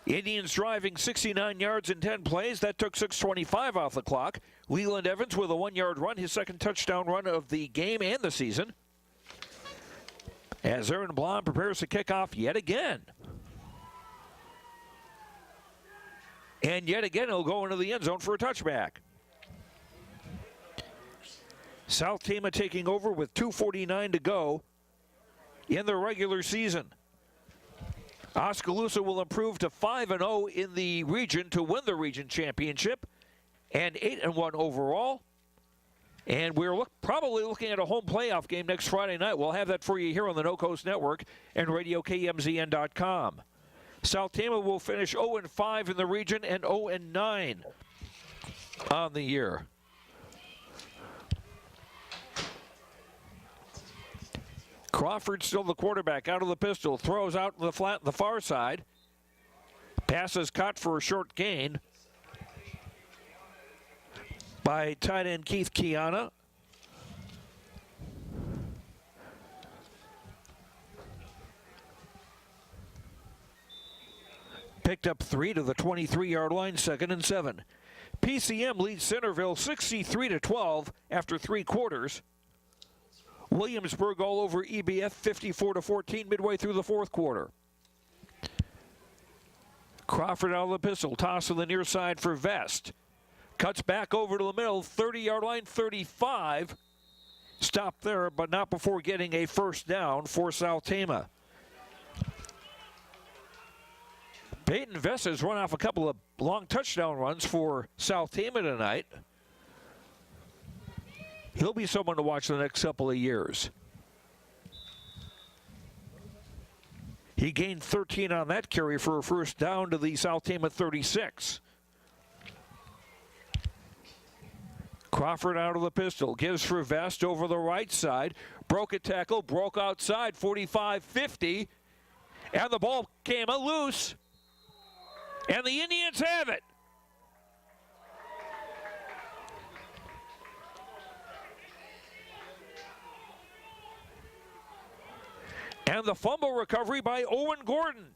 Indians driving 69 yards in 10 plays. That took 6:25 off the clock. Leland Evans with a 1-yard run, his second touchdown run of the game and the season. As Aaron Blom prepares to kick off yet again. And yet again, he'll go into the end zone for a touchback. SouthTama taking over with 2:49 to go in the regular season. Oskaloosa will improve to 5-0 in the region to win the region championship and 8-1 overall. And we're probably looking at a home playoff game next Friday night. We'll have that for you here on the No Coast Network and RadioKMZN.com. SouthTama will finish 0-5 in the region and 0-9 on the year. Crawford still the quarterback, out of the pistol, throws out in the flat, the far side. Pass is caught for a short gain by tight end Keith Kiana. Picked up 3 to the 23-yard line, 2nd and 7. PCM leads Centerville 63-12 after 3 quarters. Williamsburg all over EBF 54-14 midway through the 4th quarter. Crawford out of the pistol, toss to the near side for Vest. Cuts back over to the middle, 30-yard line, 35. Stopped there, but not before getting a first down for SouthTama. Peyton Vest has run off a couple of long touchdown runs for SouthTama tonight. He'll be someone to watch the next couple of years. He gained 13 on that carry for a first down to the SouthTama 36. Crawford out of the pistol, gives for Vest over the right side. Broke a tackle, broke outside, 45-50. And the ball came loose. And the Indians have it. And the fumble recovery by Owen Gordon.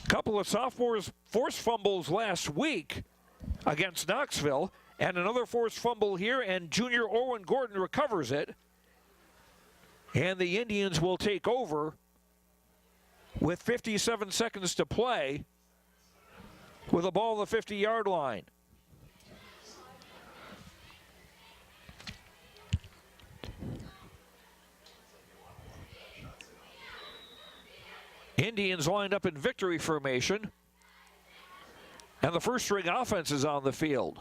Couple of sophomores forced fumbles last week against Knoxville, and another forced fumble here, and junior Owen Gordon recovers it. And the Indians will take over with 57 seconds to play with a ball at the 50-yard line. Indians lined up in victory formation, and the first string offense is on the field.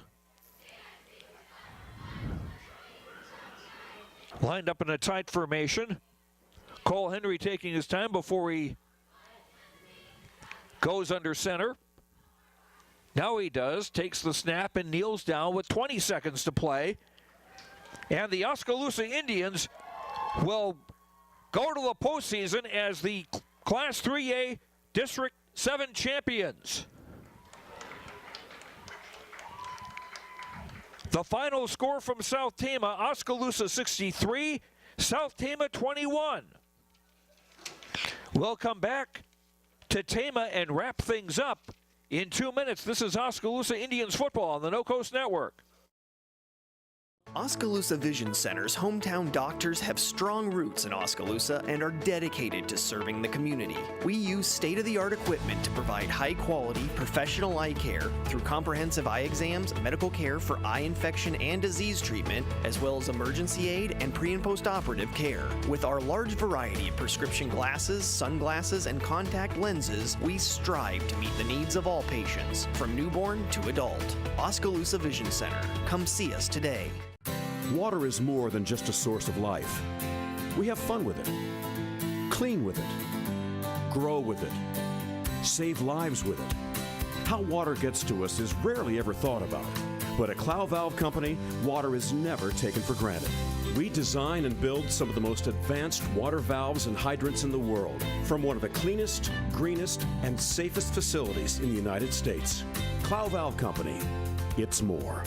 Lined up in a tight formation. Cole Henry taking his time before he goes under center. Now he does, takes the snap and kneels down with 20 seconds to play. And the Oskaloosa Indians will go to the postseason as the Class 3A District 7 champions. The final score from SouthTama, Oskaloosa 63, SouthTama 21. We'll come back to Tama and wrap things up in 2 minutes. This is Oskaloosa Indians football on the No Coast Network. Oskaloosa Vision Center's hometown doctors have strong roots in Oskaloosa and are dedicated to serving the community. We use state-of-the-art equipment to provide high-quality, professional eye care through comprehensive eye exams, medical care for eye infection and disease treatment, as well as emergency aid and pre- and post-operative care. With our large variety of prescription glasses, sunglasses, and contact lenses, we strive to meet the needs of all patients, from newborn to adult. Oskaloosa Vision Center. Come see us today. Water is more than just a source of life. We have fun with it, clean with it, grow with it, save lives with it. How water gets to us is rarely ever thought about. But at Clow Valve Company, water is never taken for granted. We design and build some of the most advanced water valves and hydrants in the world from one of the cleanest, greenest, and safest facilities in the United States. Clow Valve Company, it's more.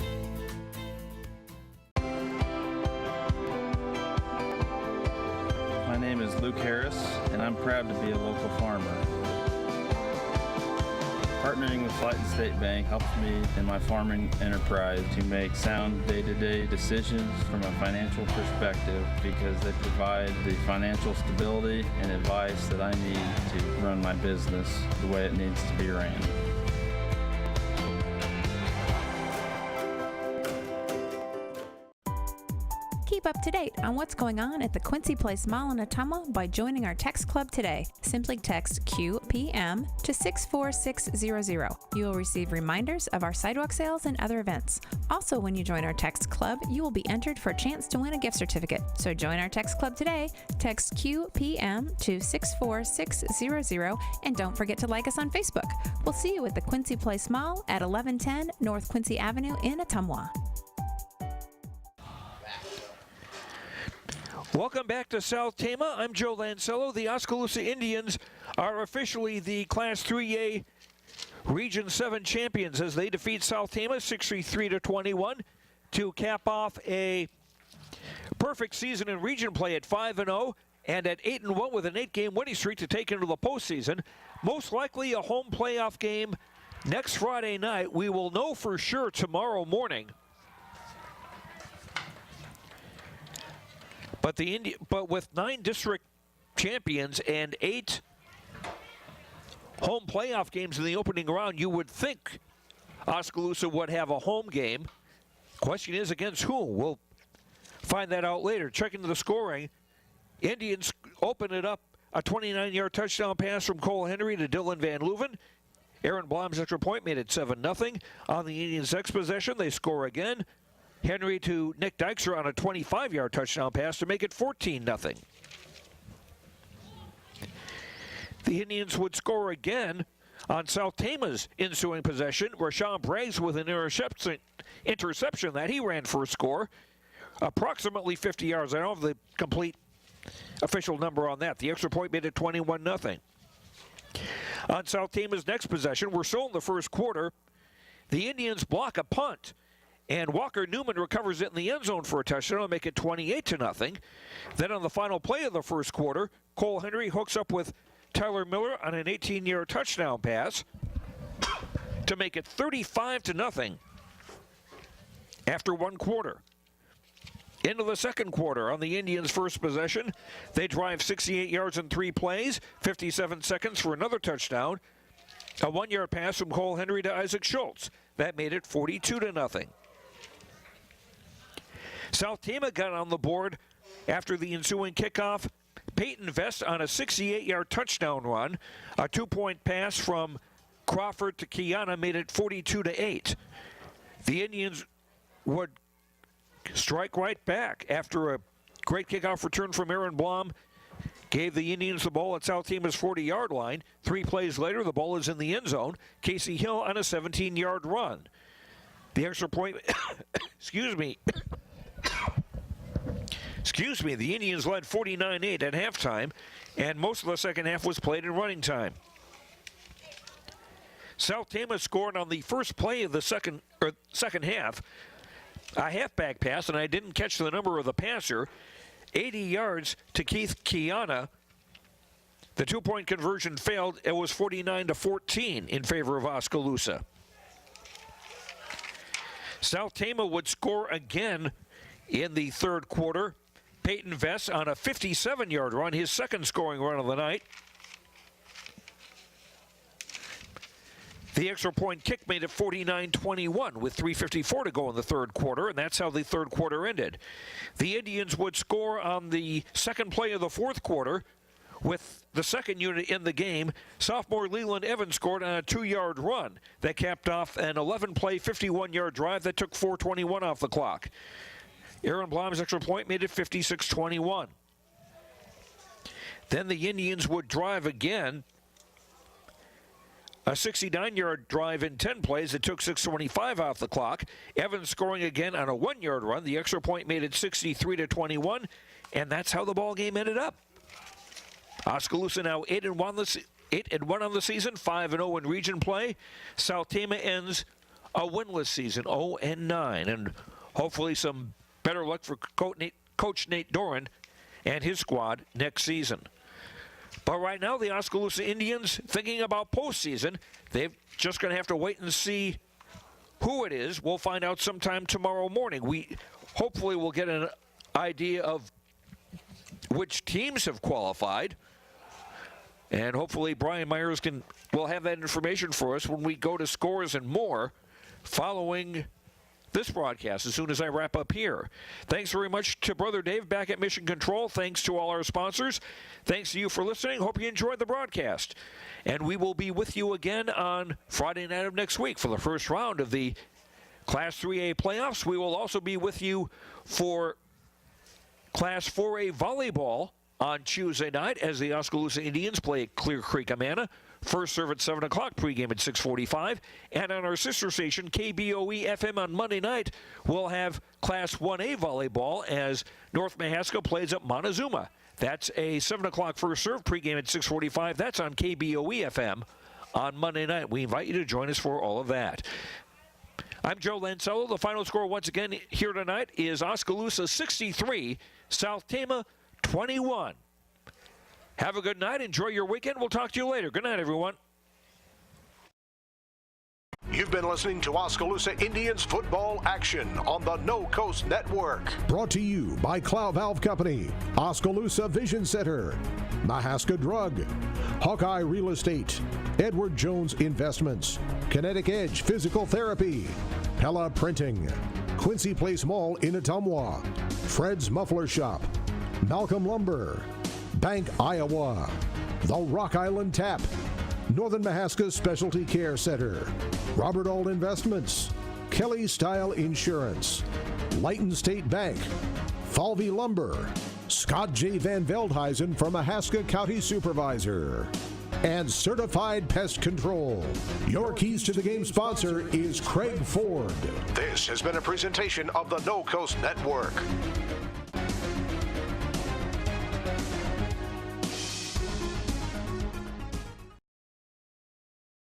My name is Luke Harris, and I'm proud to be a local farmer. Partnering with Flighton State Bank helps me in my farming enterprise to make sound day-to-day decisions from a financial perspective because they provide the financial stability and advice that I need to run my business the way it needs to be ran. Keep up to date on what's going on at the Quincy Place Mall in Ottumwa by joining our text club today. Simply text QPM to 64600. You will receive reminders of our sidewalk sales and other events. Also, when you join our text club, you will be entered for a chance to win a gift certificate. So join our text club today. Text QPM to 64600 and don't forget to like us on Facebook. We'll see you at the Quincy Place Mall at 1110 North Quincy Avenue in Ottumwa. Welcome back to SouthTama. I'm Joe Lancello. The Oskaloosa Indians are officially the Class 3A Region 7 champions as they defeat SouthTama 63-21 to cap off a perfect season in region play at 5-0 and at 8-1 with an 8-game winning streak to take into the postseason. Most likely a home playoff game next Friday night. We will know for sure tomorrow morning. But with 9 district champions and 8 home playoff games in the opening round, you would think Oskaloosa would have a home game. Question is against whom? We'll find that out later. Checking the scoring, Indians open it up. A 29-yard touchdown pass from Cole Henry to Dylan Van Leuven. Aaron Blom's extra point made it 7-0. On the Indians' next possession, they score again. Henry to Nick Dykstra on a 25-yard touchdown pass to make it 14-0. The Indians would score again on SouthTama's ensuing possession. Rashawn Braggs with an interception that he ran for a score. Approximately 50 yards. I don't have the complete official number on that. The extra point made it 21-0. On SouthTama's next possession, we're still in the first quarter. The Indians block a punt. And Walker Newman recovers it in the end zone for a touchdown to make it 28-0. Then on the final play of the first quarter, Cole Henry hooks up with Tyler Miller on an 18-yard touchdown pass to make it 35-0 after one quarter. Into the second quarter on the Indians' first possession, they drive 68 yards in 3 plays, 57 seconds for another touchdown. A 1-yard pass from Cole Henry to Isaac Schultz. That made it 42-0. SouthTama got on the board after the ensuing kickoff. Peyton Vest on a 68-yard touchdown run. A 2-point pass from Crawford to Kiana made it 42-8. The Indians would strike right back after a great kickoff return from Aaron Blom. Gave the Indians the ball at SouthTama's 40-yard line. 3 plays later, the ball is in the end zone. Casey Hill on a 17-yard run. The extra point, excuse me, the Indians led 49-8 at halftime, and most of the second half was played in running time. SouthTama scored on the first play of the second half. a halfback pass, and I didn't catch the number of the passer. 80 yards to Keith Kiana. The two-point conversion failed. It was 49-14 in favor of Oskaloosa. SouthTama would score again in the third quarter. Peyton Vess on a 57-yard run, his second scoring run of the night. The extra point kick made it 49-21 with 3:54 to go in the third quarter, and that's how the third quarter ended. The Indians would score on the second play of the fourth quarter with the second unit in the game. Sophomore Leland Evans scored on a 2-yard run that capped off an 11-play, 51-yard drive that took 4:21 off the clock. Aaron Blom's extra point made it 56-21. Then the Indians would drive again. A 69-yard drive in 10 plays that took 6:25 off the clock. Evans scoring again on a 1-yard run. The extra point made it 63-21, and that's how the ball game ended up. Oskaloosa now 8-1 on the season, 5-0 in region play. SouthTama ends a winless season, 0-9, and hopefully some better luck for Coach Nate Doran and his squad next season. But right now, the Oskaloosa Indians thinking about postseason. They're just going to have to wait and see who it is. We'll find out sometime tomorrow morning. We hopefully will get an idea of which teams have qualified. And hopefully Brian Myers will have that information for us when we go to scores and more following this broadcast as soon as I wrap up here. Thanks very much to Brother Dave back at Mission Control. Thanks to all our sponsors. Thanks to you for listening. Hope you enjoyed the broadcast. And we will be with you again on Friday night of next week for the first round of the Class 3A playoffs. We will also be with you for Class 4A volleyball on Tuesday night as the Oskaloosa Indians play at Clear Creek, Amana. First serve at 7 o'clock, pregame at 6:45. And on our sister station, KBOE FM on Monday night, we'll have Class 1A volleyball as North Mahaska plays at Montezuma. That's a 7 o'clock first serve, pregame at 6:45. That's on KBOE FM on Monday night. We invite you to join us for all of that. I'm Joe Lancello. The final score once again here tonight is Oskaloosa 63, SouthTama 21. Have a good night. Enjoy your weekend. We'll talk to you later. Good night, everyone. You've been listening to Oskaloosa Indians football action on the No Coast Network. Brought to you by Cloud Valve Company, Oskaloosa Vision Center, Mahaska Drug, Hawkeye Real Estate, Edward Jones Investments, Kinetic Edge Physical Therapy, Pella Printing, Quincy Place Mall in Ottumwa, Fred's Muffler Shop, Malcolm Lumber, Bank Iowa, the Rock Island Tap, Northern Mahaska Specialty Care Center, Robert Auld Investments, Kelly Style Insurance, Lighton State Bank, Falvey Lumber, Scott J. Van Veldhuizen from Mahaska County Supervisor, and Certified Pest Control. Your keys to the game sponsor is Craig Ford. This has been a presentation of the No Coast Network.